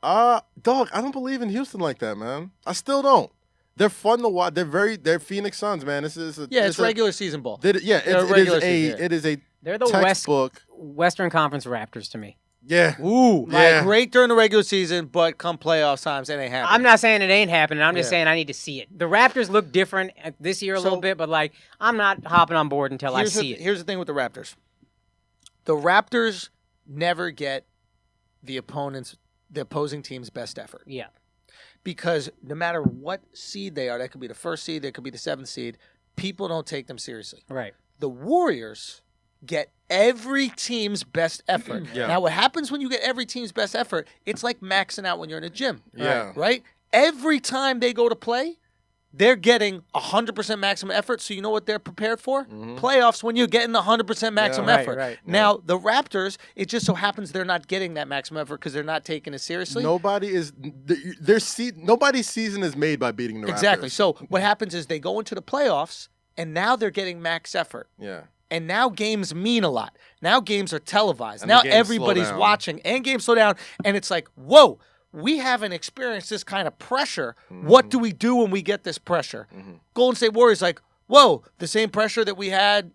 Dog, I don't believe in Houston like that, man. I still don't. They're fun to watch. They're Phoenix Suns, man. It's regular season ball. It is a They're the textbook. Western Conference Raptors to me. Yeah. Ooh. Yeah. Great during the regular season, but come playoff times, it ain't happening. I'm not saying it ain't happening. I'm just saying I need to see it. The Raptors look different this year a little bit, but I'm not hopping on board until I see it. Here's the thing with the Raptors. The Raptors never get the opposing team's best effort. Yeah. Because no matter what seed they are, that could be the first seed, that could be the seventh seed, people don't take them seriously. Right. The Warriors get every team's best effort. Yeah. Now, what happens when you get every team's best effort, it's like maxing out when you're in a gym. Yeah. Right? Every time they go to play, they're getting 100% maximum effort. So you know what they're prepared for? Mm-hmm. Playoffs when you're getting 100% maximum effort. Right. Now, the Raptors, it just so happens they're not getting that maximum effort because they're not taking it seriously. Nobody's season is made by beating the Raptors. Exactly. So what happens is they go into the playoffs, and now they're getting max effort. Yeah. And now games mean a lot. Now games are televised. Now everybody's watching, and games slow down. And it's like, whoa, we haven't experienced this kind of pressure. Mm-hmm. What do we do when we get this pressure? Mm-hmm. Golden State Warriors like, whoa, the same pressure that we had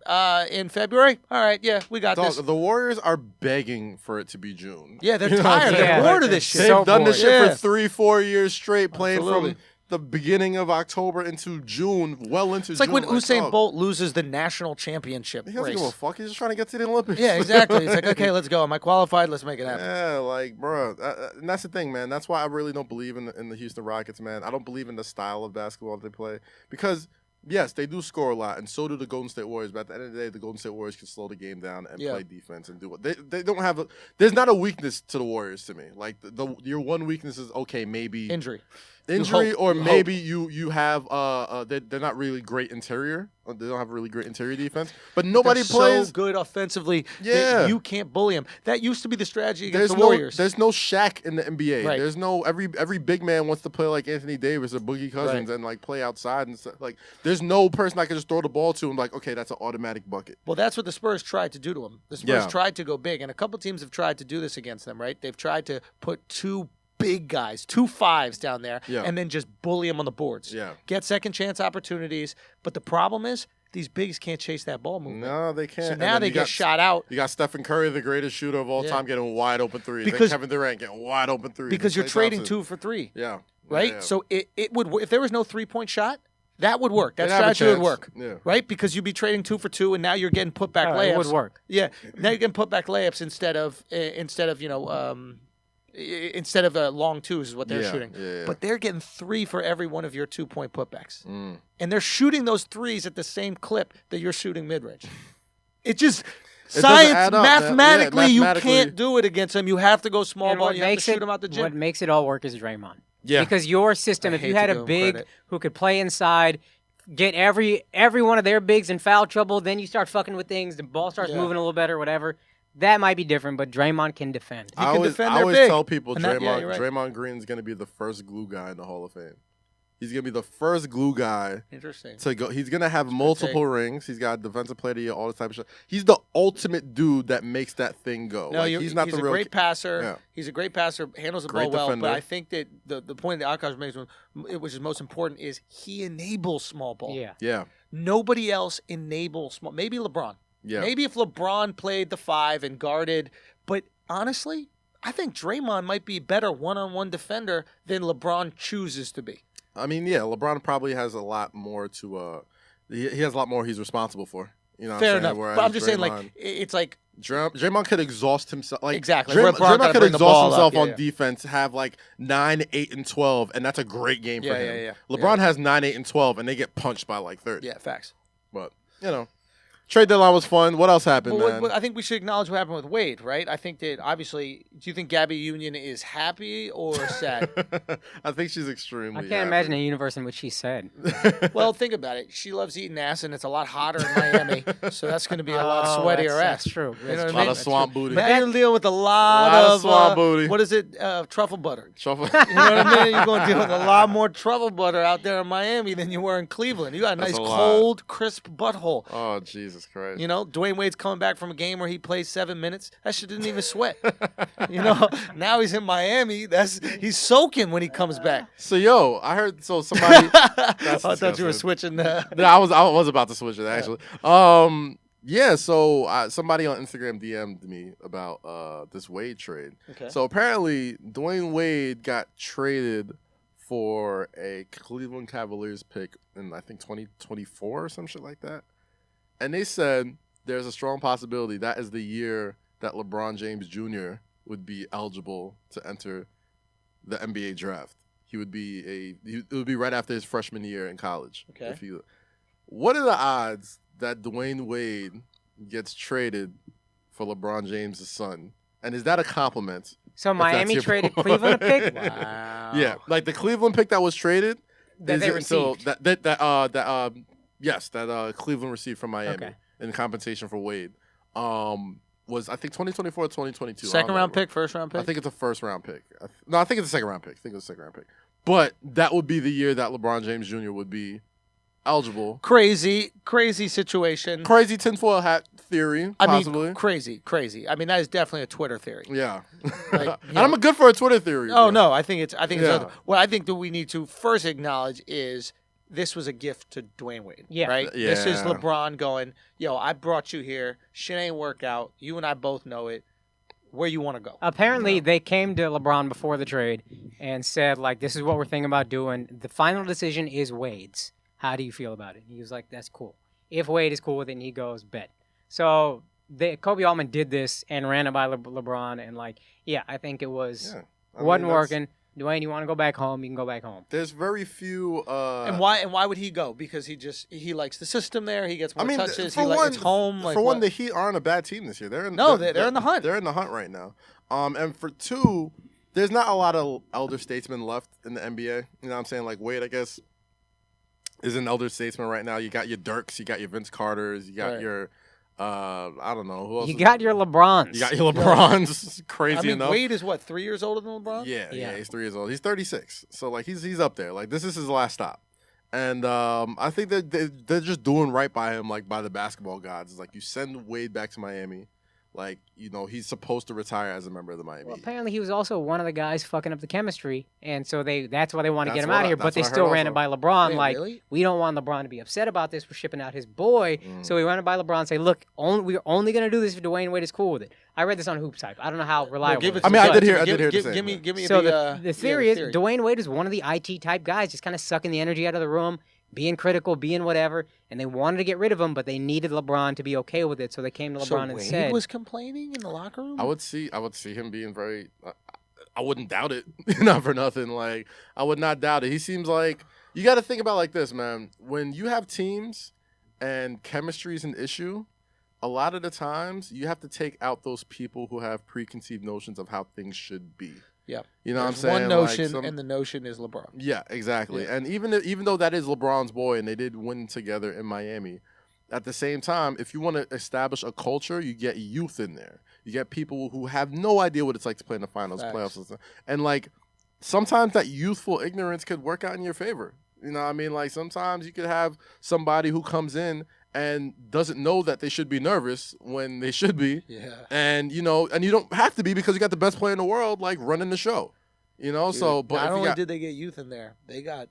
in February? All right, yeah, we got this. The Warriors are begging for it to be June. Yeah, they're tired. They're bored of this shit. They've done this shit for 3-4 years straight, playing from the beginning of October into June, well into June. It's like when Usain Bolt loses the national championship race. He doesn't give a fuck. He's just trying to get to the Olympics. Yeah, exactly. It's like, okay, let's go. Am I qualified? Let's make it happen. Yeah, bro. And that's the thing, man. That's why I really don't believe in the Houston Rockets, man. I don't believe in the style of basketball they play. Because, yes, they do score a lot, and so do the Golden State Warriors. But at the end of the day, the Golden State Warriors can slow the game down and play defense and do what they don't have. There's not a weakness to the Warriors to me. Like your one weakness is maybe injury, or maybe you have they're not really great interior. They don't have really great interior defense, but nobody plays so good offensively. Yeah, you can't bully them. That used to be the strategy against the Warriors. There's no Shaq in the NBA. Right. There's no every big man wants to play like Anthony Davis or Boogie Cousins and play outside and stuff. There's no person I can just throw the ball to and okay, that's an automatic bucket. Well, that's what the Spurs tried to do to them. The Spurs tried to go big, and a couple teams have tried to do this against them. Right? They've tried to put two big guys, 2 5s down there, and then just bully them on the boards. Yeah. Get second chance opportunities. But the problem is these bigs can't chase that ball movement. No, they can't. So now they get shot out. You got Stephen Curry, the greatest shooter of all time, getting wide open threes. Because Kevin Durant getting wide open threes. Because you're trading 2 for 3. Yeah. Right? Yeah. So it would, if there was no 3-point shot, that would work. That strategy would work. Yeah. Right? Because you'd be trading 2 for 2, and now you're getting put back layups. It would work. Yeah. Now you're getting put back layups instead of long twos is what they're shooting. Yeah. But they're getting 3 for every one of your 2-point putbacks. And they're shooting those 3s at the same clip that you're shooting mid-range. It just... mathematically, you can't do it against them. You have to go small ball. You have to shoot them out the gym. What makes it all work is Draymond. Yeah. Because your system, if you had a big who could play inside, get every one of their bigs in foul trouble, then you start fucking with things, the ball starts moving a little better, whatever. That might be different, but Draymond can defend. I always tell people Draymond Green's going to be the first glue guy in the Hall of Fame. He's going to be the first glue guy to go. He's going to have multiple rings. He's got defensive player of the year, all this type of shit. He's the ultimate dude that makes that thing go. No, he's a great passer. Yeah. He's a great passer, handles the ball well. But I think that the point that Akaash makes, which is most important, is he enables small ball. Yeah. Nobody else enables small. Maybe LeBron. Yeah. Maybe if LeBron played the 5 and guarded. But honestly, I think Draymond might be a better one-on-one defender than LeBron chooses to be. I mean, yeah, LeBron probably has a lot more to he has a lot more he's responsible for. You know, fair enough. But I'm just saying, it's like Draymond could exhaust himself. Exactly. Draymond could exhaust himself on defense, have 9, 8, and 12, and that's a great game for him. LeBron has 9, 8, and 12, and they get punched by 30. Yeah, facts. But Trade deadline was fun. What else happened, man? I think we should acknowledge what happened with Wade, right? I think that obviously, do you think Gabby Union is happy or sad? I think she's extremely. I can't imagine a universe in which she's sad. Well, think about it. She loves eating ass, and it's a lot hotter in Miami, so that's going to be a lot sweatier ass. That's true. You know what a lot of swamp booty. Man, you're dealing with a lot of swamp booty. What is it? Truffle butter. Truffle. You know what I mean? You're going to deal with a lot more truffle butter out there in Miami than you were in Cleveland. You got a nice, cold, crisp butthole. Oh, Jesus Christ. You know, Dwayne Wade's coming back from a game where he plays 7 minutes. That shit didn't even sweat. You know, now he's in Miami. He's soaking when he comes back. So, I heard somebody. I thought you were switching. No, I was about to switch it actually. So somebody on Instagram DM'd me about this Wade trade. Okay. So apparently Dwayne Wade got traded for a Cleveland Cavaliers pick in I think 2024 or some shit like that. And they said there's a strong possibility that is the year that LeBron James Jr. would be eligible to enter the NBA draft. It would be right after his freshman year in college. Okay. What are the odds that Dwayne Wade gets traded for LeBron James' son? And is that a compliment? So Miami traded Cleveland a pick? Wow. Yeah, like the Cleveland pick that was traded. That they received. That Cleveland received from Miami in compensation for Wade. Was I think 2024 or 2022. Second round pick, first round pick? I think it's a first round pick. I think it's a second round pick. But that would be the year that LeBron James Jr. would be eligible. Crazy situation. Crazy tinfoil hat theory, possibly. Crazy. I mean, that is definitely a Twitter theory. Yeah. Like, and I'm good for a Twitter theory. Oh, no, I think it's what I think that we need to first acknowledge is this was a gift to Dwayne Wade. Yeah. Right? Yeah. This is LeBron going, I brought you here. Shit ain't work out. You and I both know it. Where you want to go. Apparently, they came to LeBron before the trade and said, like, this is what we're thinking about doing. The final decision is Wade's. How do you feel about it? And he was like, that's cool. If Wade is cool with it, and he goes, bet. So Kobe Altman did this and ran it by LeBron. And, I think it was wasn't working. Dwayne, you want to go back home? You can go back home. There's very few. And why would he go? Because he likes the system there. He gets more touches. It's home. For one, the Heat aren't a bad team this year. They're in the hunt. They're in the hunt right now. And for two, there's not a lot of elder statesmen left in the NBA. You know what I'm saying? Like Wade, I guess, is an elder statesman right now. You got your Dirks, you got your Vince Carters, you got your. I don't know who else. You got your LeBrons. You got your LeBrons. Crazy enough. Wade is what, 3 years older than LeBron? Yeah, he's 3 years old. He's 36, so like he's up there. Like this is his last stop, and I think that they're just doing right by him, like by the basketball gods. It's like you send Wade back to Miami. Like, he's supposed to retire as a member of the Miami. Well, apparently he was also one of the guys fucking up the chemistry, and so that's why they want to get him out of here. But they still ran it by LeBron. Wait, really? We don't want LeBron to be upset about this. We're shipping out his boy. So we ran it by LeBron and say, look, we're only going to do this if Dwayne Wade is cool with it. I read this on Hoops Hype. I don't know how reliable it is. I did hear the same. Give me so the theory is Dwayne Wade is one of the IT type guys, just kind of sucking the energy out of the room, being critical, being whatever, and they wanted to get rid of him, but they needed LeBron to be okay with it, so they came to LeBron and said... Wade was complaining in the locker room? I would see him being very... I wouldn't doubt it, not for nothing. Like, I would not doubt it. He seems like... You got to think about it like this, man. When you have teams and chemistry is an issue, a lot of the times you have to take out those people who have preconceived notions of how things should be. Yeah. You know what I'm saying? One notion, and the notion is LeBron. Yeah, exactly. Yeah. And even though that is LeBron's boy and they did win together in Miami, at the same time, if you want to establish a culture, you get youth in there. You get people who have no idea what it's like to play in the finals, playoffs. And, like, sometimes that youthful ignorance could work out in your favor. You know what I mean? Like, sometimes you could have somebody who comes in and doesn't know that they should be nervous when they should be. Yeah. And, you don't have to be because you got the best player in the world, like, running the show. Dude, but not only did they get youth in there, they got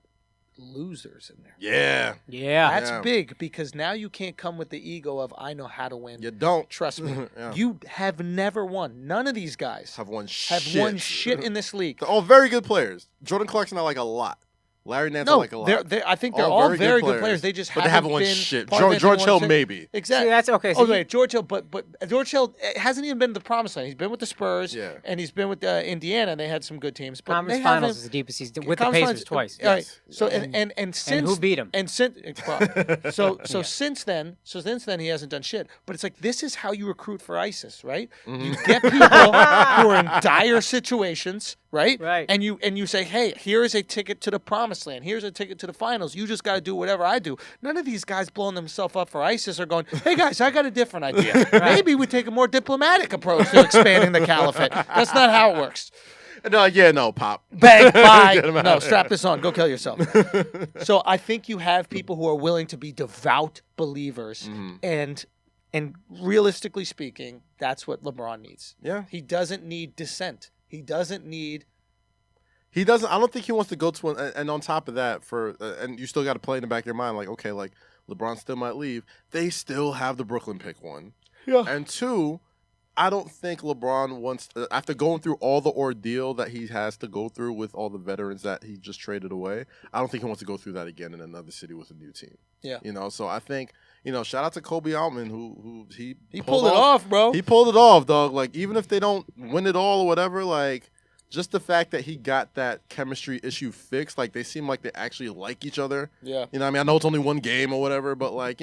losers in there. Yeah. That's big because now you can't come with the ego of, I know how to win. You don't. Trust me. Yeah. You have never won. None of these guys have won shit in this league. They're all very good players. Jordan Clarkson I like a lot. Larry Nance, I No, like a lot. I think they're all very good players. They just haven't won been shit. part of George Hill, anyone- maybe. Exactly. See, that's okay. So Wait, George Hill, but George Hill hasn't even been to the promised land. He's been with the Spurs, and he's been with Indiana, and they had some good teams. But Conference they Finals haven't- is the deepest he's with the Conference Pacers twice. All right. Yes. So and since And who beat him? And since so since then he hasn't done shit. But it's like this is how you recruit for ISIS, right? You get people who are in dire situations, right? Right. And you say, hey, here is a ticket to the promised land. Here's a ticket to the finals. You just got to do whatever I do. None of these guys blowing themselves up for ISIS are going, hey guys, I got a different idea. Maybe we take a more diplomatic approach to expanding the caliphate. That's not how it works. No, Pop. Bang, bye. No, strap this on. Go kill yourself. So I think you have people who are willing to be devout believers, and realistically speaking, that's what LeBron needs. Yeah. He doesn't need dissent. He doesn't. I don't think he wants to go to one. And on top of that, and you still got to play in the back of your mind, like, okay, like LeBron still might leave. They still have the Brooklyn pick, one. Yeah. And two, I don't think LeBron wants to, after going through all the ordeal that he has to go through with all the veterans that he just traded away, I don't think he wants to go through that again in another city with a new team. Yeah. So I think, shout out to Kobe Altman, who he pulled it off, bro. He pulled it off, dog. Like, even if they don't win it all or whatever, like, just the fact that he got that chemistry issue fixed, like, they seem like they actually like each other. Yeah. I know it's only one game or whatever, but, like,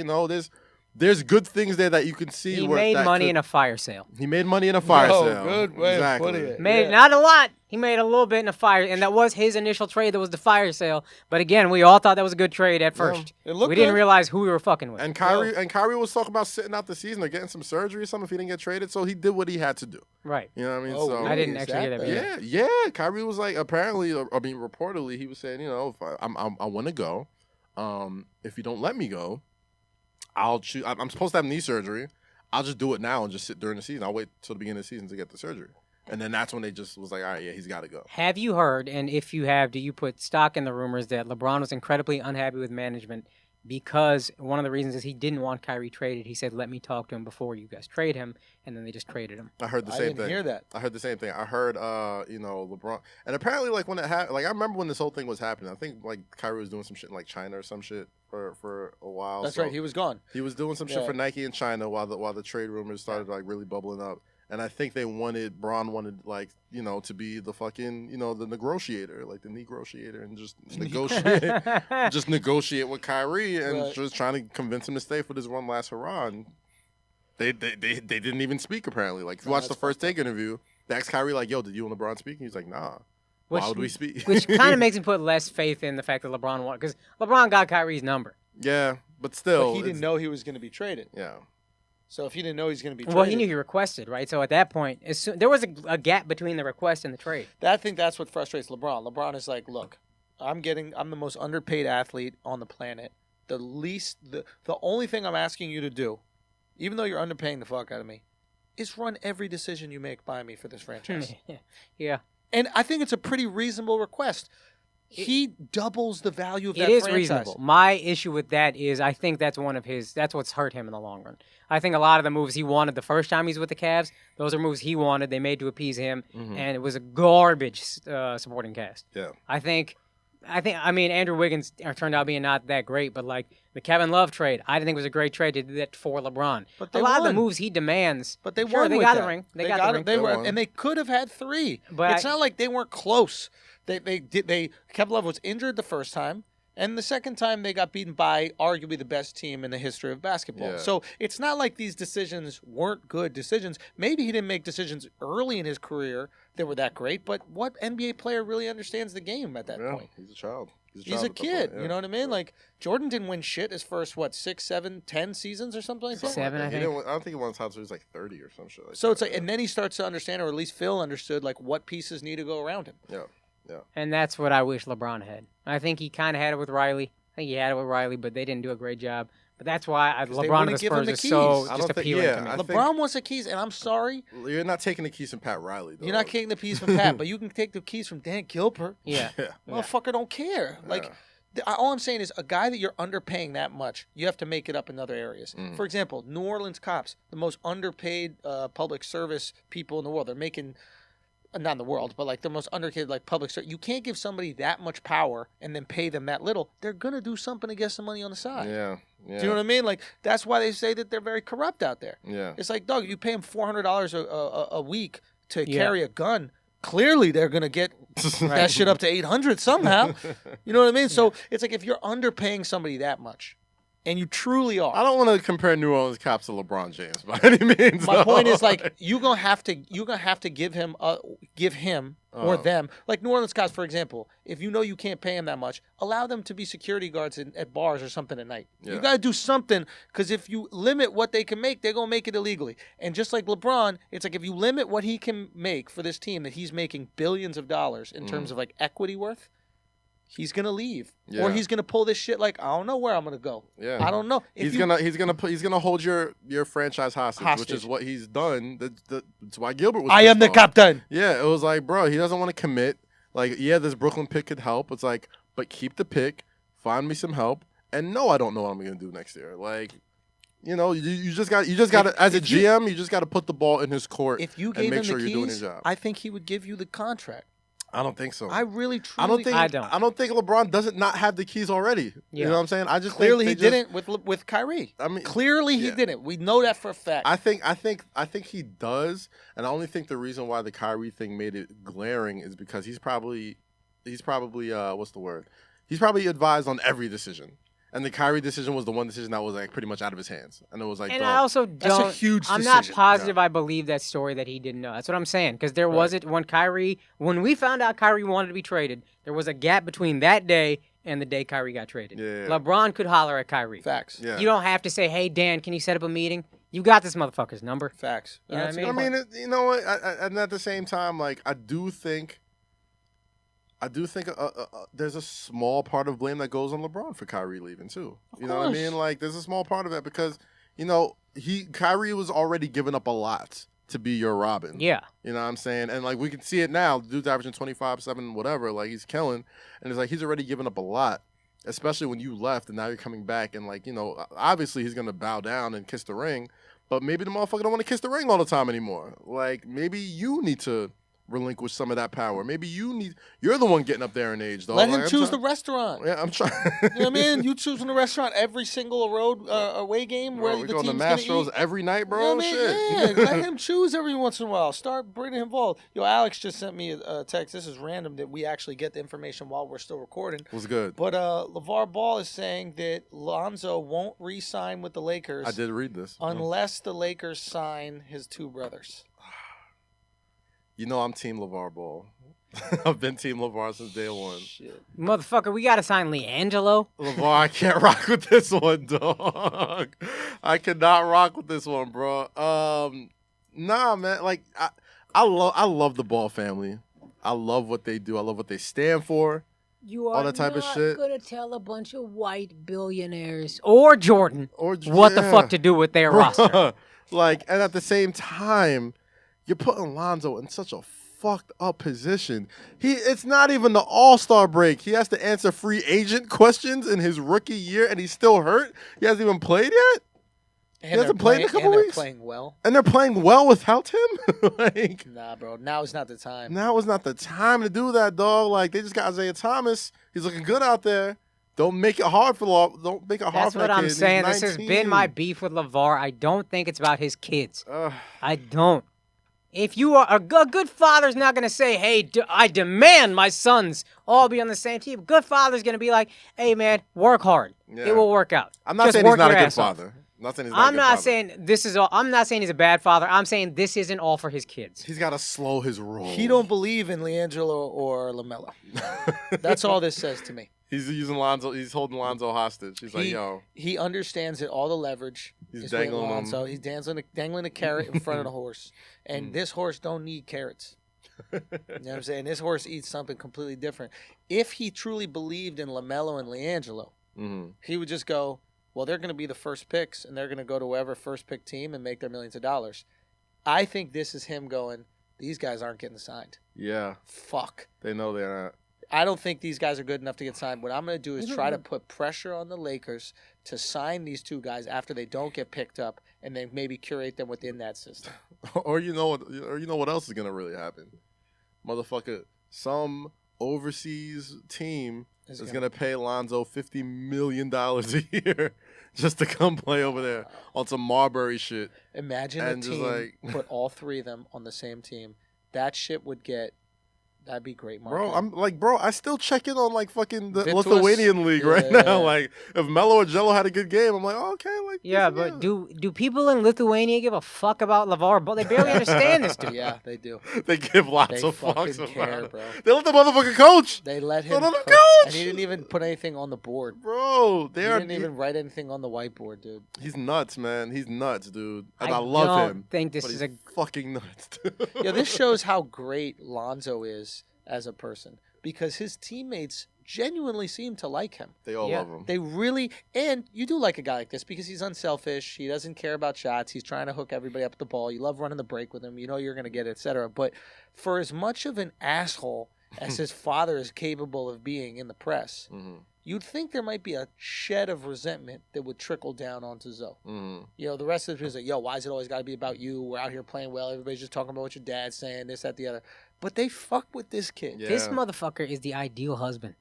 there's good things there that you can see. He made money in a fire sale. He made money in a fire sale. Good way of putting it. Made not a lot. He made a little bit in a fire, and that was his initial trade. That was the fire sale. But again, we all thought that was a good trade at first. It looked we didn't good. realize who we were fucking with. And Kyrie was talking about sitting out the season or getting some surgery or something if he didn't get traded. So he did what he had to do. Right. You know what I mean? Oh, so I didn't actually hear that. Yeah. Kyrie was like, reportedly, he was saying, if I want to go. If you don't let me go, I'll choose. I'm supposed to have knee surgery. I'll just do it now and just sit during the season. I'll wait till the beginning of the season to get the surgery. And then that's when they just was like, all right, yeah, he's got to go. Have you heard, and if you have, do you put stock in the rumors that LeBron was incredibly unhappy with management because one of the reasons is he didn't want Kyrie traded? He said, let me talk to him before you guys trade him, and then they just traded him. I heard the same thing. I didn't hear that. I heard the same thing. I heard, LeBron. And apparently, like, when it happened, like, I remember when this whole thing was happening. I think, like, Kyrie was doing some shit in, like, China or some shit for a while. That's right. He was gone. He was doing some shit for Nike in China while the trade rumors started, like, really bubbling up. And I think Braun wanted, like, to be the fucking, the negotiator, like the negotiator, and just negotiate with Kyrie and just trying to convince him to stay for this one last hurrah. And they didn't even speak, apparently. Like, if you watch the First Take interview, they asked Kyrie, like, yo, did you and LeBron speak? And he's like, nah. Why would we speak? Which kind of makes him put less faith in the fact that LeBron won, because LeBron got Kyrie's number. Yeah, but still. But he didn't know he was going to be traded. Yeah. So if he didn't know he was going to be traded. Well, he knew he requested, right? So at that point, there was a gap between the request and the trade. I think that's what frustrates LeBron. LeBron is like, look, I'm the most underpaid athlete on the planet. The only thing I'm asking you to do, even though you're underpaying the fuck out of me, is run every decision you make by me for this franchise. Yeah. And I think it's a pretty reasonable request. He doubles the value of that franchise. It is reasonable. My issue with that is I think that's what's hurt him in the long run. I think a lot of the moves he wanted the first time he's with the Cavs, those are moves he wanted. They made to appease him, and it was a garbage supporting cast. Yeah. I mean, Andrew Wiggins turned out being not that great, but like the Kevin Love trade, I didn't think it was a great trade to do that for LeBron. But a lot of the moves he demands, but they sure, won. They with got that. the ring. They got the ring. And they could have had 3. But it's not like they weren't close. Kevin Love was injured the first time, and the second time they got beaten by arguably the best team in the history of basketball. Yeah. So it's not like these decisions weren't good decisions. Maybe he didn't make decisions early in his career that were that great, but what NBA player really understands the game at that point? He's a child. He's a kid, you know what I mean? Like, Jordan didn't win shit his first, 6, 7, 10 seasons or something like that? 7, I think. I don't think he won top, so he was like 30 or some shit like So that. it's like, and then he starts to understand, or at least Phil understood, like, what pieces need to go around him. Yeah. And that's what I wish LeBron had. I think he kind of had it with Riley. But they didn't do a great job. But that's why LeBron and the Spurs is so just appealing to me. LeBron wants the keys, and I'm sorry. You're not taking the keys from Pat Riley, though. You're not taking the keys from Pat, but you can take the keys from Dan Gilbert. Yeah. Motherfucker don't care. Like, all I'm saying is a guy that you're underpaying that much, you have to make it up in other areas. For example, New Orleans cops, the most underpaid public service people in the world. They're making not in the world, but like the most underrated like public sector. You can't give somebody that much power and then pay them that little. They're gonna do something to get some money on the side. Yeah. Do you know what I mean? Like that's why they say that they're very corrupt out there. Yeah. It's like, dog, you pay them $400 a week to carry a gun. Clearly, they're gonna get that shit up to 800 somehow. You know what I mean? So it's like if you're underpaying somebody that much, and you truly are. I don't want to compare New Orleans cops to LeBron James by any means. My point is like you're gonna have to give him or them, like New Orleans cops, for example. If you know you can't pay him that much, allow them to be security guards at bars or something at night. Yeah. You got to do something, because if you limit what they can make, they're gonna make it illegally. And just like LeBron, it's like if you limit what he can make for this team, that he's making billions of dollars in terms of like equity worth. He's gonna leave, or he's gonna pull this shit. Like, I don't know where I'm gonna go. Yeah, I don't know. He's gonna hold your franchise hostage, which is what he's done. That's why Gilbert was. I am the captain. Yeah, it was like, bro, he doesn't want to commit. Like, yeah, this Brooklyn pick could help. It's like, but keep the pick, find me some help, and no, I don't know what I'm gonna do next year. Like, you know, you just got to as a GM, you just got to put the ball in his court. If you gave him the keys, you're doing his job. I think he would give you the contract. I don't think so. I really, truly, I don't think LeBron doesn't not have the keys already. Yeah. You know what I'm saying? I just clearly he didn't with Kyrie. I mean, clearly he didn't. We know that for a fact. I think he does, and I only think the reason why the Kyrie thing made it glaring is because he's probably what's the word? He's probably advised on every decision. And the Kyrie decision was the one decision that was like pretty much out of his hands, and it was like. And I also don't. That's a huge decision. I'm not positive I believe that story that he didn't know. That's what I'm saying, because there was it when we found out Kyrie wanted to be traded. There was a gap between that day and the day Kyrie got traded. Yeah. LeBron could holler at Kyrie. Facts. Yeah. You don't have to say, "Hey Dan, can you set up a meeting?" You got this motherfucker's number. Facts. You know what I mean? You know what? And at the same time, like I do think there's a small part of blame that goes on LeBron for Kyrie leaving too. You know what I mean? Like there's a small part of it because, you know, Kyrie was already giving up a lot to be your Robin. Yeah. You know what I'm saying? And like we can see it now. The dude's averaging 25, 7, whatever. Like he's killing. And it's like he's already given up a lot, especially when you left and now you're coming back. And like, you know, obviously he's going to bow down and kiss the ring. But maybe the motherfucker don't want to kiss the ring all the time anymore. Like maybe you need to relinquish some of that power. Maybe you're the one getting up there in age, though. Let him choose the restaurant. Yeah, I'm trying. You know what I mean? You choosing the restaurant every single away game where the team's going to Mastros every night, bro. You know shit. Yeah, let him choose every once in a while. Start bringing him involved. Yo, Alex just sent me a text. This is random that we actually get the information while we're still recording. It was good. But LeVar Ball is saying that Lonzo won't re-sign with the Lakers. I did read this. Unless the Lakers sign his two brothers. You know I'm Team LeVar Ball. I've been Team LeVar since day one. Shit. Motherfucker, we got to sign LiAngelo. LeVar, I can't rock with this one, dog. I cannot rock with this one, bro. Nah, man. Like, I love the Ball family. I love what they do. I love what they stand for. You are all that type of shit. Gonna tell a bunch of white billionaires or Jordan what the fuck to do with their roster. Like, and at the same time, you're putting Lonzo in such a fucked up position. It's not even the All-Star break. He has to answer free agent questions in his rookie year, and he's still hurt. He hasn't even played yet. He hasn't played in a couple weeks. They're playing well. And they're playing well without him. Like, nah, bro. Now is not the time. Now is not the time to do that, dog. Like, they just got Isaiah Thomas. He's looking good out there. Don't make it hard for Don't make it hard for that kid. That's what I'm saying. This has been my beef with LeVar. I don't think it's about his kids. I don't. If you are a good father's not going to say, hey, I demand my sons all be on the same team. Good father's going to be like, hey, man, work hard. Yeah. It will work out. I'm not saying he's not a good father. I'm not saying he's a bad father. I'm saying this isn't all for his kids. He's got to slow his roll. He don't believe in LiAngelo or LaMelo. That's all this says to me. He's using Lonzo. He's holding Lonzo hostage. He's like, yo. He understands that all the leverage is dangling Lonzo. He's dangling a carrot in front of the horse. And this horse don't need carrots. You know what I'm saying? This horse eats something completely different. If he truly believed in LaMelo and LiAngelo, he would just go, well, they're going to be the first picks, and they're going to go to whoever first pick team and make their millions of dollars. I think this is him going, these guys aren't getting signed. Yeah. Fuck. They know they're not. I don't think these guys are good enough to get signed. What I'm going to do is try to put pressure on the Lakers to sign these two guys after they don't get picked up, and then maybe curate them within that system. Or you know what else is going to really happen? motherfucker, some overseas team is going to pay Lonzo $50 million a year just to come play over there on some Marbury shit. Imagine a team put all three of them on the same team. That shit would get... That'd be great, marketing. I still check in on like fucking the Lithuanian league right now. Like, if Melo or Jello had a good game, I'm like, oh, okay, like. Yeah, but do people in Lithuania give a fuck about Lavar? But they barely understand this dude. Yeah, they do. They give lots of fucks about it. Bro. They let the motherfucker coach. They let him coach, and he didn't even put anything on the board, bro. He didn't even write anything on the whiteboard, dude. He's nuts, man. He's nuts, dude. And I love him. I think this is fucking nuts. Dude. Yeah, this shows how great Lonzo is as a person, because his teammates genuinely seem to like him. They all love him. They really, and you do like a guy like this because he's unselfish. He doesn't care about shots. He's trying to hook everybody up at the ball. You love running the break with him. You know you're going to get it, etc. But for as much of an asshole as his father is capable of being in the press, you'd think there might be a shed of resentment that would trickle down onto Zoe. You know, the rest of the people is like, yo, why is it always got to be about you? We're out here playing well. Everybody's just talking about what your dad's saying, this, that, the other. But they fuck with this kid. Yeah. This motherfucker is the ideal husband.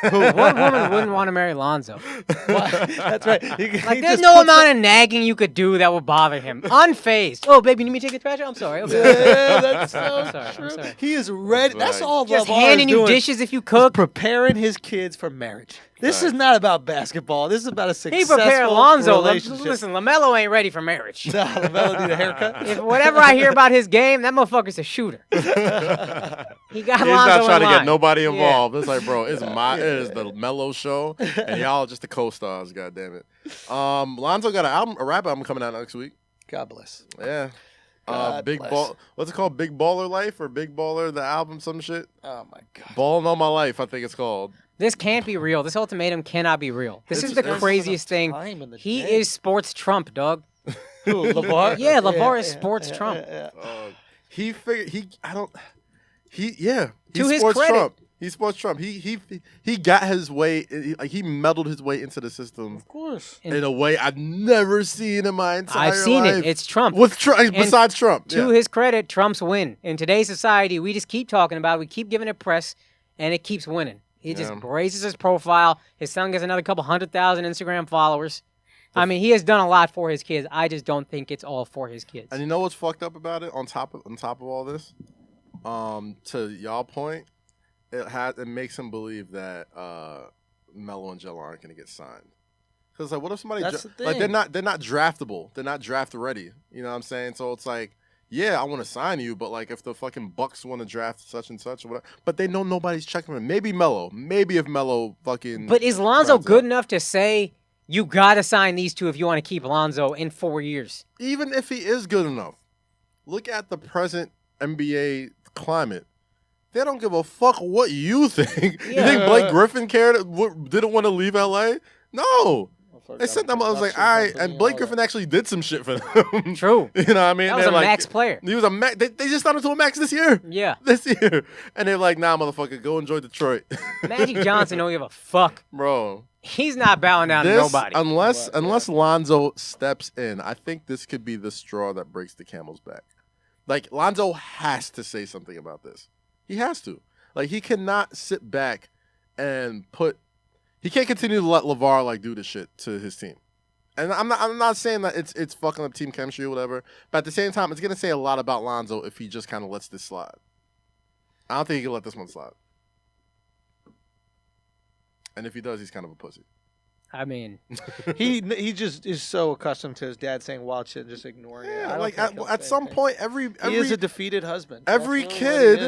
What woman wouldn't want to marry Lonzo? That's right. There's no amount of nagging you could do that would bother him. Unfazed. Oh, baby, you need me to take the trash out? I'm sorry. Okay. Yeah, that's so true. I'm sorry. He is ready. That's all just Lavar handing you dishes if you cook. Preparing his kids for marriage. This is not about basketball. This is about a successful relationship. Listen, LaMelo ain't ready for marriage. Nah, LaMelo need a haircut. Whatever I hear about his game, that motherfucker's a shooter. He's not trying to get nobody involved. It's like, bro, it is the Melo show, and y'all just the co-stars. God damn it. Lonzo got a rap album coming out next week. God bless. Yeah. What's it called? Big Baller Life or Big Baller the album? Some shit. Oh my god. Balling All My Life, I think it's called. This can't be real. This ultimatum cannot be real. This is the craziest thing. He is sports Trump, dog. Who, Lavar? Yeah, Lavar is sports Trump. He figured He's his sports credit. Trump. He's sports Trump. He got his way. He meddled his way into the system. Of course. In a way I've never seen in my entire life. I've seen it. It's Trump. Besides Trump. To his credit, Trump's win. In today's society, we just keep talking about it. We keep giving it press, and it keeps winning. He just raises his profile. His son gets another couple 100,000 Instagram followers. I mean, he has done a lot for his kids. I just don't think it's all for his kids. And you know what's fucked up about it? On top of all this, to y'all point, it makes him believe that Melo and Jello aren't going to get signed. Because like, what if somebody they're not draftable? They're not draft ready. You know what I'm saying? So it's like, yeah, I want to sign you, but like if the fucking Bucks want to draft such and such or whatever, but they know nobody's checking him. Maybe Melo. Maybe if Melo fucking. But is Lonzo good enough to say you got to sign these two if you want to keep Lonzo in 4 years? Even if he is good enough, look at the present NBA climate. They don't give a fuck what you think. Yeah. You think Blake Griffin didn't want to leave LA? No. They sent them. I was like, all right. And Blake Griffin actually did some shit for them. True. You know what I mean? That was a max player. He was a max. They just signed him to a max this year. Yeah. This year. And they're like, nah, motherfucker, go enjoy Detroit. Magic Johnson don't give a fuck. Bro. He's not bowing down to nobody. Unless Lonzo steps in, I think this could be the straw that breaks the camel's back. Like, Lonzo has to say something about this. He has to. Like, he cannot sit back and he can't continue to let Lavar like do this shit to his team. And I'm not saying that it's fucking up team chemistry or whatever, but at the same time, it's gonna say a lot about Lonzo if he just kind of lets this slide. I don't think he can let this one slide. And if he does, he's kind of a pussy. I mean, he just is so accustomed to his dad saying wild shit and just ignoring it. Yeah, like at some point, he is a defeated husband. Every kid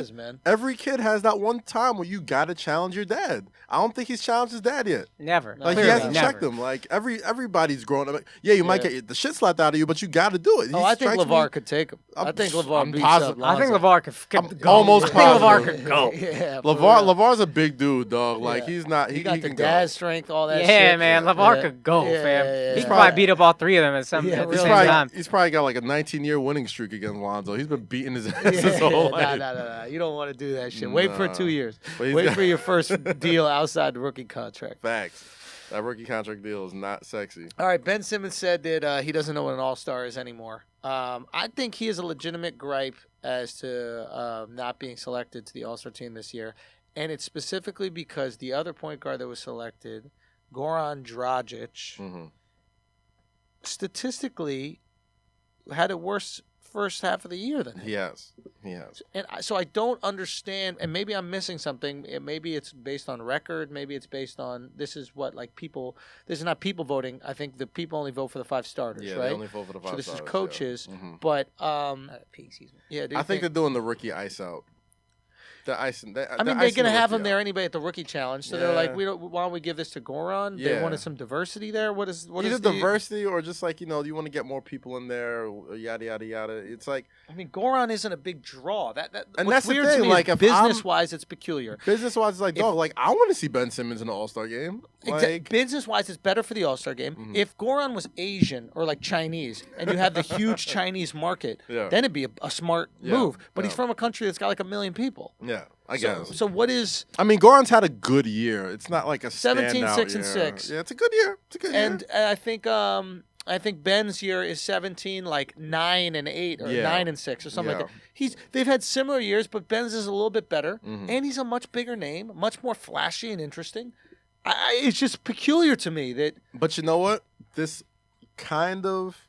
has that one time where you gotta challenge your dad. I don't think he's challenged his dad yet. Never. Like he hasn't checked him. Like everybody's grown up. Yeah, you might get the shit slapped out of you, but you gotta do it. I think Lavar could take him. I think Lavar beats up Lonzo. I think Lavar could go. Almost positive. Lavar could go. Yeah, Lavar's a big dude, dog. Like he's not. He got the dad strength, all that shit. Yeah, man. Lavar could go, fam. He could probably beat up all three of them at the same time. He's probably got like a 19-year winning streak against Lonzo. He's been beating his ass his whole life. No. You don't want to do that shit. Wait for 2 years. Wait for your first deal outside the rookie contract. Facts. That rookie contract deal is not sexy. All right, Ben Simmons said that he doesn't know what an All-Star is anymore. I think he has a legitimate gripe as to not being selected to the All-Star team this year, and it's specifically because the other point guard that was selected, Goran Dragic, statistically had a worse first half of the year than him. Yes. And so I don't understand, and maybe I'm missing something. Maybe it's based on record. Maybe it's based on this is not people voting. I think the people only vote for the 5 starters, right? Yeah, they only vote for the 5 starters. So this is coaches, yeah. but peak season. Yeah, I think they're doing the rookie ice out. The icing. They're going to have him there anyway at the rookie challenge. So they're like, why don't we give this to Goran? They wanted some diversity there. What is diversity or just like, you want to get more people in there, or yada, yada, yada. It's like... Goran isn't a big draw. And what's that's weird the thing. To me like, is business-wise, it's peculiar. Business-wise, it's like, I want to see Ben Simmons in the All-Star game. Like, business-wise, it's better for the All-Star game. Mm-hmm. If Goran was Asian or like Chinese and you have the huge Chinese market, then it'd be a smart move. But he's from a country that's got like 1 million people. Yeah. I guess. So what is... Goran's had a good year. It's not like a 17, standout 6, year. and 6. Yeah, it's a good year. And I think Ben's year is 17, like 9 and 8 or 9 and 6 or something like that. They've had similar years, but Ben's is a little bit better, and he's a much bigger name, much more flashy and interesting. It's just peculiar to me that... But you know what? This kind of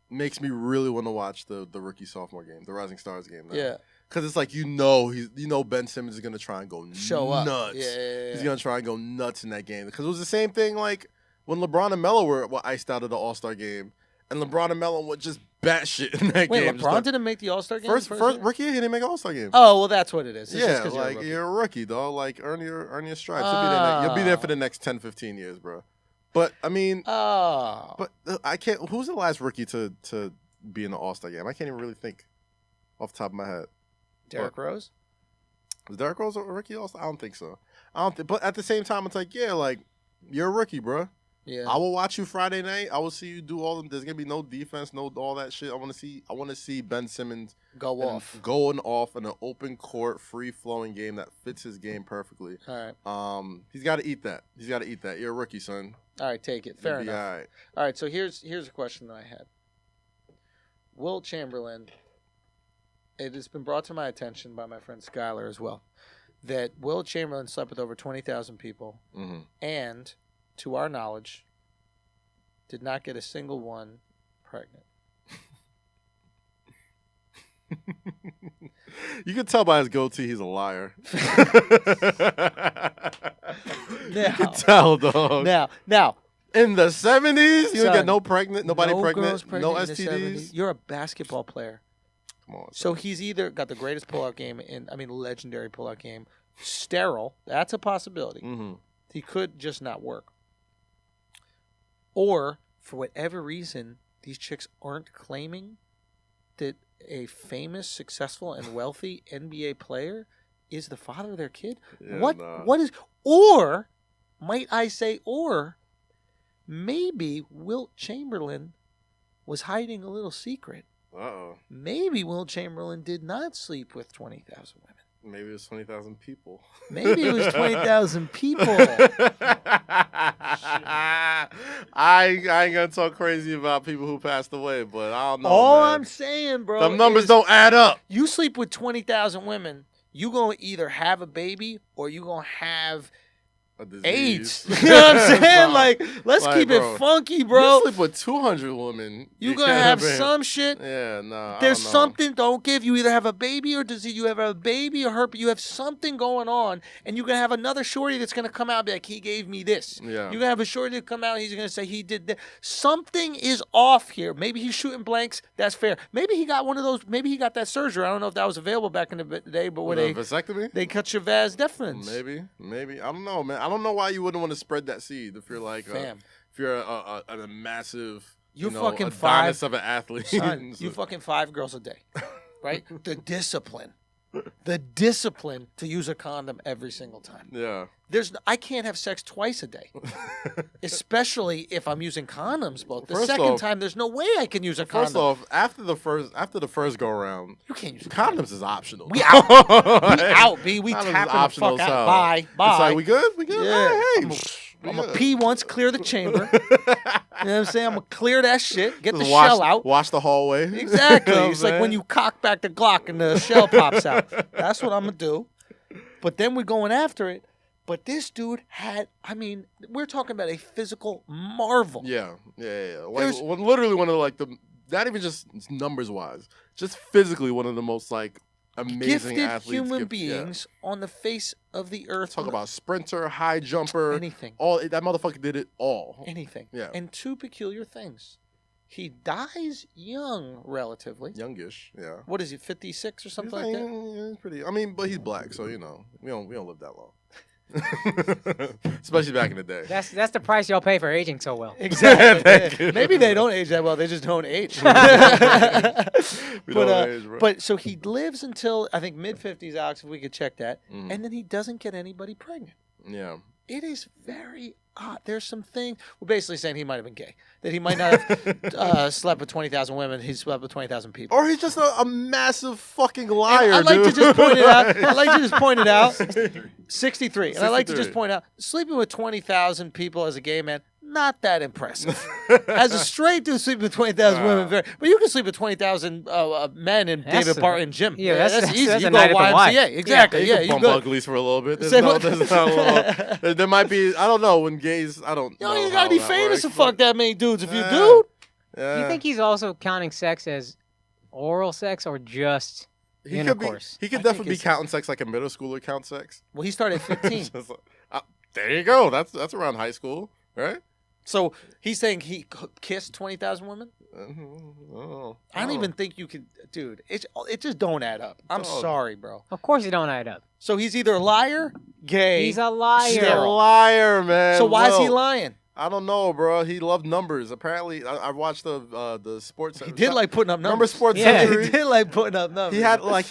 makes me really want to watch the rookie sophomore game, the Rising Stars game. Now. Yeah. Because it's like, Ben Simmons is going to try and go nuts. Yeah. He's going to try and go nuts in that game. Because it was the same thing like when LeBron and Melo were iced out of the All-Star game. And LeBron and Melo were just batshit in that game. Wait, LeBron didn't make the All-Star game? First rookie, he didn't make an All-Star game. Oh, well, that's what it is. It's you're a rookie, dog. Like, earn your stripes. You'll be there for the next 10, 15 years, bro. But, I can't... Who's the last rookie to be in the All-Star game? I can't even really think off the top of my head. Derrick Rose? Was Derrick Rose a rookie All-Star? I don't think so. But at the same time, it's like, you're a rookie, bro. Yeah. I will watch you Friday night. I will see you do all. There's gonna be no defense, no all that shit. I want to see Ben Simmons going off in an open court, free flowing game that fits his game perfectly. All right. He's got to eat that. You're a rookie, son. All right, take it. Fair enough. All right. So here's a question that I had. Wilt Chamberlain. It has been brought to my attention by my friend Skylar as well that Wilt Chamberlain slept with over 20,000 people, and, to our knowledge, did not get a single one pregnant. You can tell by his goatee he's a liar. You can tell, dog. Now. In the 70s, you didn't get nobody pregnant, no STDs. You're a basketball player. So he's either got the greatest pullout game legendary pullout game, sterile. That's a possibility. Mm-hmm. He could just not work. Or, for whatever reason, these chicks aren't claiming that a famous, successful, and wealthy NBA player is the father of their kid. Yeah, what is... Or, might I say, maybe Wilt Chamberlain was hiding a little secret. Uh-oh. Maybe Wilt Chamberlain did not sleep with 20,000 women. Maybe it was 20,000 people. Maybe it was 20,000 people. I ain't gonna talk crazy about people who passed away, but I don't know. All I'm saying, bro, the numbers don't add up. You sleep with 20,000 women, you gonna either have a baby or you gonna have AIDS. You know what I'm saying? Like, let's keep it funky, bro. You sleep with 200 women. You gonna have some shit. Yeah, no. There's something. Don't give. You either have a baby or you have a baby or herpes. You have something going on, and you're gonna have another shorty that's gonna come out and be like, he gave me this. Yeah. You're gonna have a shorty that come out and he's gonna say he did that. Something is off here. Maybe he's shooting blanks. That's fair. Maybe he got one of those. Maybe he got that surgery. I don't know if that was available back in the day, but where vasectomy? They cut your vas deferens. Maybe. I don't know, man. I don't know why you wouldn't want to spread that seed if you're like if you're a massive fucking Adonis of an athlete. Son, you fucking 5 girls a day, right? The discipline to use a condom every single time. Yeah. I can't have sex twice a day, especially if I'm using condoms. The second time, there's no way I can use a condom. First off, after the first go around, you can't use condoms. Is optional. We out. We out. B. We tapping the fuck out. Bye. It's like we good. Yeah. Hey. I'm a pee once, clear the chamber. You know what I'm saying? I'm going to clear that shit, get the Just shell out. Watch the hallway. Exactly. You know It's like when you cock back the Glock and the shell pops out. That's what I'm going to do. But then we're going after it. But this dude had, I mean, we're talking about a physical marvel. Yeah. Like, literally one of the, like, not even just numbers-wise, just physically one of the most, like, amazing gifted athletes. Human beings on the face of the earth. Talk about sprinter, high jumper. Anything. That motherfucker did it all. Anything. Yeah. And two peculiar things. He dies young, relatively. Youngish, yeah. What is he, 56 or something like that? Yeah, he's pretty. I mean, but he's black, so, you know, we don't live that long. Especially back in the day. That's the price y'all pay for aging so well. Exactly. Maybe they don't age that well. They just don't age. But so he lives until I think mid-50s, Alex, if we could check that, and then he doesn't get anybody pregnant. Yeah. It is very odd. There's some things. We're basically saying he might have been gay. That he might not have slept with 20,000 women. He slept with 20,000 people. Or he's just a massive fucking liar, I like dude. to just point it out. 63. And I like to just point out, sleeping with 20,000 people as a gay man, not that impressive. As a straight dude sleeping with 20,000 women, but you can sleep with 20,000 men in David Barton Gym. Yeah, that's easy. That's you a go night at the Y. YMCA. Exactly. You Yeah, can you bump go. uglies for a little bit. Say what? There might be, I don't know, when gays, I don't know. You gotta be how that famous works, to fuck that many dudes. If you do, Do you think he's also counting sex as oral sex or just intercourse? He could definitely be counting sex like a middle schooler counts sex. well, he started at 15. There you go. That's around high school, right? So he's saying he kissed 20,000 women? I don't even think you could, dude. It just don't add up. I'm sorry, bro. Of course it don't add up. So he's either a liar, gay. He's a liar. He's a liar, man. So why is he lying? I don't know, bro. He loved numbers. Apparently, I watched the sports. He did like putting up numbers. Number sports. Yeah, century. He did like putting up numbers. He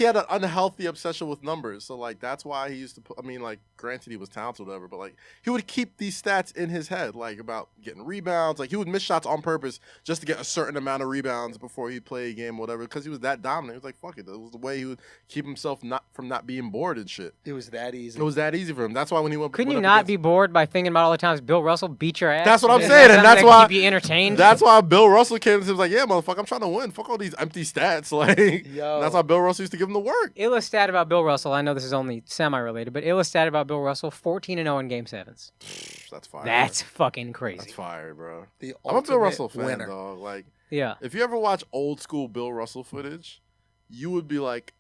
had an unhealthy obsession with numbers. So like that's why he used to put, I mean, like, granted he was talented or whatever, but like he would keep these stats in his head, like about getting rebounds. Like he would miss shots on purpose just to get a certain amount of rebounds before he'd play a game or whatever, because he was that dominant. He was like, fuck it. That was the way he would keep himself from not being bored and shit. It was that easy. It was that easy for him. That's why when he went, Couldn't you not be bored by thinking about all the times Bill Russell beat your ass? That's what I'm saying, and that's why keep you entertained. That's why Bill Russell came and was like, "Yeah, motherfucker, I'm trying to win. Fuck all these empty stats." Like, that's why Bill Russell used to give him the work. Illa stat about Bill Russell. I know this is only semi-related, but Illa stat about Bill Russell: 14-0 in Game 7s. That's fire. That's fucking crazy. That's fire, bro. The I'm a Bill Russell fan, winner. dog. Like, yeah. If you ever watch old school Bill Russell footage, you would be like,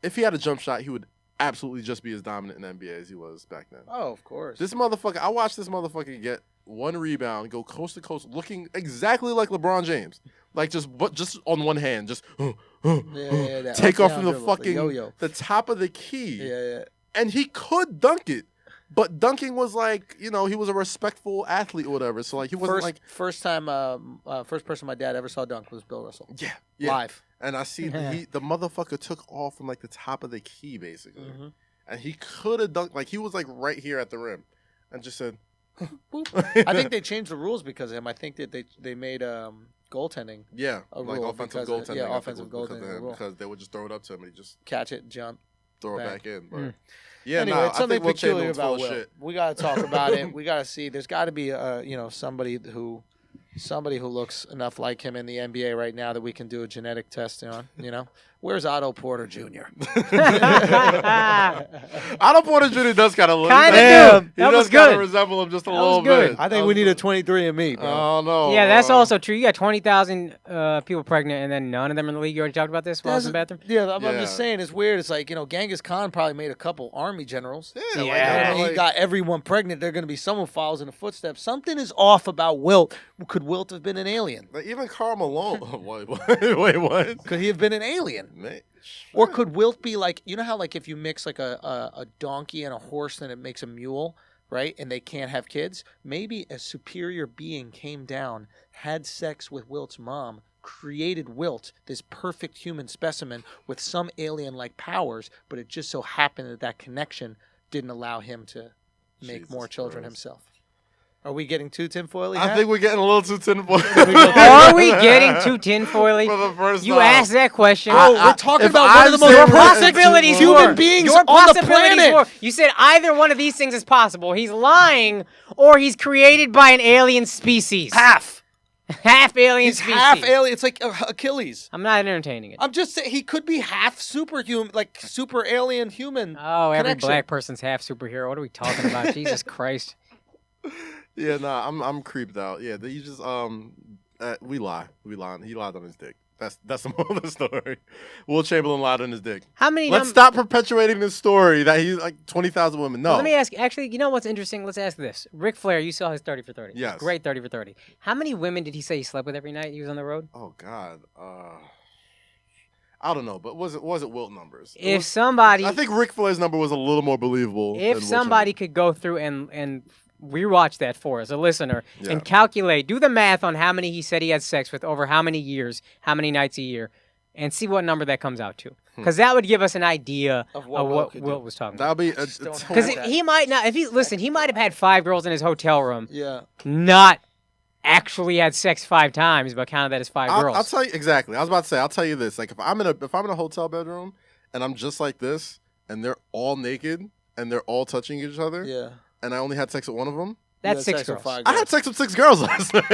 if he had a jump shot, he would absolutely just be as dominant in the NBA as he was back then. Oh, of course. This motherfucker, I watched this motherfucker get one rebound, go coast to coast, looking exactly like LeBron James, like just on one hand, just take off from the fucking the top of the key. Yeah. And he could dunk it, but dunking was like, he was a respectful athlete or whatever. So like he wasn't first person my dad ever saw dunk was Bill Russell. Yeah. Live. And I see the motherfucker took off from like the top of the key basically, and he could have dunked, like he was like right here at the rim, and just said. I think they changed the rules because of him. I think that they made goaltending. Yeah, like offensive goaltending. Yeah, offensive goaltending because they would just throw it up to him and he just catch it, jump, throw it back in. But yeah, anyway, it's something peculiar about Will. Shit. We got to talk about it. We got to see. There's got to be somebody who looks enough like him in the NBA right now that we can do a genetic test on. Where's Otto Porter Jr.? Otto Porter Jr. does kind of look. That was good. Resemble him just a little good. bit. I think we need a 23andMe, bro. Oh no. Yeah, that's also true. You got 20,000 people pregnant, and then none of them in the league. You already talked about this while I was in the bathroom. Yeah, I'm just saying it's weird. It's like Genghis Khan probably made a couple army generals. Yeah. He got everyone pregnant. They're going to be someone follows in the footsteps. Something is off about Wilt. Could Wilt have been an alien? Like, even Karl Malone. Wait, what? Could he have been an alien? Mate. Or could Wilt be like, how like if you mix like a donkey and a horse, then it makes a mule, right? And they can't have kids. Maybe a superior being came down, had sex with Wilt's mom, created Wilt, this perfect human specimen with some alien-like powers, but it just so happened that connection didn't allow him to make more children himself. Are we getting too tinfoily? I think we're getting a little too tinfoily. Are we getting too tinfoily? For the first You time. asked that question. We're talking about one of the Your most possibilities human beings Your on the possibilities planet. were. You said either one of these things is possible. He's lying, or he's created by an alien species. Half alien He's species. half alien. It's like Achilles. I'm not entertaining it. I'm just saying he could be half superhuman, like super alien human. Oh, every connection. black person's half superhero. What are we talking about? Jesus Christ. Yeah, nah, I'm creeped out. Yeah, you just we lie. He lied on his dick. That's the moral of the story. Wilt Chamberlain lied on his dick. How many? Let's stop perpetuating this story that he's like 20,000 women. No. Well, let me ask. Actually, you know what's interesting? Let's ask this. Ric Flair, you saw his 30 for 30. Yes. Great 30 for 30. How many women did he say he slept with every night he was on the road? Oh God. I don't know, but was it Wilt numbers? I think Ric Flair's number was a little more believable. If somebody could go through and rewatch that for us, a listener, and calculate, do the math on how many he said he had sex with over how many years, how many nights a year, and see what number that comes out to. Because that would give us an idea of what Wilt was talking about. That'll be because he might not. He might have had 5 girls in his hotel room. Yeah. Not actually had sex 5 times, but counted that as 5 girls. I'll tell you exactly. I was about to say. I'll tell you this. Like if I'm in a hotel bedroom and I'm just like this, and they're all naked and they're all touching each other. Yeah. And I only had sex with one of them. That's 6 girls. I had sex with 6 girls last night.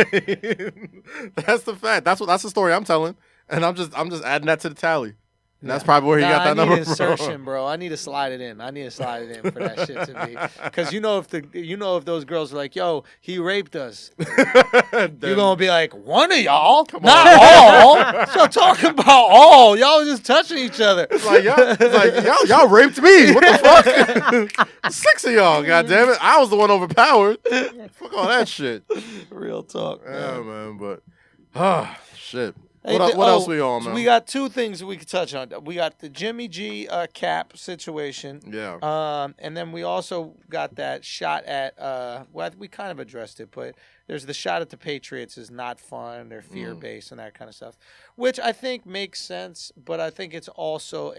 That's the fact. That's the story I'm telling, and I'm just adding that to the tally. And that's probably where he got that number from. I need insertion, bro. I need to slide it in. For that shit to be. Because if those girls are like, yo, he raped us, you're gonna be like, one of y'all, not all. So talking about all, y'all was just touching each other. It's like y'all raped me. What the fuck? 6 of y'all, goddamn it! I was the one overpowered. Fuck all that shit. Real talk. Yeah, man. Shit. Hey, what else we on, man? We got 2 things we could touch on. We got the Jimmy G cap situation. Yeah. And then we also got that shot at we kind of addressed it, but there's the shot at the Patriots is not fun. They're fear-based and that kind of stuff, which I think makes sense, but I think it's also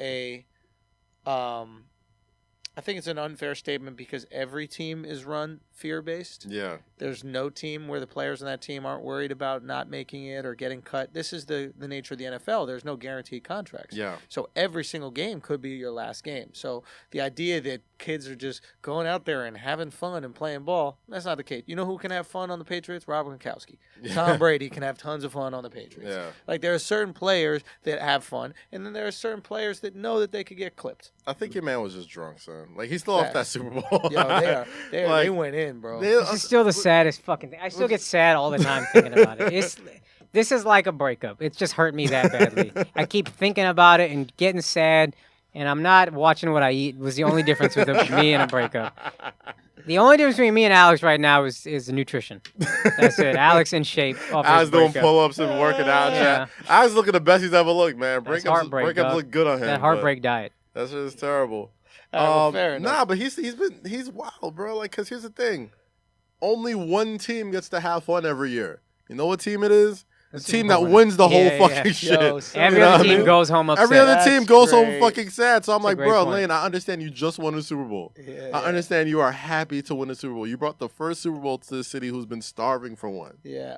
I think it's an unfair statement because every team is run fear-based. Yeah. There's no team where the players on that team aren't worried about not making it or getting cut. This is the nature of the NFL. There's no guaranteed contracts. Yeah. So every single game could be your last game. So the idea that kids are just going out there and having fun and playing ball, that's not the case. You know who can have fun on the Patriots? Rob Gronkowski. Tom Brady can have tons of fun on the Patriots. Yeah. Like there are certain players that have fun, and then there are certain players that know that they could get clipped. I think your man was just drunk, son. Like he's still off that Super Bowl. Yo, they went in, bro. This is still the saddest fucking thing. I still get sad all the time thinking about it. This is like a breakup. It's just hurt me that badly. I keep thinking about it and getting sad, and I'm not watching what I eat. Was the only difference with me and a breakup. The only difference between me and Alex right now is the nutrition. That's it. Alex in shape. Alex doing pull-ups and working out. Yeah. Alex looking the best he's ever looked, man. Breakups look good on him. That heartbreak diet. That's just terrible. Fair enough. Nah, but he's wild, bro. Like, cause here's the thing. Only one team gets to have fun every year. You know what team it is? The team that wins the whole fucking shit. Every other team goes home upset. Every other team goes home fucking sad. So I'm That's like, bro, Lane, I understand you just won a Super Bowl. I understand you are happy to win a Super Bowl. You brought the first Super Bowl to the city who's been starving for one. Yeah.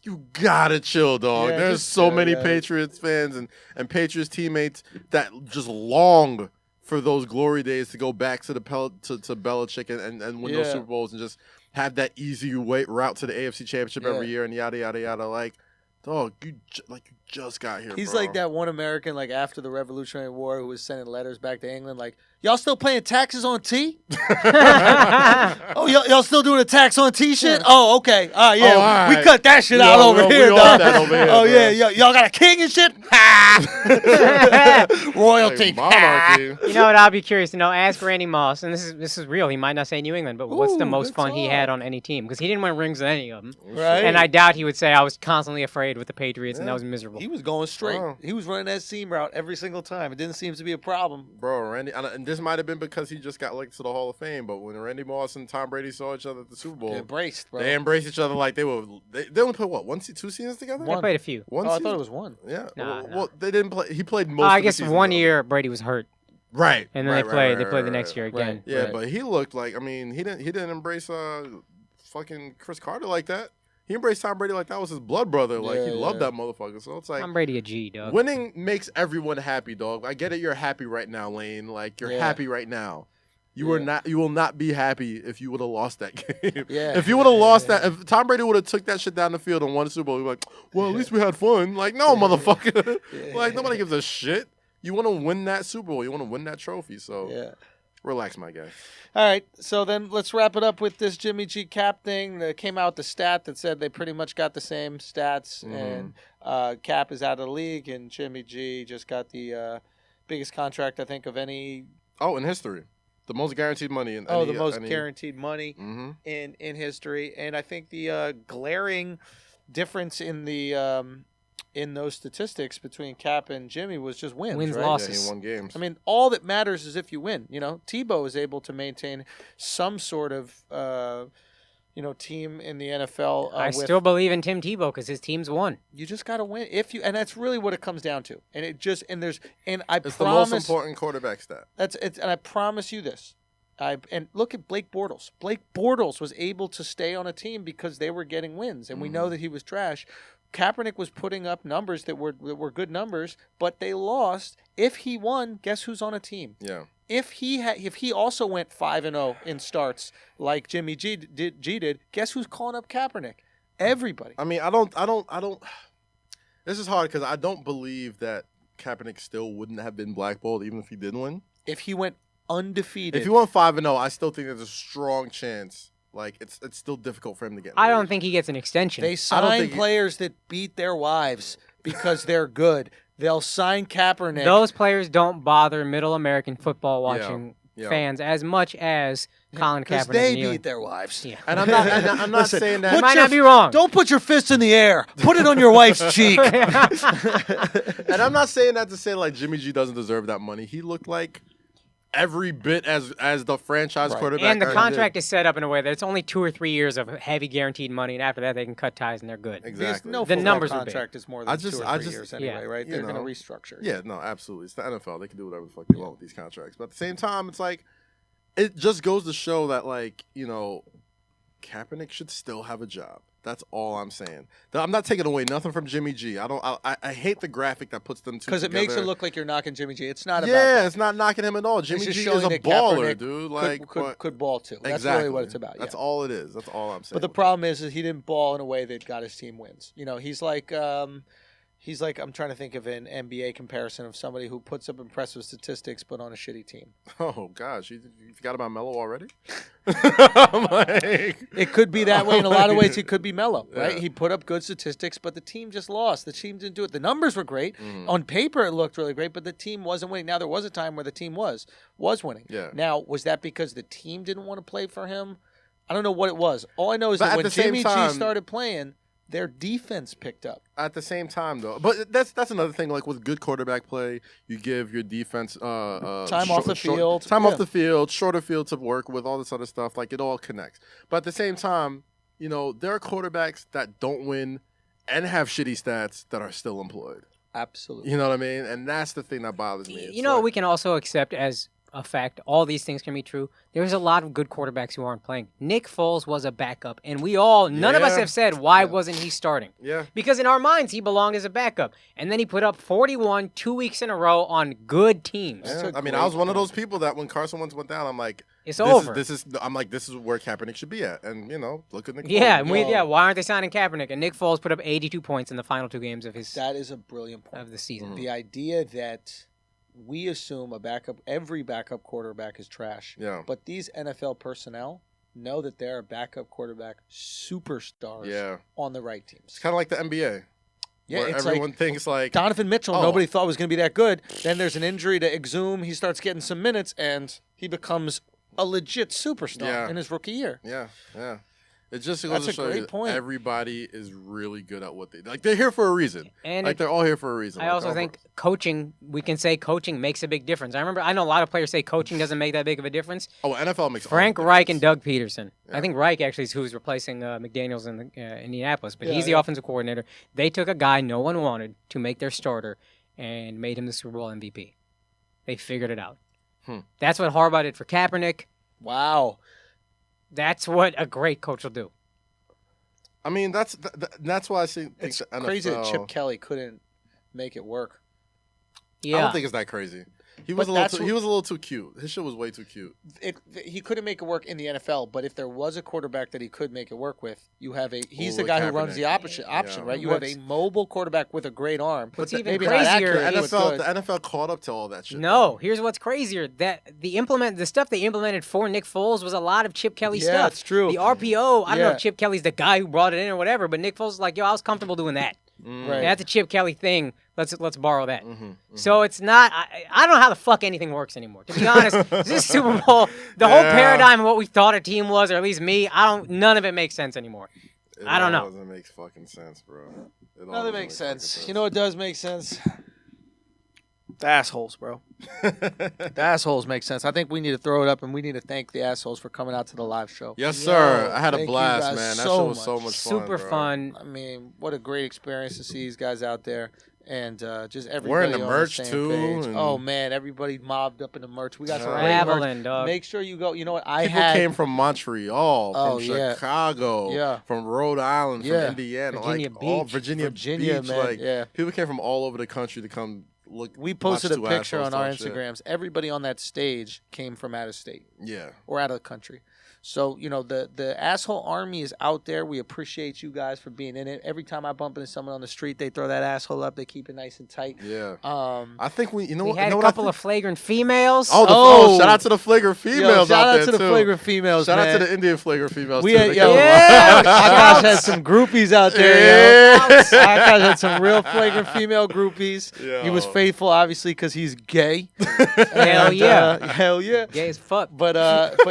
You gotta chill, dog. Yeah, There's so many Patriots fans and Patriots teammates that just long for those glory days to go back to to Belichick and win those Super Bowls and just have that easy route to the AFC Championship every year and yada yada yada. Like, dog, you just got here. He's bro. like that one American, like after the Revolutionary War, who was sending letters back to England, like, y'all still paying taxes on tea? Oh, y'all still doing a tax on tea shit? Oh, okay. All right. We cut that shit out over here, dog. Oh, yeah. Y'all got a king and shit? Royalty. Monarchy. You know what? I'll be curious to know. Ask Randy Moss, and this is real. He might not say New England, but what's the most fun he had on any team? Because he didn't win rings with any of them. Right. And I doubt he would say I was constantly afraid with the Patriots, and that was miserable. He was going straight. He was running that seam route every single time. It didn't seem to be a problem. Bro, Randy, and this might have been because he just got elected to the Hall of Fame, but when Randy Moss and Tom Brady saw each other at the Super Bowl, they embraced each other like they only played what, 2 seasons together? They played a few. I thought it was one. Yeah. Nah. Well, they didn't play. He played most. I of guess the season, one though. year Brady was hurt. Right. And then they played the next year again. Yeah, but he looked like, I mean, he didn't embrace fucking Chris Carter like that. He embraced Tom Brady like that was his blood brother. Like, he loved that motherfucker. So it's like... Tom Brady a G, dog. Winning makes everyone happy, dog. I get it. You're happy right now, Lane. Like, you're happy right now. You will not be happy if you would have lost that game. If you would have lost that, if Tom Brady would have took that shit down the field and won the Super Bowl, you'd be like, well, at least we had fun. Like, no, motherfucker. Like, nobody gives a shit. You want to win that Super Bowl. You want to win that trophy. So, relax, my guy. All right, so then let's wrap it up with this Jimmy G Cap thing. That came out the stat that said they pretty much got the same stats, and Cap is out of the league, and Jimmy G just got the biggest contract, I think, of any... Oh, in history. The most guaranteed money. The most guaranteed money in history. And I think the glaring difference in the... in those statistics between Cap and Jimmy was just wins, right? Losses. Yeah, he won games. I mean, all that matters is if you win. You know, Tebow is able to maintain some sort of, team in the NFL. I still believe in Tim Tebow because his team's won. You just got to win and that's really what it comes down to. And it just it's the most important quarterback stat. And I promise you this. And look at Blake Bortles. Blake Bortles was able to stay on a team because they were getting wins, and we know that he was trash. Kaepernick was putting up numbers that were good numbers, but they lost. If he won, guess who's on a team? Yeah. If he also went 5-0 in starts like Jimmy G did, guess who's calling up Kaepernick? Everybody. I mean, I don't. This is hard because I don't believe that Kaepernick still wouldn't have been blackballed even if he did win. If he went undefeated. If he went 5-0, I still think there's a strong chance. Like, it's still difficult for him to get. I don't think he gets an extension. They sign players that beat their wives because they're good. They'll sign Kaepernick. Those players don't bother middle American football watching fans as much as Colin Kaepernick. Because they beat their wives. Yeah. And I'm not saying that. You might not be wrong. Don't put your fist in the air. Put it on your wife's cheek. And I'm not saying that to say, like, Jimmy G doesn't deserve that money. He looked like every bit as the franchise quarterback. And the contract is set up in a way that it's only 2 or 3 years of heavy guaranteed money, and after that they can cut ties and they're good. Exactly. No, the numbers contract is more than 2 or 3 years anyway, right? They're going to restructure. Yeah, no, absolutely. It's the NFL. They can do whatever the fuck they want with these contracts. But at the same time, it's like, it just goes to show that, like, Kaepernick should still have a job. That's all I'm saying. I'm not taking away nothing from Jimmy G. I hate the graphic that puts them two together. Because it makes it look like you're knocking Jimmy G. It's not about that. It's not knocking him at all. Jimmy G is a baller, dude. Like, could ball too. That's exactly. really what it's about. That's all it is. That's all I'm saying. But the problem is he didn't ball in a way that got his team wins. He's like I'm trying to think of an NBA comparison of somebody who puts up impressive statistics but on a shitty team. Oh gosh, you forgot about Melo already? It could be that way in a lot of ways. It could be Melo, right? He put up good statistics, but the team just lost. The team didn't do it. The numbers were great on paper. It looked really great, but the team wasn't winning. Now there was a time where the team was winning. Yeah. Now was that because the team didn't want to play for him? I don't know what it was. All I know is that when Jimmy G started playing, their defense picked up. At the same time, though. But that's another thing. Like, with good quarterback play, you give your defense time off the field. Off the field, shorter field to work with, all this other stuff. Like, it all connects. But at the same time, there are quarterbacks that don't win and have shitty stats that are still employed. Absolutely. You know what I mean? And that's the thing that bothers me. We can also accept as a fact, all these things can be true. There's a lot of good quarterbacks who aren't playing. Nick Foles was a backup, and none of us have said, why wasn't he starting? Yeah. Because in our minds, he belonged as a backup. And then he put up 41 2 weeks in a row on good teams. Yeah. I mean, I was one of those people that when Carson Wentz went down, I'm like, it's over. This is where Kaepernick should be at. And, look at Nick Foles. Yeah, why aren't they signing Kaepernick? And Nick Foles put up 82 points in the final 2 games of his... That is a brilliant point. Of the season. Mm-hmm. The idea that we assume every backup quarterback is trash. Yeah. But these NFL personnel know that there are backup quarterback superstars on the right teams. It's kind of like the NBA. Yeah, where it's everyone thinks like Donovan Mitchell. Nobody thought was going to be that good. Then there's an injury to Exum. He starts getting some minutes, and he becomes a legit superstar in his rookie year. Yeah. It just goes to show you everybody is really good at what they do. Like, they're here for a reason. And they're all here for a reason. I also think coaching, we can say coaching makes a big difference. I know a lot of players say coaching doesn't make that big of a difference. Oh, NFL makes Frank Reich and Doug Peterson. Yeah. I think Reich actually is who's replacing McDaniels in Indianapolis, but he's the offensive coordinator. They took a guy no one wanted to make their starter and made him the Super Bowl MVP. They figured it out. That's what Harbaugh did for Kaepernick. Wow. That's what a great coach will do. I mean, that's why I think It's the NFL, crazy that Chip Kelly couldn't make it work. Yeah. I don't think it's that crazy. He was a little too cute. His shit was way too cute. He couldn't make it work in the NFL, but if there was a quarterback that he could make it work with, you have he's the guy who runs the option, right? You have a mobile quarterback with a great arm. What's even maybe crazier, the NFL caught up to all that shit. No, here's what's crazier: that the stuff they implemented for Nick Foles was a lot of Chip Kelly stuff. Yeah, it's true. The RPO, I don't know if Chip Kelly's the guy who brought it in or whatever, but Nick Foles was like, yo, I was comfortable doing that. Right. That's a Chip Kelly thing. Let's borrow that. So it's not. I don't know how the fuck anything works anymore. To be honest, this Super Bowl, the whole paradigm of what we thought a team was, or at least me, none of it makes sense anymore. I don't know. It doesn't make fucking sense, bro. None of it makes sense. You know what does make sense? The assholes, bro. The assholes make sense. I think we need to throw it up, and we need to thank the assholes for coming out to the live show. Yes, sir. I had a blast, man. That show was so much fun. Super fun. I mean, what a great experience to see these guys out there. And just everybody wearing the on merch the same too. Page. Oh man, everybody mobbed up in the merch. We got some traveling, merch. dog. Make sure you go. You know what? People came from Montreal, from Chicago, from Rhode Island, from Indiana, Virginia Beach. Man. People came from all over the country to come look. We posted a picture on our Instagrams. Everybody on that stage came from out of state, or out of the country. So, you know, the asshole army is out there. We appreciate you guys for being in it. Every time I bump into someone on the street, they throw that asshole up. They keep it nice and tight. Yeah. I think we had a couple of flagrant females. Oh, shout out to the flagrant females shout out out to the flagrant females, Shout man. out to the Indian flagrant females, we too. Akaash had some groupies out there, yo. Akaash had some real flagrant female groupies. Yo. He was faithful, obviously, because he's gay. Hell yeah. Hell yeah. Gay as fuck. But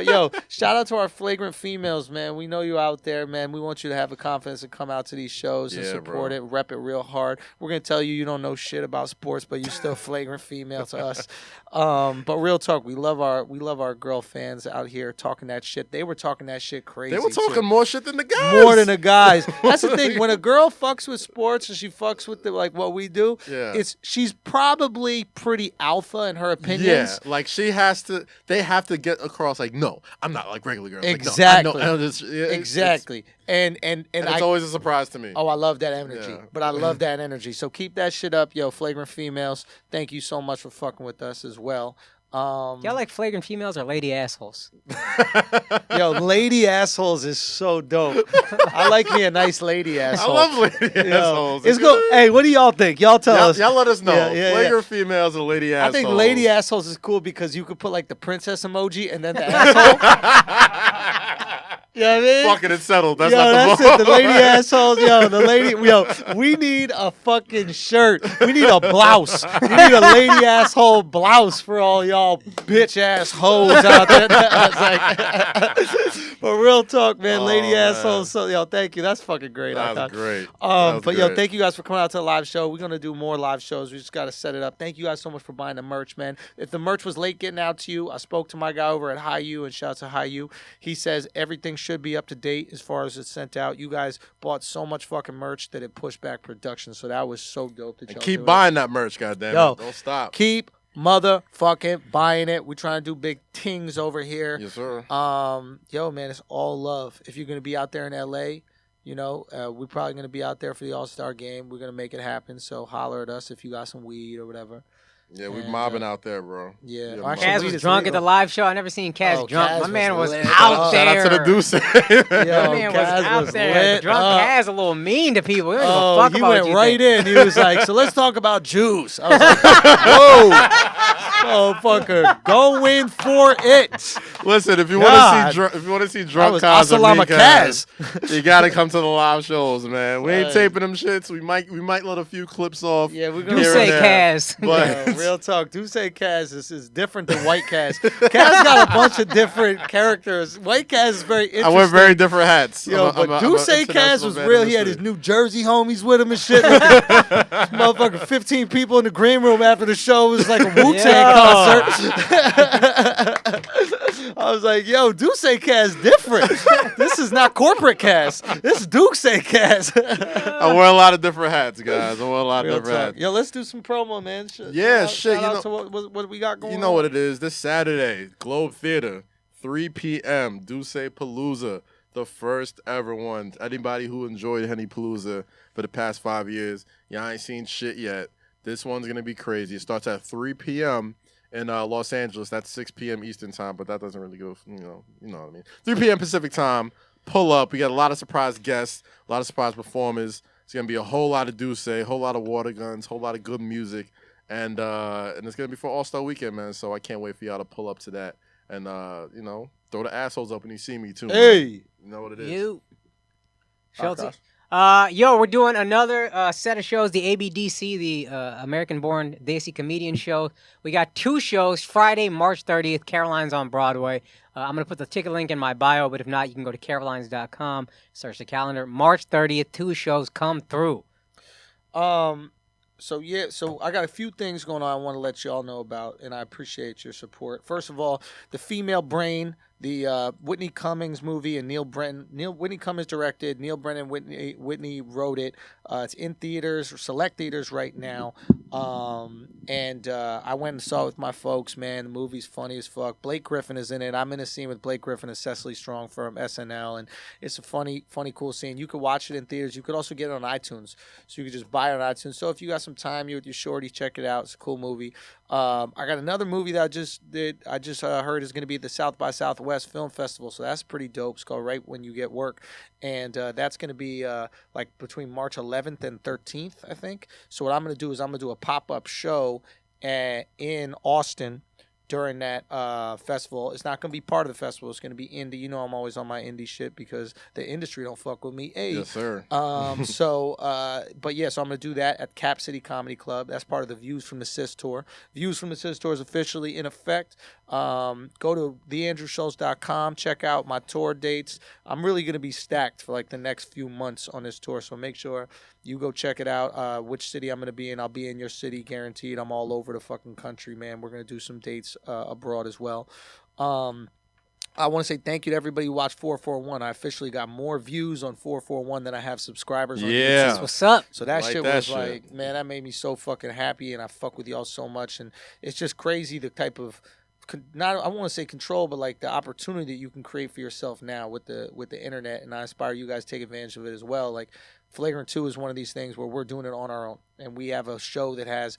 yo, shout out to our flagrant females, man. We know you out there, man. We want you to have the confidence to come out to these shows and support it, rep it real hard. We're gonna tell you don't know shit about sports, but you're still flagrant female to us. But real talk, we love our girl fans out here talking that shit. They were talking that shit crazy. They were talking more shit than the guys. More than the guys. That's the thing. When a girl fucks with sports and she fucks with what we do, she's probably pretty alpha in her opinions. Yeah, like they have to get across like, no, I'm not like regular girls. Exactly. Like, no, exactly. And it's always a surprise to me. Oh, I love that energy. But I love that energy. So keep that shit up, yo, flagrant females. Thank you so much for fucking with us as well. Y'all like flagrant females or lady assholes? Yo, lady assholes is so dope. I like me a nice lady asshole. I love lady assholes. Hey, what do y'all think? Y'all tell us. Y'all let us know. Flagrant females or lady assholes. I think lady assholes is cool because you could put like the princess emoji and then the asshole. You know what I mean? Fucking it's settled. That's it. The lady assholes. We need a fucking shirt. We need a blouse. We need a lady asshole blouse for all y'all bitch ass hoes out there. But real talk, man. Lady assholes. So, thank you. That's fucking great. That's great. Thank you guys for coming out to the live show. We're going to do more live shows. We just got to set it up. Thank you guys so much for buying the merch, man. If the merch was late getting out to you, I spoke to my guy over at High U, and shout out to High U. He says everything should be up to date as far as it's sent out. You guys bought so much fucking merch that it pushed back production, so that was so dope that y'all keep buying that merch, goddamn it. Don't stop. Keep motherfucking buying it. We're trying to do big things over here. Yes, sir. Man, it's all love. If you're gonna be out there in LA, we're probably gonna be out there for the All-Star game. We're gonna make it happen. So holler at us if you got some weed or whatever. Yeah, we mobbing out there, bro. Yeah. Kaz was drunk at the live show. I never seen Kaz drunk. My man was out there. Shout out to the Deuce. My man was out there. Drunk Kaz a little mean to people. He don't give a fuck about what you think. He went right in. He was like, so let's talk about juice. I was like, whoa. Motherfucker, go in for it. Listen, if you want to see drunk Kaz or me, Kaz, you got to come to the live shows, man. We ain't taping them shits. We might let a few clips off. Yeah, we're gonna say Kaz. But real talk. Do say Kaz. This is different than White Kaz. Kaz got a bunch of different characters. White Kaz is very interesting. I wear very different hats. But Do say Kaz was real. He had his New Jersey homies with him and shit. Motherfucker, 15 people in the green room after the show. It was like a Wu-Tang concert. I was like, yo, Do say Kaz different. This is not corporate Kaz. This is Duke say Kaz. I wear a lot of different hats, guys. I wear a lot of different hats. Yo, let's do some promo, man. Shout out to what we got going on. You know what it is. This Saturday, Globe Theater, 3 p.m., Duce Palooza. the first ever one. Anybody who enjoyed Hennypalooza for the past 5 years, y'all ain't seen shit yet. This one's going to be crazy. It starts at 3 p.m. in Los Angeles. That's 6 p.m. Eastern time, but that doesn't really go, you know what I mean. 3 p.m. Pacific time. Pull up. We got a lot of surprise guests, a lot of surprise performers. It's going to be a whole lot of Douce, a whole lot of water guns, a whole lot of good music. And it's going to be for All-Star Weekend, man. So I can't wait for y'all to pull up to that. And, throw the assholes up when you see me, too. Hey. Man. You know what it is. You. Schulz. We're doing another set of shows, the ABDC, the American-born Desi Comedian Show. We got 2 shows, Friday, March 30th, Caroline's on Broadway. I'm going to put the ticket link in my bio, but if not, you can go to carolines.com, search the calendar. March 30th, 2 shows come through. So I got a few things going on I want to let y'all know about, and I appreciate your support. First of all, The Female Brain, the Whitney Cummings movie, and Whitney Cummings directed, Neil Brennan Whitney wrote it. It's in theaters, select theaters right now. And I went and saw it with my folks, man. The movie's funny as fuck. Blake Griffin is in it. I'm in a scene with Blake Griffin and Cecily Strong from SNL, and it's a funny, cool scene. You could watch it in theaters. You could also get it on iTunes, so you could just buy it on iTunes. So if you got some time, you're with your shorty, check it out. It's a cool movie. I got another movie that I just heard is going to be at the South by Southwest Film Festival, so that's pretty dope. It's called Right When You Get Work, and that's going to be like between March 11th and 13th, I think. So what I'm going to do is I'm going to do a pop-up show in Austin during that festival. It's not going to be part of the festival. It's going to be indie. You know I'm always on my indie shit because the industry don't fuck with me. Hey. Yes, sir. So I'm going to do that at Cap City Comedy Club. That's part of the Views from the Sis Tour. Views from the Sis Tour is officially in effect. Go to theandrewschulz.com. Check out my tour dates. I'm really going to be stacked for like the next few months on this tour, so make sure you go check it out. Which city I'm going to be in. I'll be in your city, guaranteed. I'm all over the fucking country, man. We're going to do some dates abroad as well. I want to say thank you to everybody who watched 441. I officially got more views on 441 than I have subscribers on YouTube. That's what's up. So that shit was like, man, that made me so fucking happy, and I fuck with y'all so much. And it's just crazy the type of, I want to say control, but like the opportunity that you can create for yourself now with the internet. And I inspire you guys to take advantage of it as well. Like Flagrant 2 is one of these things where we're doing it on our own, and we have a show that has,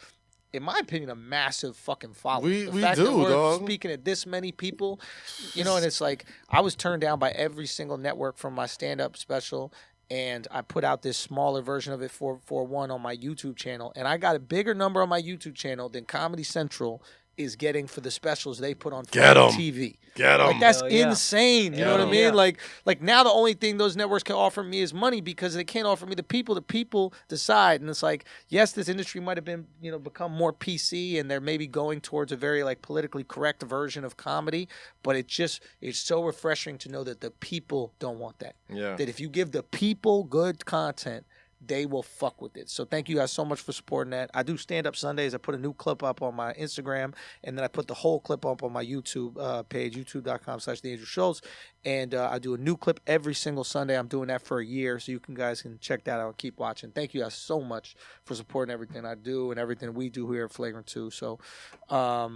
in my opinion, a massive fucking following. We do, dog. Speaking to this many people, and it's like I was turned down by every single network from my stand-up special, and I put out this smaller version of it, 441, on my YouTube channel, and I got a bigger number on my YouTube channel than Comedy Central is getting for the specials they put on TV. Get them. Like, that's insane. You know what I mean? Like now the only thing those networks can offer me is money because they can't offer me the people. The people decide. And it's like, yes, this industry might have been, become more PC, and they're maybe going towards a very like politically correct version of comedy, but it's so refreshing to know that the people don't want that. Yeah. That if you give the people good content, they will fuck with it. So thank you guys so much for supporting that. I do stand-up Sundays. I put a new clip up on my Instagram, and then I put the whole clip up on my YouTube page, youtube.com/theandrewschulz. And I do a new clip every single Sunday. I'm doing that for a year, so you guys can check that out and keep watching. Thank you guys so much for supporting everything I do and everything we do here at Flagrant 2. So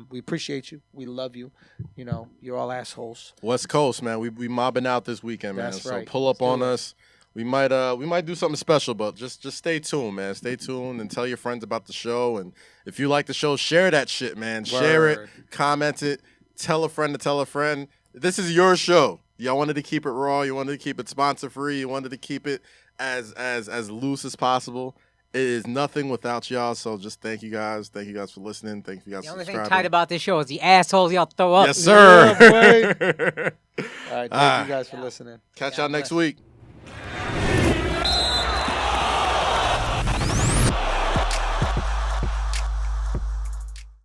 we appreciate you. We love you. You're all assholes. West Coast, man. We mobbing out this weekend, man. That's right. So pull up on us. We might do something special, but just stay tuned, man. Stay tuned and tell your friends about the show. And if you like the show, share that shit, man. Word. Share it, comment it, tell a friend to tell a friend. This is your show. Y'all wanted to keep it raw. You wanted to keep it sponsor free. You wanted to keep it as loose as possible. It is nothing without y'all. So just thank you guys. Thank you guys for listening. Thank you guys for subscribing. The only thing tight about this show is the assholes y'all throw up. Yes, sir. Yeah, all right. Thank you guys for listening. Catch y'all next week.